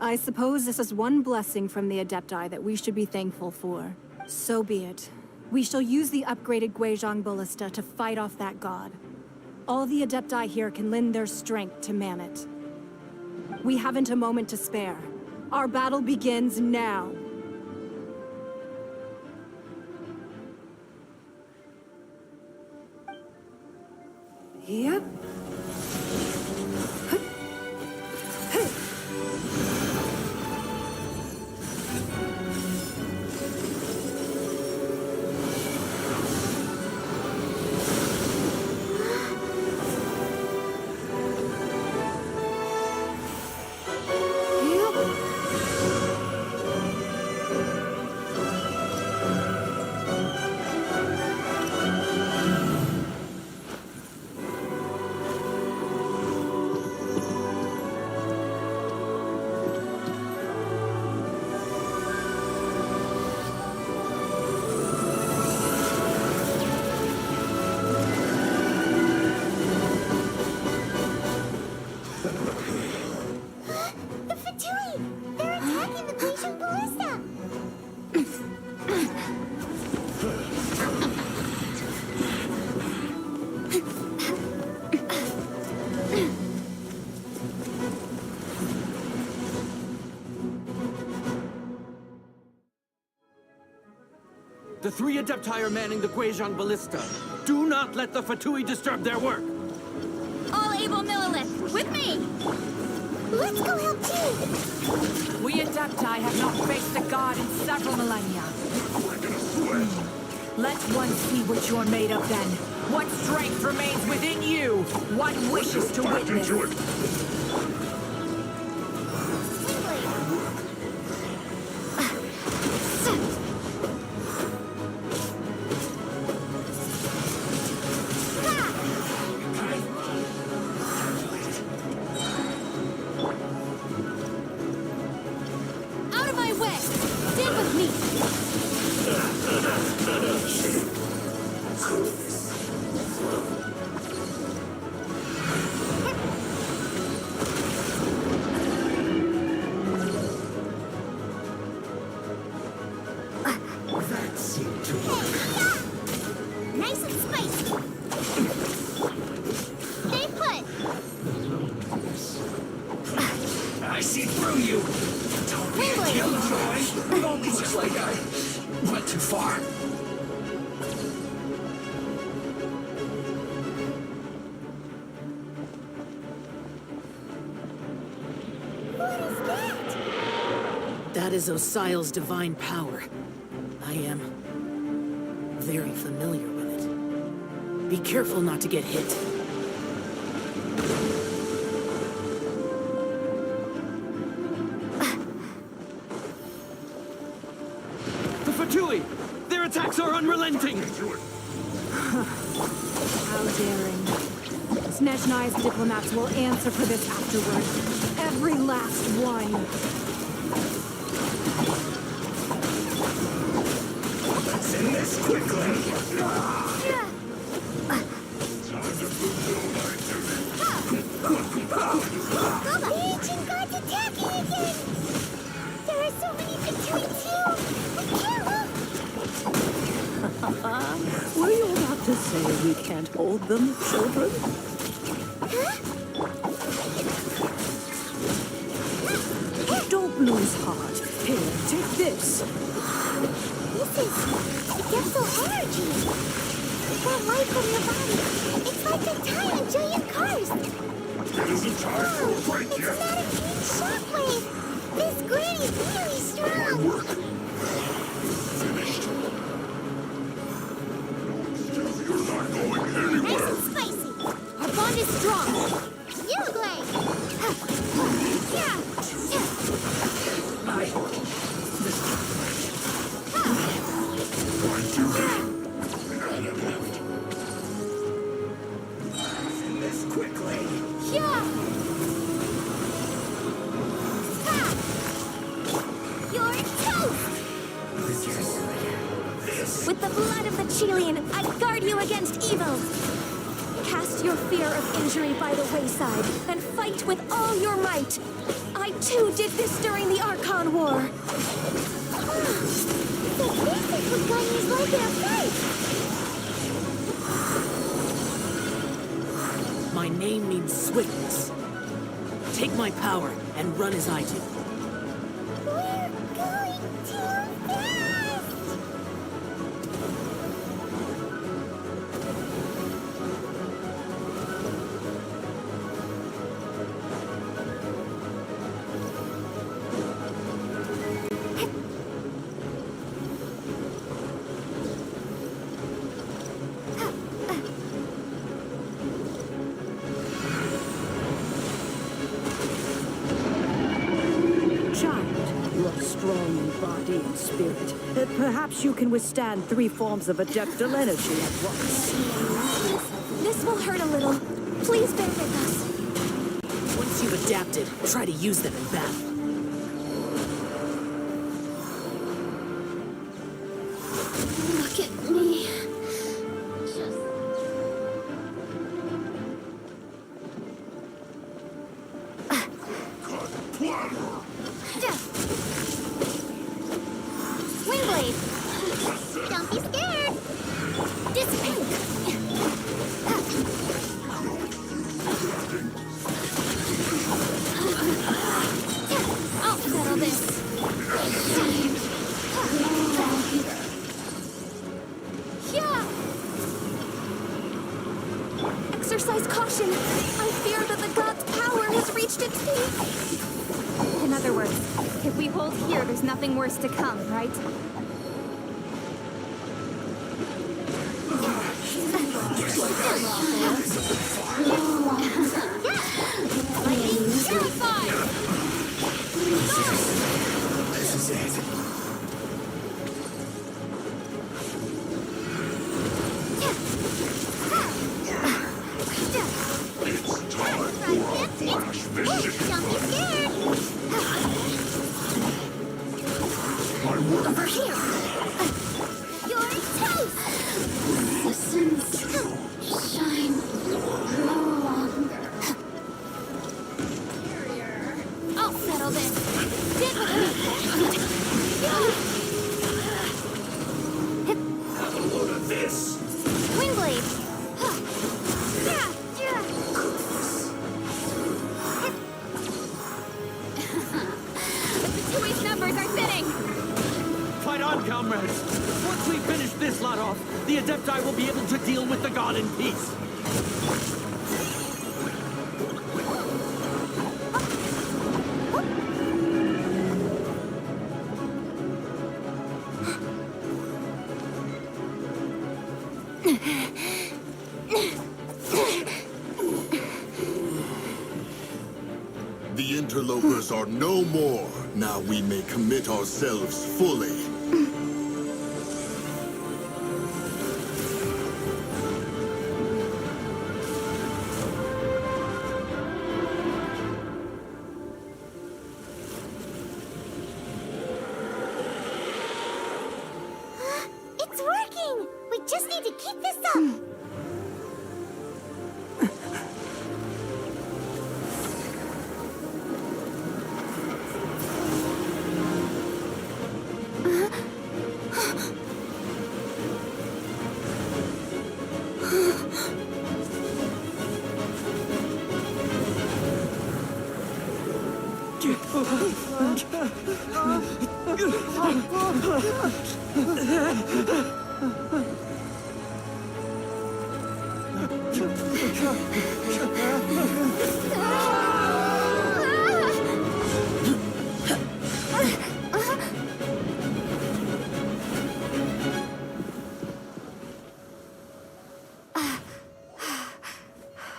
I suppose this is one blessing from the Adepti that we should be thankful for. So be it. We shall use the upgraded Guizhong Ballista to fight off that god. All the Adepti here can lend their strength to man it. We haven't a moment to spare. Our battle begins now. Yep. The 3 Adepti are manning the Guizhong Ballista. Do not let the Fatui disturb their work! All able Millilith, with me! Let's go help too! We Adepti have not faced a god in several millennia. Let one see what you're made of then. What strength remains within you? One wishes to witness. Out of my way! Stand with me! That seemed to work. Nice and spicy. Stay put. I see through you. Don't be a killjoy. It always looks like I went too far. What is that? That is Osial's divine power. I am very familiar with it. Be careful not to get hit. The Fatui! Their attacks are unrelenting! How daring. Snezhnai's diplomats will answer for this afterward. Every last one. Let's end this quickly. The ancient god's attacking again! There are so many between you! I can't look! Were you about to say we can't hold them, children? Don't lose heart. Here, take this. This is Genshin energy! That light from your body! It's like the time in giant cars! It isn't time for a break It's yet. not a huge shockwave! This grid is really strong! Work. Finished. Still, you're not going Nice anywhere. and spicy! Our bond is strong! You blade! End this quickly. You're toast! With the blood of the Chilean, I guard you against evil. Cast your fear of injury by the wayside, and fight with all your might. I too did this during the Archon War. So this is what Ganyu's like in a fight! My name means swiftness. Take my power and run as I do. We're going too fast! Child, you are strong in body and spirit. Perhaps you can withstand 3 forms of adeptal energy at once. This will hurt a little. Please bear with us. Once you've adapted, try to use them in battle. Look at me. Wingblade! Don't be scared! Dissipate! Exercise caution. I fear that the god's power has reached its peak. In other words, if we hold here, there's nothing worse to come, right? Lightning purified! This is it. It's time for a flash vision. Don't be scared! My work Over here! You're toast! The sun's shine long. I'll settle this. Dig with me. Have a load of this. Windblade. Tui's numbers are thinning! Fight on, comrades! Once we finish this lot off, the Adepti will be able to deal with the god in peace. The interlopers are no more. Now we may commit ourselves fully. It's working! We just need to keep this up!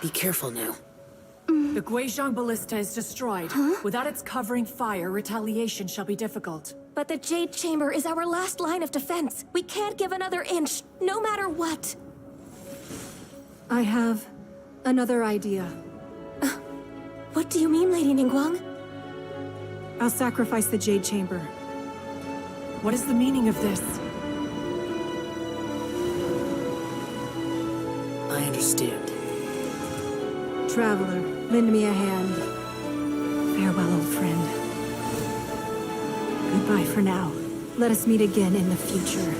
Be careful now. The Guizhong Ballista is destroyed. Without its covering fire, retaliation shall be difficult. But the Jade Chamber is our last line of defense. We can't give another inch, no matter what. I have another idea. What do you mean, Lady Ningguang? I'll sacrifice the Jade Chamber. What is the meaning of this? I understand. Traveler, lend me a hand. Farewell, old friend. Goodbye for now. Let us meet again in the future.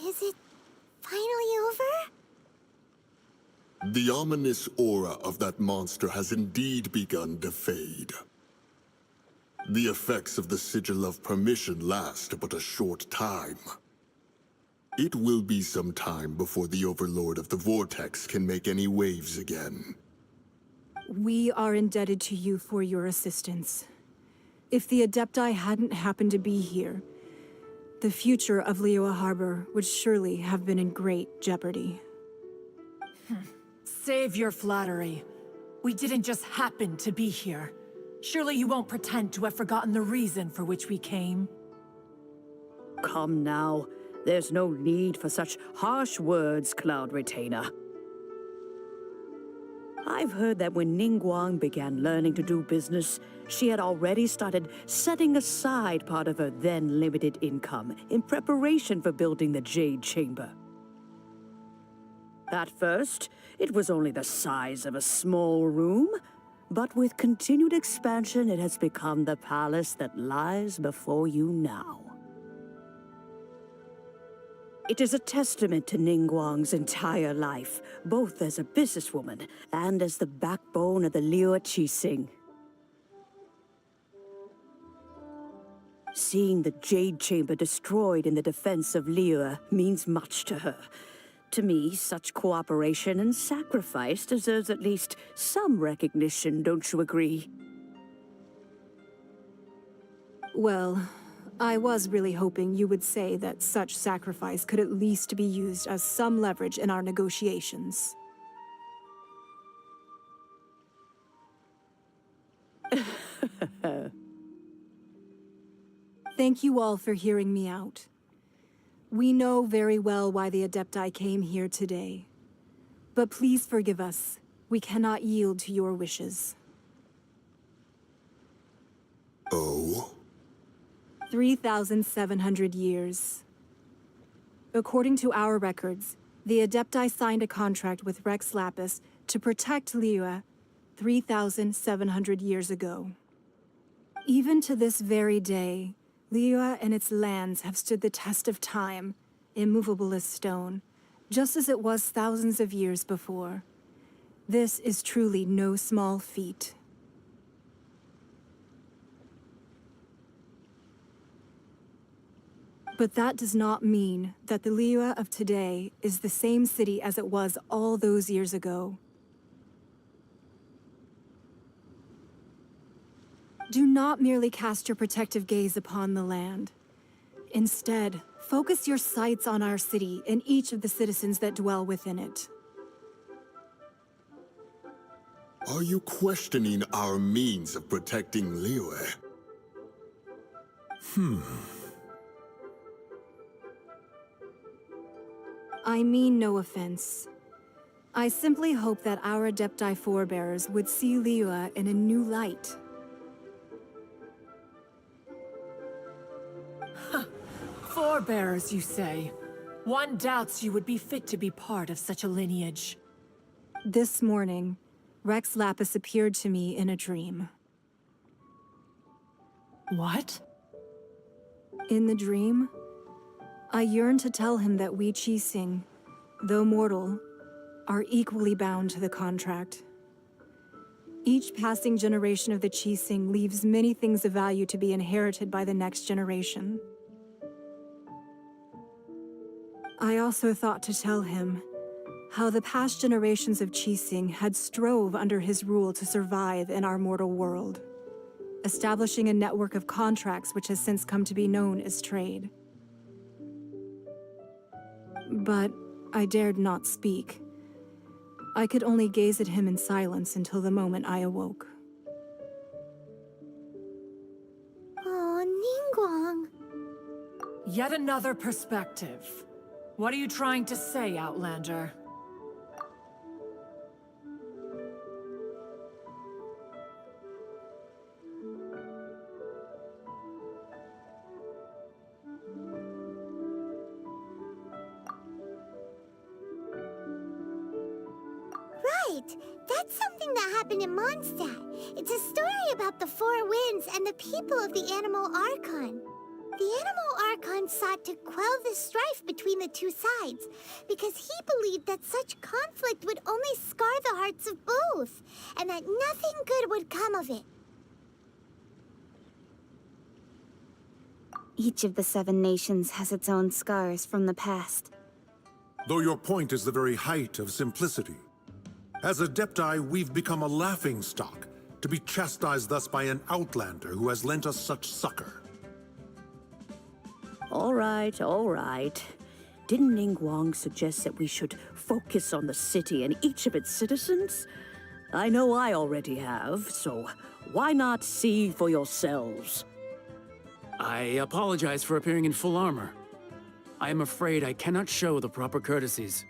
Is it finally over? The ominous aura of that monster has indeed begun to fade. The effects of the Sigil of Permission last but a short time. It will be some time before the Overlord of the Vortex can make any waves again. We are indebted to you for your assistance. If the Adepti hadn't happened to be here, the future of Liyue Harbor would surely have been in great jeopardy. Save your flattery. We didn't just happen to be here. Surely you won't pretend to have forgotten the reason for which we came. Come now. There's no need for such harsh words, Cloud Retainer. I've heard that when Ningguang began learning to do business, she had already started setting aside part of her then limited income in preparation for building the Jade Chamber. At first, it was only the size of a small room, but with continued expansion, it has become the palace that lies before you now. It is a testament to Ningguang's entire life, both as a businesswoman and as the backbone of the Liu Qixing. Seeing the Jade Chamber destroyed in the defense of Liu means much to her. To me, such cooperation and sacrifice deserves at least some recognition, don't you agree? Well, I was really hoping you would say that such sacrifice could at least be used as some leverage in our negotiations. Thank you all for hearing me out. We know very well why the Adepti came here today. But please forgive us. We cannot yield to your wishes. Oh? 3,700 years. According to our records, the Adepti signed a contract with Rex Lapis to protect Liu 3,700 years ago. Even to this very day, Liu and its lands have stood the test of time, immovable as stone, just as it was thousands of years before. This is truly no small feat. But that does not mean that the Liu of today is the same city as it was all those years ago. Do not merely cast your protective gaze upon the land. Instead, focus your sights on our city and each of the citizens that dwell within it. Are you questioning our means of protecting Liu? I mean no offense. I simply hope that our Adepti forebears would see Liu in a new light. Forebearers, you say? One doubts you would be fit to be part of such a lineage. This morning, Rex Lapis appeared to me in a dream. What? In the dream, I yearned to tell him that we Qixing, though mortal, are equally bound to the contract. Each passing generation of the Qixing leaves many things of value to be inherited by the next generation. I also thought to tell him how the past generations of Qixing had strove under his rule to survive in our mortal world, establishing a network of contracts which has since come to be known as trade. But I dared not speak. I could only gaze at him in silence until the moment I awoke. Oh, Ningguang. Yet another perspective. What are you trying to say, Outlander? Right! That's something that happened in Mondstadt. It's a story about the Four Winds and the people of the Animal Archon. The Animal Archon sought to quell the strife between the two sides, because he believed that such conflict would only scar the hearts of both, and that nothing good would come of it. Each of the 7 nations has its own scars from the past. Though your point is the very height of simplicity. As Adepti, we've become a laughingstock, to be chastised thus by an outlander who has lent us such succor. All right, all right. Didn't Ningguang suggest that we should focus on the city and each of its citizens? I know I already have, so why not see for yourselves? I apologize for appearing in full armor. I am afraid I cannot show the proper courtesies.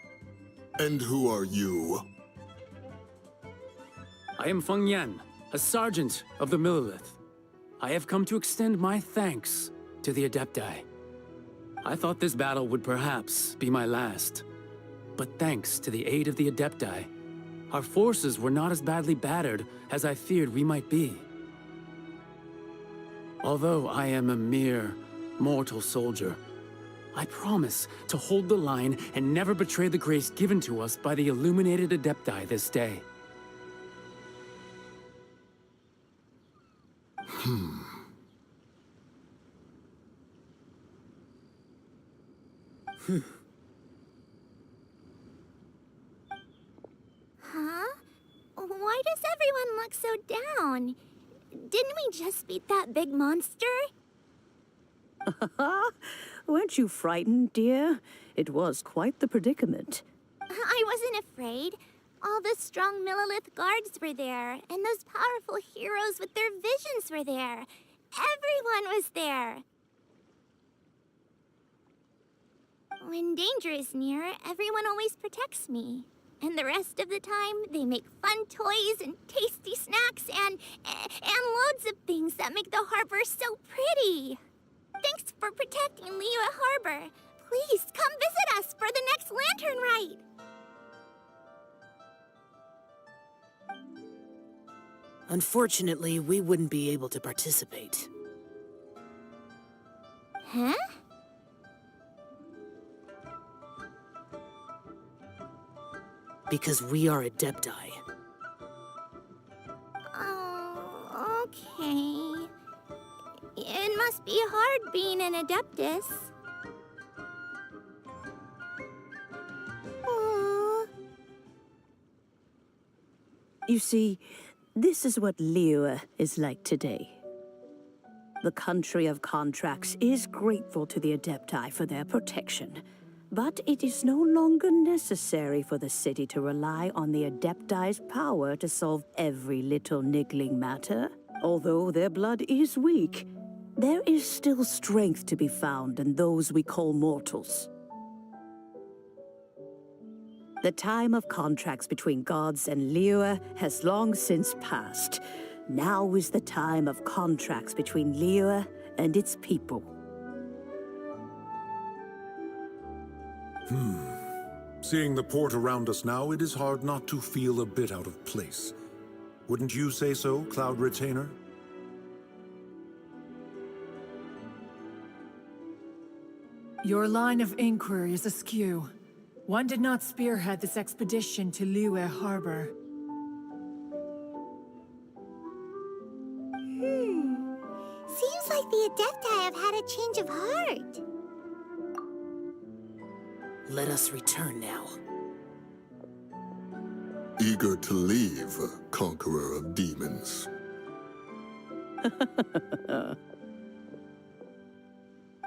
And who are you? I am Feng Yan, a sergeant of the Millelith. I have come to extend my thanks to the Adepti. I thought this battle would perhaps be my last. But thanks to the aid of the Adepti, our forces were not as badly battered as I feared we might be. Although I am a mere mortal soldier, I promise to hold the line and never betray the grace given to us by the illuminated Adepti this day. Huh? Why does everyone look so down? Didn't we just beat that big monster? Weren't you frightened, dear? It was quite the predicament. I wasn't afraid. All the strong Millelith guards were there, and those powerful heroes with their visions were there. Everyone was there. When danger is near, everyone always protects me. And the rest of the time, they make fun toys and tasty snacks and loads of things that make the harbor so pretty. Thanks for protecting Liyue Harbor. Please come visit us for the next lantern rite. Unfortunately, we wouldn't be able to participate. Huh? Because we are Adepti. Oh, okay. It must be hard being an Adeptus. Aww. You see, this is what Liyue is like today. The country of contracts is grateful to the Adepti for their protection, but it is no longer necessary for the city to rely on the Adepti's power to solve every little niggling matter. Although their blood is weak, there is still strength to be found in those we call mortals. The time of contracts between gods and Liyue has long since passed. Now is the time of contracts between Liyue and its people. Seeing the port around us now, it is hard not to feel a bit out of place. Wouldn't you say so, Cloud Retainer? Your line of inquiry is askew. One did not spearhead this expedition to Liyue Harbor. Seems like the Adepti have had a change of heart. Let us return now. Eager to leave, Conqueror of Demons.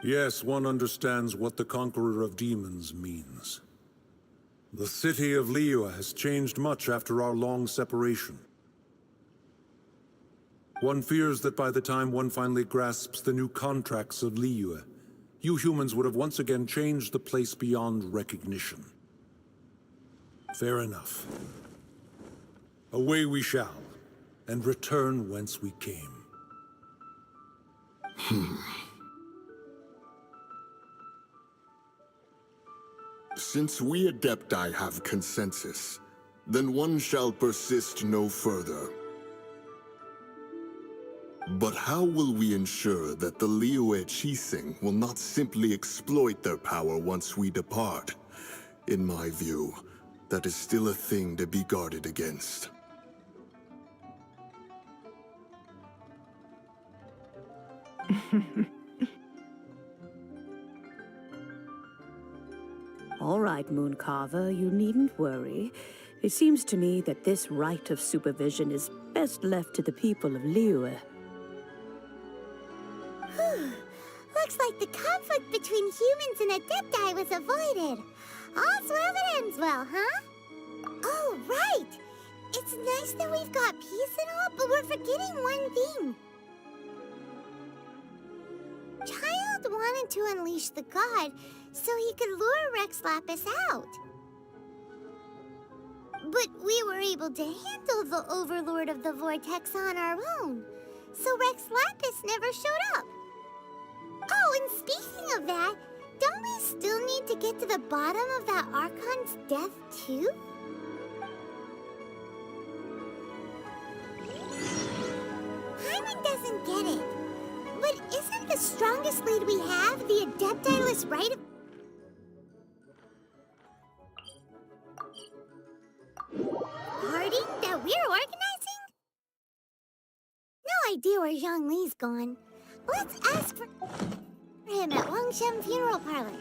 Yes, one understands what the Conqueror of Demons means. The city of Liyue has changed much after our long separation. One fears that by the time one finally grasps the new contracts of Liyue, you humans would have once again changed the place beyond recognition. Fair enough. Away we shall, and return whence we came. Since we Adepti have consensus, then one shall persist no further. But how will we ensure that the Liyue Qixing will not simply exploit their power once we depart? In my view, that is still a thing to be guarded against. All right, Mooncarver, you needn't worry. It seems to me that this right of supervision is best left to the people of Liyue. Looks like the conflict between humans and Adepti was avoided. All's well that ends well, huh? Oh, right! It's nice that we've got peace and all, but we're forgetting one thing. Child wanted to unleash the god so he could lure Rex Lapis out. But we were able to handle the Overlord of the Vortex on our own, so Rex Lapis never showed up. Oh, and speaking of that, don't we still need to get to the bottom of that Archon's death, too? Paimon doesn't get it. But isn't the strongest lead we have the Adeptilus right of... Party that we're organizing? No idea where Zhongli's gone. Let's ask for him at Wangshen Funeral Parlor.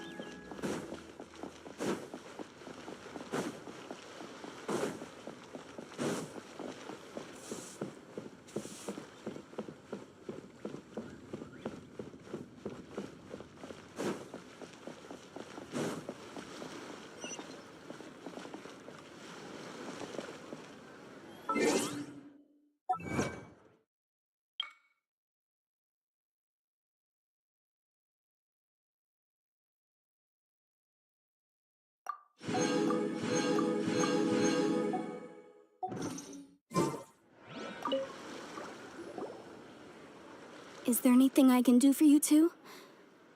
Is there anything I can do for you two?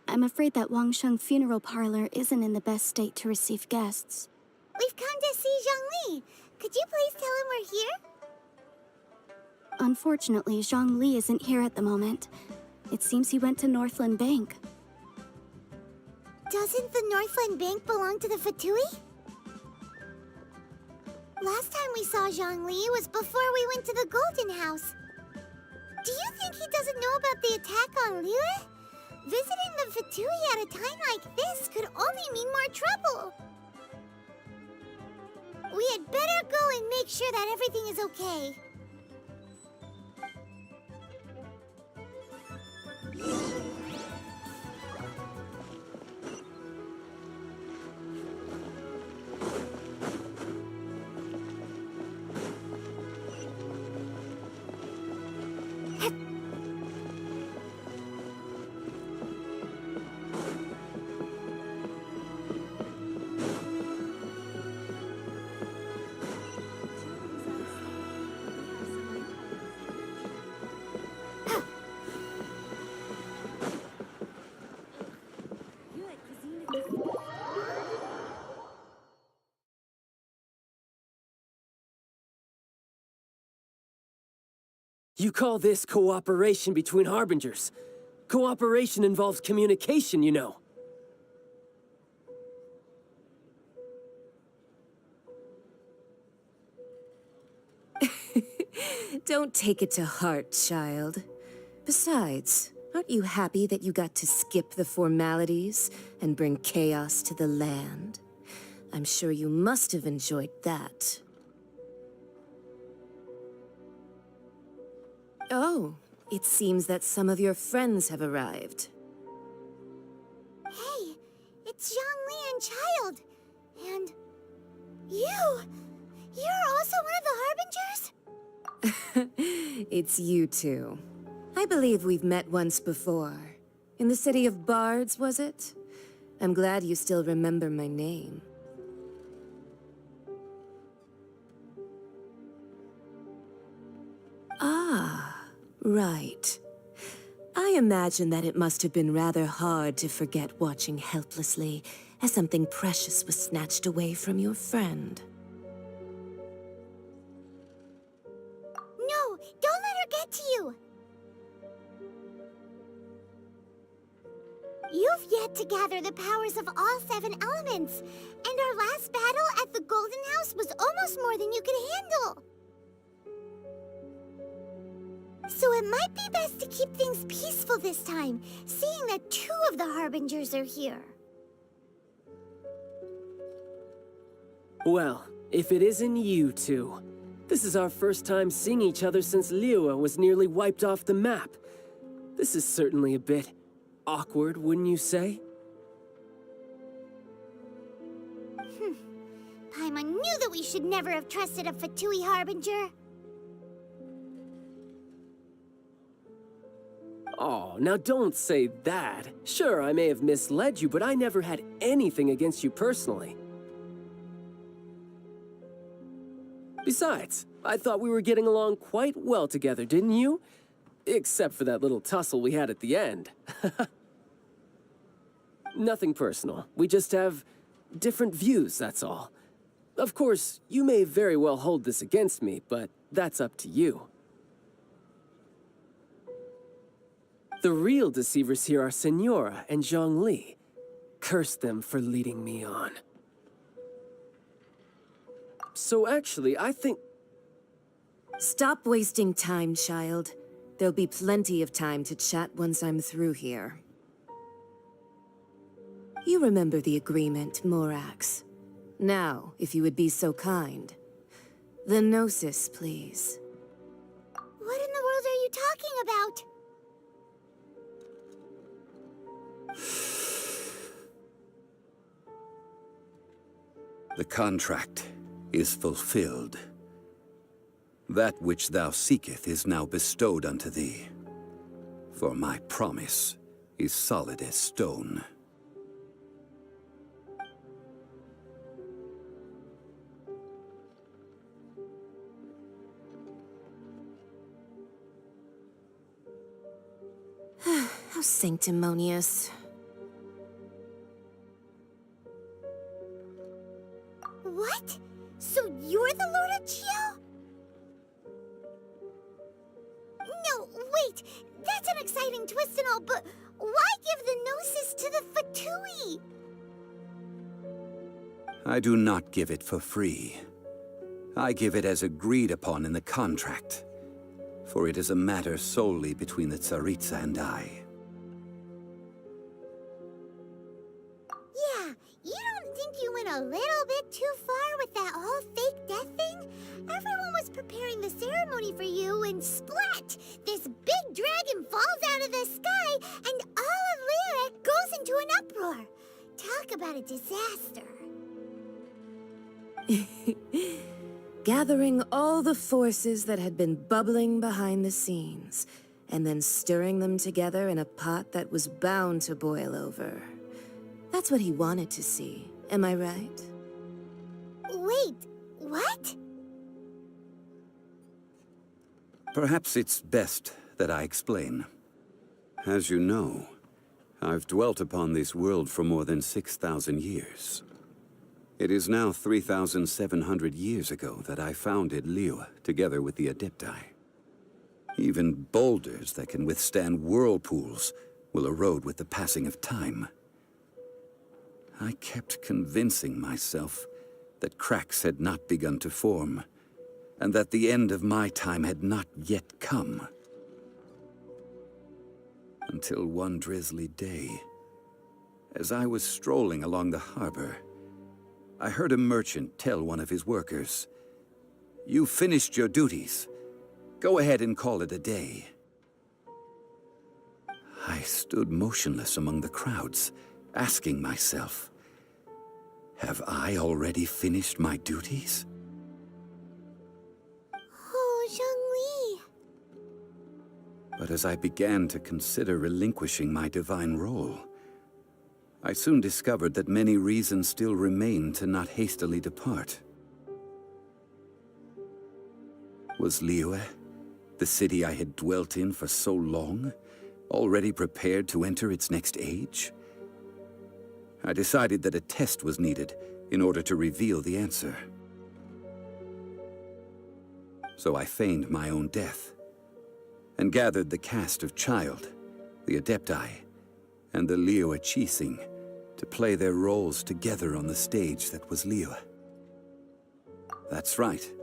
I'm afraid that Wangsheng Funeral Parlor isn't in the best state to receive guests. We've come to see Zhongli. Could you please tell him we're here? Unfortunately, Zhongli isn't here at the moment. It seems he went to Northland Bank. Doesn't the Northland Bank belong to the Fatui? Last time we saw Zhongli was before we went to the Golden House. Do you think he doesn't know about the attack on Liyue? Visiting the Fatui at a time like this could only mean more trouble. We had better go and make sure that everything is okay. You call this cooperation between Harbingers? Cooperation involves communication, you know. Don't take it to heart, child. Besides, aren't you happy that you got to skip the formalities and bring chaos to the land? I'm sure you must have enjoyed that. Oh, it seems that some of your friends have arrived. Hey, it's Zhongli and Child. And you! You're also one of the Harbingers? It's you two. I believe we've met once before. In the city of Bards, was it? I'm glad you still remember my name. Ah, right. I imagine that it must have been rather hard to forget watching helplessly as something precious was snatched away from your friend. No, don't let her get to you! You've yet to gather the powers of all 7 elements, and our last battle at the Golden House was almost more than you could handle. So it might be best to keep things peaceful this time, seeing that 2 of the Harbingers are here. Well, if it isn't you two. This is our first time seeing each other since Liyue was nearly wiped off the map. This is certainly a bit awkward, wouldn't you say? time, I knew that we should never have trusted a Fatui Harbinger. Oh, now don't say that. Sure, I may have misled you, but I never had anything against you personally. Besides, I thought we were getting along quite well together, didn't you? Except for that little tussle we had at the end. Nothing personal. We just have different views, that's all. Of course, you may very well hold this against me, but that's up to you. The real deceivers here are Senora and Zhongli. Curse them for leading me on. So actually, I think... Stop wasting time, child. There'll be plenty of time to chat once I'm through here. You remember the agreement, Morax. Now, if you would be so kind. The Gnosis, please. What in the world are you talking about? The contract is fulfilled. That which thou seeketh is now bestowed unto thee. For my promise is solid as stone. How sanctimonious. What? So you're the Lord of Geo? No, wait! That's an exciting twist and all, but why give the Gnosis to the Fatui? I do not give it for free. I give it as agreed upon in the contract, for it is a matter solely between the Tsaritsa and I. Yeah, you don't think you went a little bit too far with that whole fake death thing? Everyone was preparing the ceremony for you, and splat! This big dragon falls out of the sky, and all of Lyric goes into an uproar. Talk about a disaster. Gathering all the forces that had been bubbling behind the scenes, and then stirring them together in a pot that was bound to boil over. That's what he wanted to see, am I right? Wait, what? Perhaps it's best that I explain. As you know, I've dwelt upon this world for more than 6,000 years. It is now 3,700 years ago that I founded Liyue together with the Adepti. Even boulders that can withstand whirlpools will erode with the passing of time. I kept convincing myself that cracks had not begun to form, and that the end of my time had not yet come. Until one drizzly day, as I was strolling along the harbor, I heard a merchant tell one of his workers, "You've finished your duties. Go ahead and call it a day." I stood motionless among the crowds, asking myself, have I already finished my duties? Oh, Zhongli. But as I began to consider relinquishing my divine role, I soon discovered that many reasons still remained to not hastily depart. Was Liyue, the city I had dwelt in for so long, already prepared to enter its next age? I decided that a test was needed in order to reveal the answer. So I feigned my own death, and gathered the cast of Child, the Adepti, and the Liyue Qixing to play their roles together on the stage that was Liyue. That's right,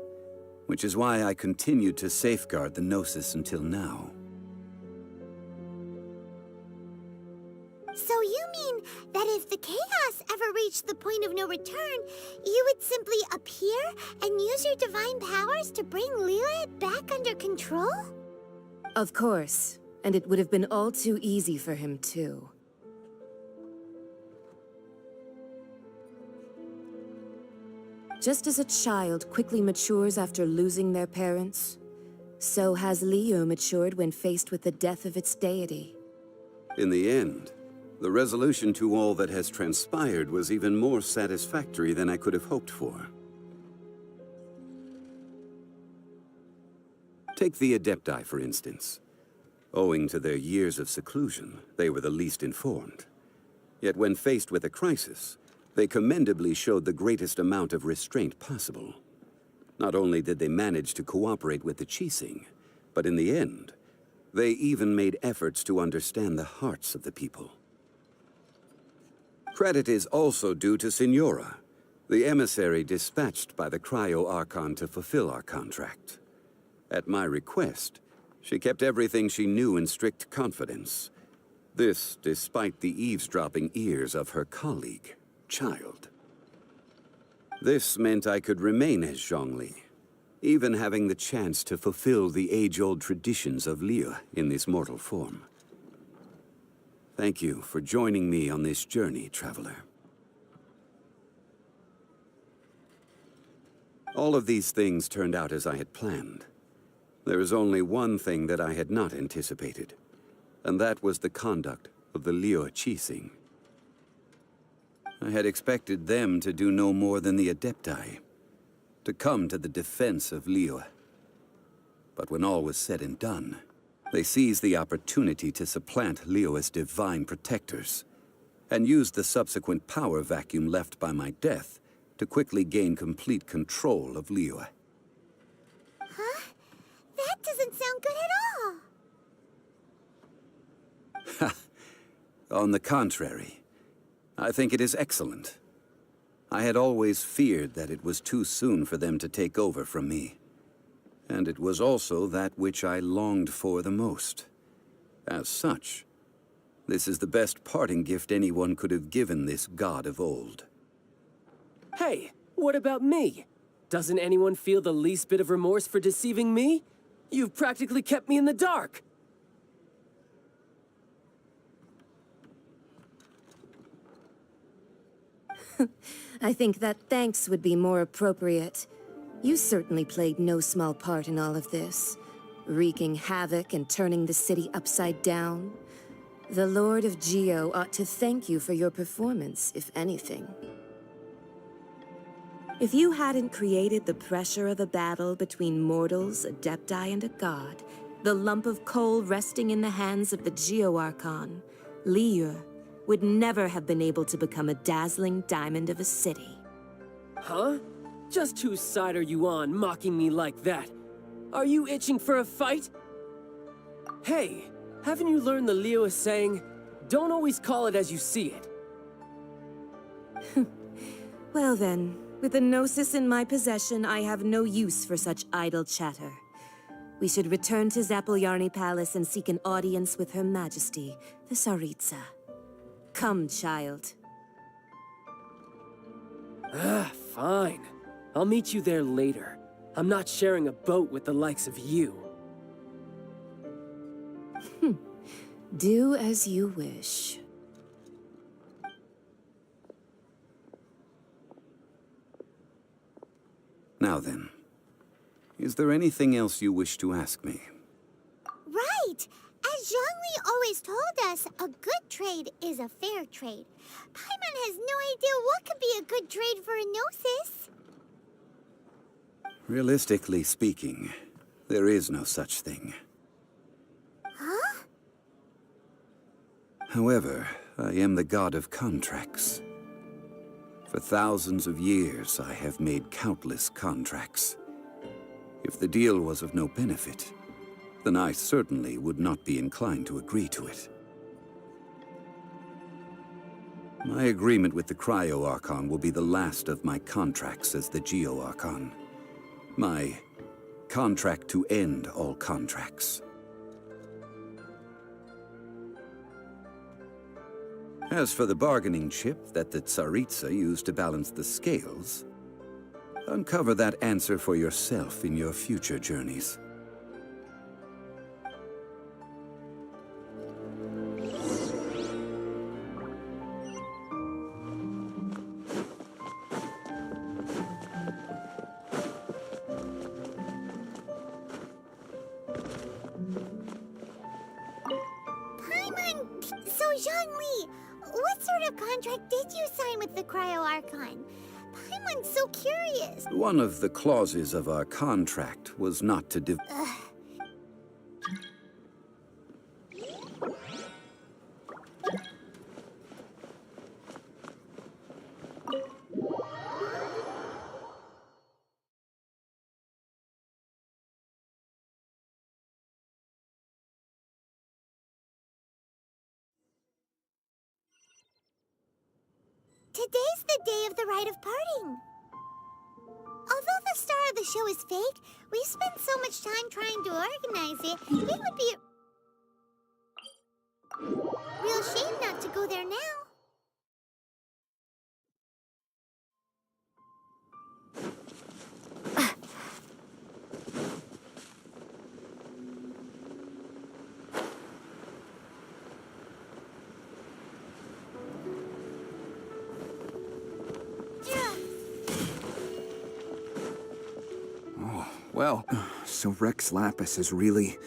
which is why I continued to safeguard the Gnosis until now. So you mean that if the chaos ever reached the point of no return, you would simply appear and use your divine powers to bring Liyue back under control? Of course, and it would have been all too easy for him too. Just as a child quickly matures after losing their parents, so has Liyue matured when faced with the death of its deity. In the end, the resolution to all that has transpired was even more satisfactory than I could have hoped for. Take the Adepti, for instance. Owing to their years of seclusion, they were the least informed. Yet when faced with a crisis, they commendably showed the greatest amount of restraint possible. Not only did they manage to cooperate with the Qixing, but in the end, they even made efforts to understand the hearts of the people. Credit is also due to Signora, the emissary dispatched by the Cryo-Archon to fulfill our contract. At my request, she kept everything she knew in strict confidence. This despite the eavesdropping ears of her colleague, Child. This meant I could remain as Zhongli, even having the chance to fulfill the age-old traditions of Liyue in this mortal form. Thank you for joining me on this journey, traveler. All of these things turned out as I had planned. There is only one thing that I had not anticipated, and that was the conduct of the Liyue Qixing. I had expected them to do no more than the Adepti, to come to the defense of Liyue. But when all was said and done, they seized the opportunity to supplant Liyue as divine protectors, and used the subsequent power vacuum left by my death to quickly gain complete control of Liyue. Huh? That doesn't sound good at all. On the contrary, I think it is excellent. I had always feared that it was too soon for them to take over from me. And it was also that which I longed for the most. As such, this is the best parting gift anyone could have given this god of old. Hey, what about me? Doesn't anyone feel the least bit of remorse for deceiving me? You've practically kept me in the dark. I think that thanks would be more appropriate. You certainly played no small part in all of this, wreaking havoc and turning the city upside down. The Lord of Geo ought to thank you for your performance, if anything. If you hadn't created the pressure of a battle between mortals, Adepti, and a god, the lump of coal resting in the hands of the Geo-Archon, Liyue, would never have been able to become a dazzling diamond of a city. Huh? Just whose side are you on, mocking me like that? Are you itching for a fight? Hey, haven't you learned the Liyue saying, don't always call it as you see it? Well then, with the Gnosis in my possession, I have no use for such idle chatter. We should return to Zapoljarny Palace and seek an audience with Her Majesty, the Tsaritsa. Come, child. Fine. I'll meet you there later. I'm not sharing a boat with the likes of you. Do as you wish. Now then, is there anything else you wish to ask me? Right! As Zhongli always told us, a good trade is a fair trade. Paimon has no idea what could be a good trade for a Gnosis. Realistically speaking, there is no such thing. Huh? However, I am the god of contracts. For thousands of years, I have made countless contracts. If the deal was of no benefit, then I certainly would not be inclined to agree to it. My agreement with the Cryo-Archon will be the last of my contracts as the Geo-Archon. My contract to end all contracts. As for the bargaining chip that the Tsaritsa used to balance the scales, uncover that answer for yourself in your future journeys. Zhongli, what sort of contract did you sign with the Cryo Archon? Paimon's so curious. One of the clauses of our contract was not to Today's the day of the rite of parting. Although the star of the show is fake, we spent so much time trying to organize it, it would be a real shame not to go there now. Well, so Rex Lapis is really...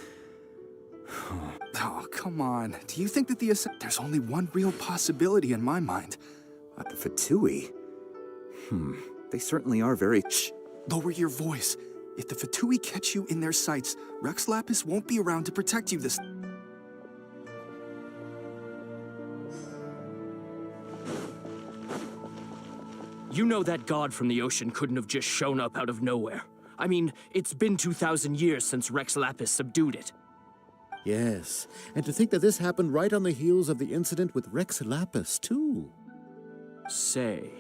Oh, come on. Do you think that there's only one real possibility in my mind? The Fatui? They certainly are very... Shh! Lower your voice. If the Fatui catch you in their sights, Rex Lapis won't be around to protect you this... You know that god from the ocean couldn't have just shown up out of nowhere. I mean, it's been 2,000 years since Rex Lapis subdued it. Yes, and to think that this happened right on the heels of the incident with Rex Lapis, too. Say,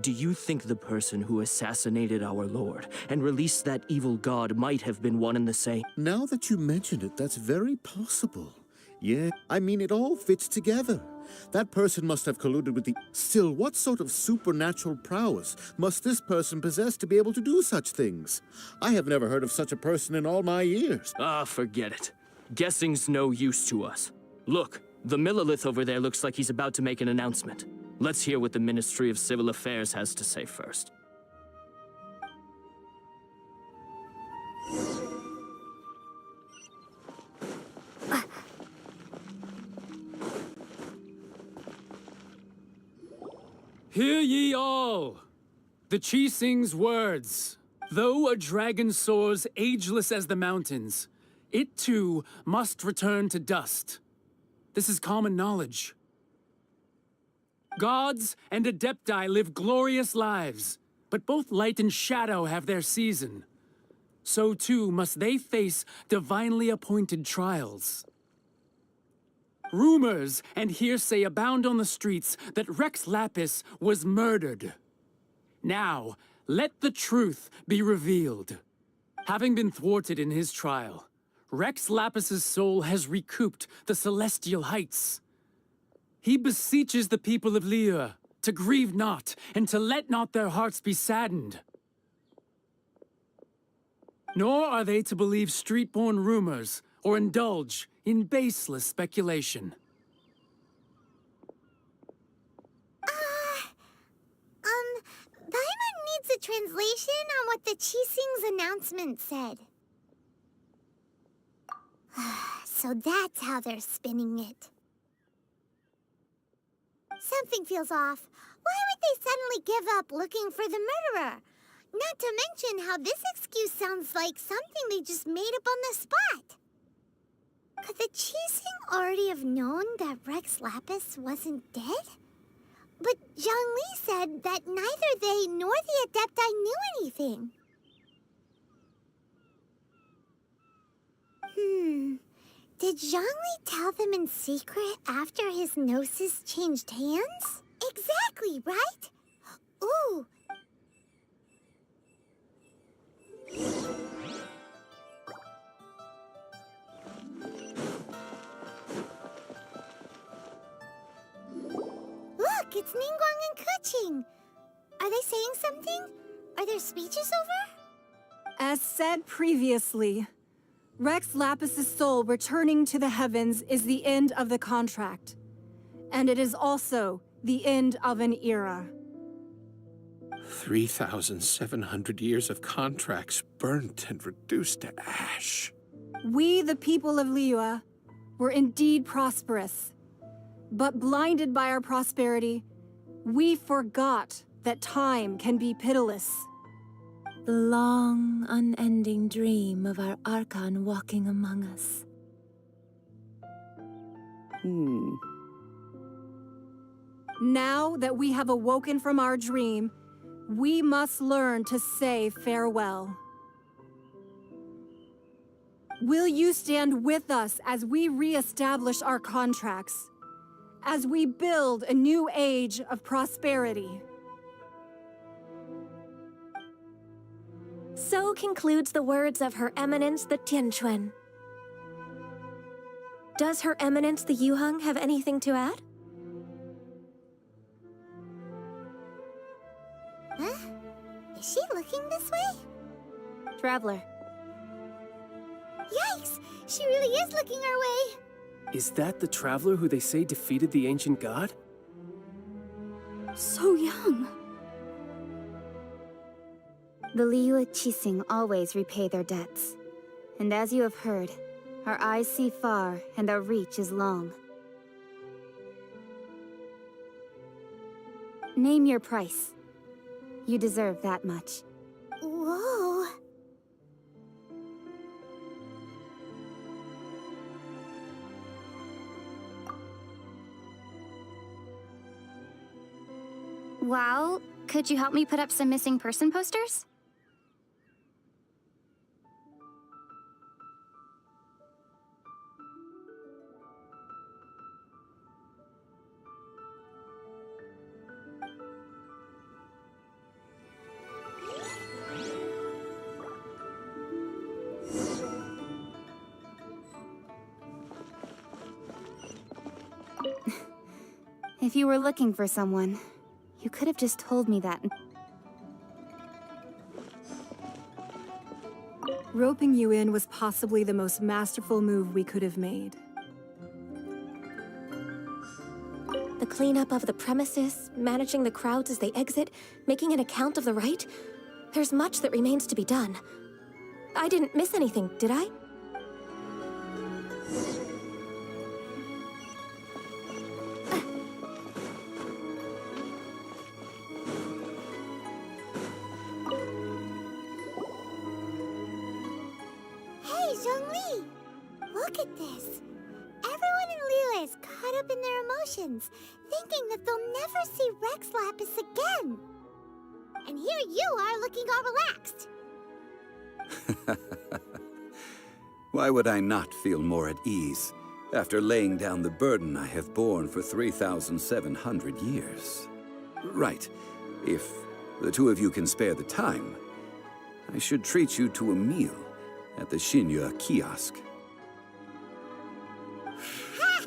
do you think the person who assassinated our lord and released that evil god might have been one and the same? Now that you mention it, that's very possible. Yeah, I mean, it all fits together. That person must have colluded with the... Still, what sort of supernatural prowess must this person possess to be able to do such things? I have never heard of such a person in all my years. Ah, forget it. Guessing's no use to us. Look, the Millilith over there looks like he's about to make an announcement. Let's hear what the Ministry of Civil Affairs has to say first. Hear ye all! The Qixing's words. Though a dragon soars ageless as the mountains, it too must return to dust. This is common knowledge. Gods and Adepti live glorious lives, but both light and shadow have their season. So too must they face divinely appointed trials. Rumors and hearsay abound on the streets that Rex Lapis was murdered. Now, let the truth be revealed. Having been thwarted in his trial, Rex Lapis's soul has recouped the celestial heights. He beseeches the people of Liyue to grieve not and to let not their hearts be saddened. Nor are they to believe street-born rumors or indulge in baseless speculation. Paimon needs a translation on what the Qixing's announcement said. So that's how they're spinning it. Something feels off. Why would they suddenly give up looking for the murderer? Not to mention how this excuse sounds like something they just made up on the spot. Could the Qixing already have known that Rex Lapis wasn't dead? But Zhongli said that neither they nor the Adepti knew anything. Did Zhongli tell them in secret after his gnosis changed hands? Exactly, right? Ooh. Look, it's Ningguang and Keqing. Are they saying something? Are their speeches over? As said previously, Rex Lapis's soul returning to the heavens is the end of the contract. And it is also the end of an era. 3,700 years of contracts burnt and reduced to ash. We, the people of Liyue, were indeed prosperous. But blinded by our prosperity, we forgot that time can be pitiless. The long, unending dream of our Archon walking among us. Now that we have awoken from our dream, we must learn to say farewell. Will you stand with us as we re-establish our contracts? As we build a new age of prosperity? So concludes the words of Her Eminence the Tianquan. Does Her Eminence the Yuheng have anything to add? Huh? Is she looking this way? Traveler. Yikes! She really is looking our way! Is that the traveler who they say defeated the ancient god? So young. The Liyue Qixing always repay their debts. And as you have heard, our eyes see far and our reach is long. Name your price. You deserve that much. Whoa! Well, could you help me put up some missing person posters? If you were looking for someone, you could have just told me that. Roping you in was possibly the most masterful move we could have made. The cleanup of the premises, managing the crowds as they exit, making an account of the rite. There's much that remains to be done. I didn't miss anything, did I? Hey, Zhongli! Look at this! Everyone in Liyue is caught up in their emotions, thinking that they'll never see Rex Lapis again. And here you are looking all relaxed. Why would I not feel more at ease after laying down the burden I have borne for 3,700 years? Right. If the two of you can spare the time, I should treat you to a meal at the Xinyue kiosk. Ha!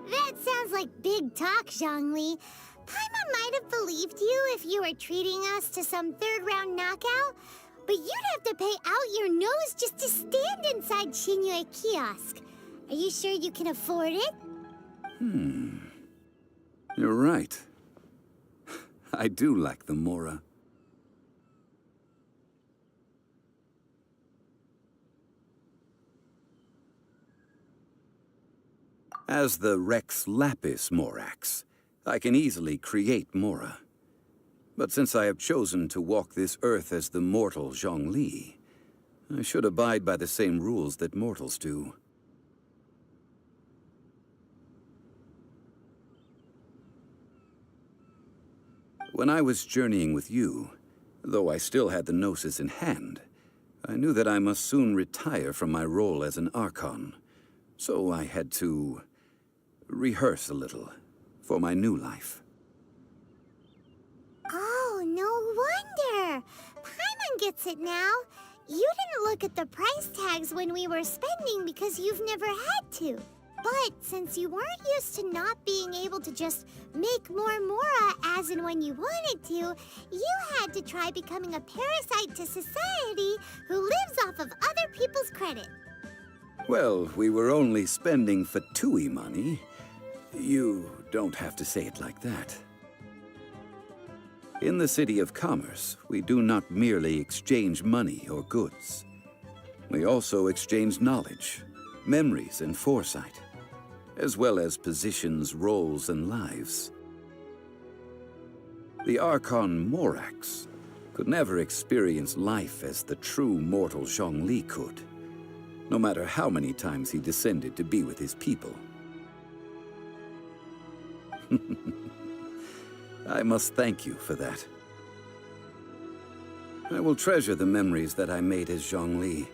That sounds like big talk, Zhongli. Paimon might have believed you if you were treating us to some third-round knockout, but you'd have to pay out your nose just to stand inside Xinyue kiosk. Are you sure you can afford it? You're right. I do like the Mora. As the Rex Lapis Morax, I can easily create Mora. But since I have chosen to walk this earth as the mortal Zhongli, I should abide by the same rules that mortals do. When I was journeying with you, though I still had the Gnosis in hand, I knew that I must soon retire from my role as an Archon. So I had to rehearse a little for my new life. Oh, no wonder! Paimon gets it now. You didn't look at the price tags when we were spending because you've never had to. But since you weren't used to not being able to just make more Mora as and when you wanted to, you had to try becoming a parasite to society who lives off of other people's credit. Well, we were only spending Fatui money. You don't have to say it like that. In the City of Commerce, we do not merely exchange money or goods. We also exchange knowledge, memories, and foresight. as well as positions, roles, and lives. The Archon Morax could never experience life as the true mortal Zhongli could, no matter how many times he descended to be with his people. I must thank you for that. I will treasure the memories that I made as Zhongli,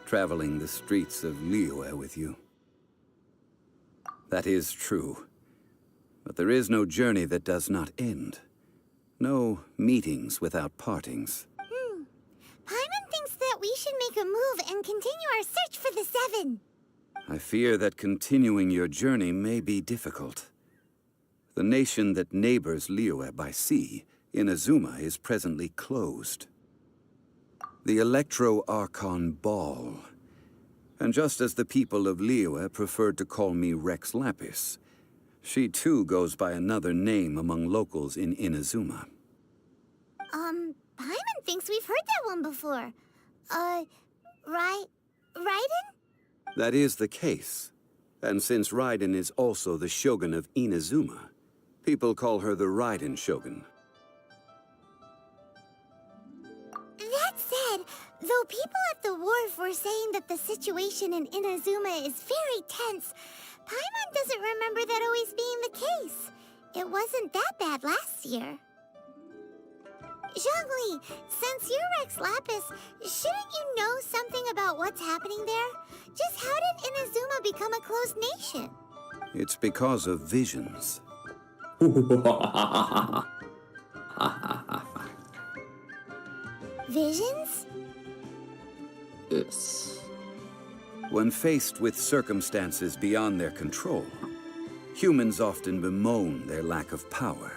traveling the streets of Liyue with you. That is true. But there is no journey that does not end. No meetings without partings. Paimon thinks that we should make a move and continue our search for the Seven. I fear that continuing your journey may be difficult. The nation that neighbors Liyue by sea, Inazuma, is presently closed. The Electro-Archon Ball. And just as the people of Liyue preferred to call me Rex Lapis, she too goes by another name among locals in Inazuma. Paimon thinks we've heard that one before. Raiden? That is the case. And since Raiden is also the Shogun of Inazuma, people call her the Raiden Shogun. That said, though people at the wharf were saying that the situation in Inazuma is very tense, Paimon doesn't remember that always being the case. It wasn't that bad last year. Zhongli, since you're Rex Lapis, shouldn't you know something about what's happening there? Just how did Inazuma become a closed nation? It's because of visions. Visions? Yes. When faced with circumstances beyond their control, humans often bemoan their lack of power.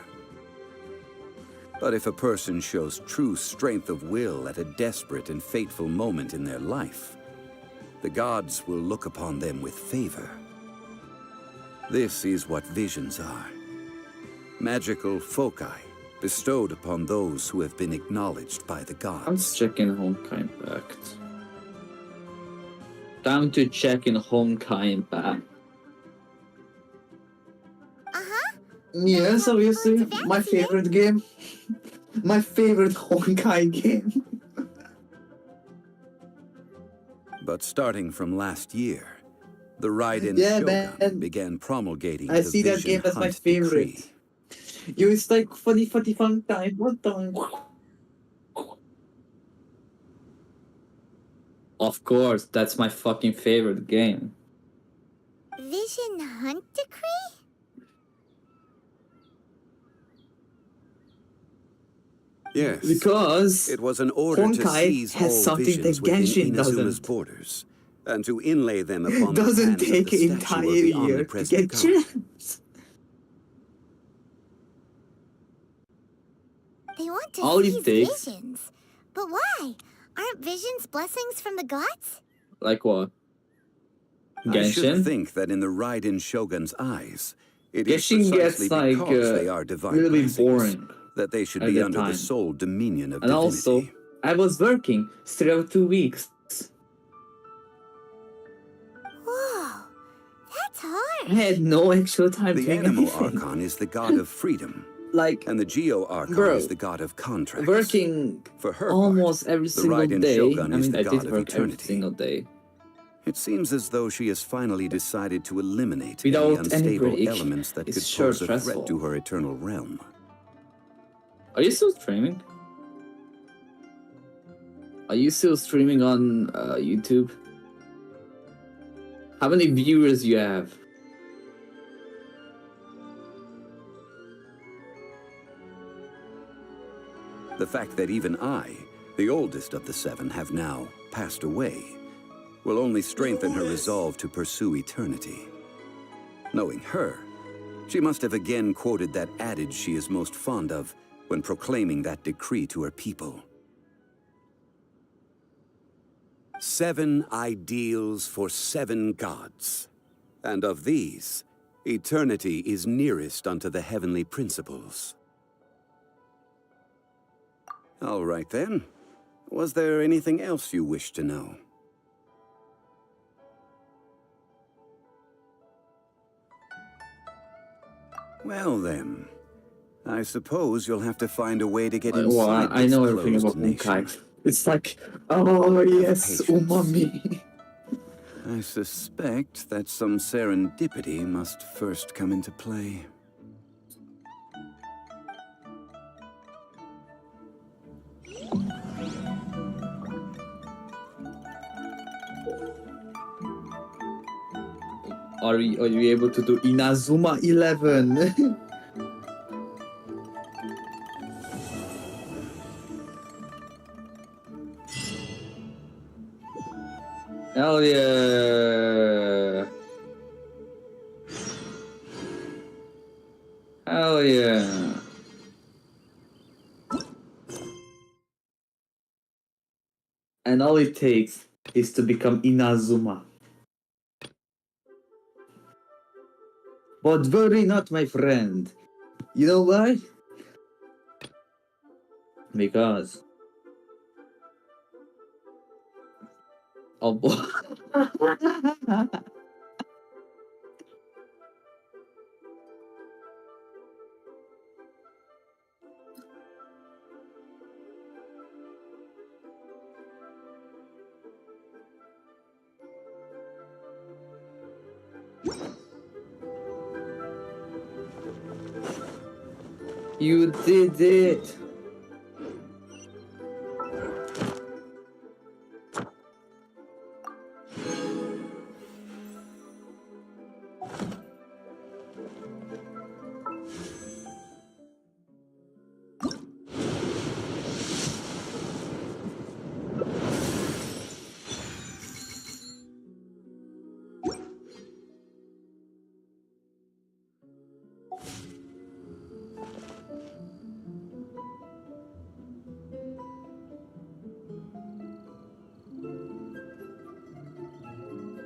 But if a person shows true strength of will at a desperate and fateful moment in their life, the gods will look upon them with favor. This is what visions are. Magical foci bestowed upon those who have been acknowledged by the gods. I'm checking Honkai Impact. Time to check in Honkai Impact. Yes, obviously, my favorite game. My favorite Honkai game. But starting from last year, the Raiden Shogun began promulgating I the see that Vision game as my Hunt favorite. Decree. You, it's like funny fun time. What the? Of course, that's my fucking favorite game. Vision Hunt Decree? Yes, because it was an order to Honkai seize has all something visions that within Genshin Inazuma's doesn't. borders, and to inlay them upon the Doesn't hands of take the an statue entire of the year to omnipresent get god. gems. They want to All it seize takes- visions. But why? Aren't visions blessings from the gods? Like what? I should Genshin? think that in the Raiden Shogun's eyes, it is Genshin precisely gets like because they are divine really blessings boring that they should at be the under time. the sole dominion of And divinity. also, I was working throughout 2 weeks. Whoa, that's hard. I had no actual time The to do Animal anything. Archon is the god of freedom, Like, and the Geo Archon bro, is the god of contracts. working For her almost every the single Raiden day. Shogun I is mean, the I god did of work every eternity. single day. It seems as though she has finally decided to eliminate Without any any unstable break. elements that It's could sure pose a threat stressful. to her eternal realm. Are you still streaming? Are you still streaming on YouTube? How many viewers you have? The fact that even I, the oldest of the seven, have now passed away, will only strengthen her resolve to pursue eternity. Knowing her, she must have again quoted that adage she is most fond of when proclaiming that decree to her people. 7 ideals for 7 gods, and of these, eternity is nearest unto the heavenly principles. All right then. Was there anything else you wish to know? Well then, I suppose you'll have to find a way to get Well, inside I this know everything closed about nation. Honkai. It's like, oh yes, umami. I suspect that some serendipity must first come into play. Are you able to do Inazuma 11? Hell yeah! Hell yeah! And all it takes is to become Inazuma. But worry not, my friend. You know why? Because... Oh boy. You did it!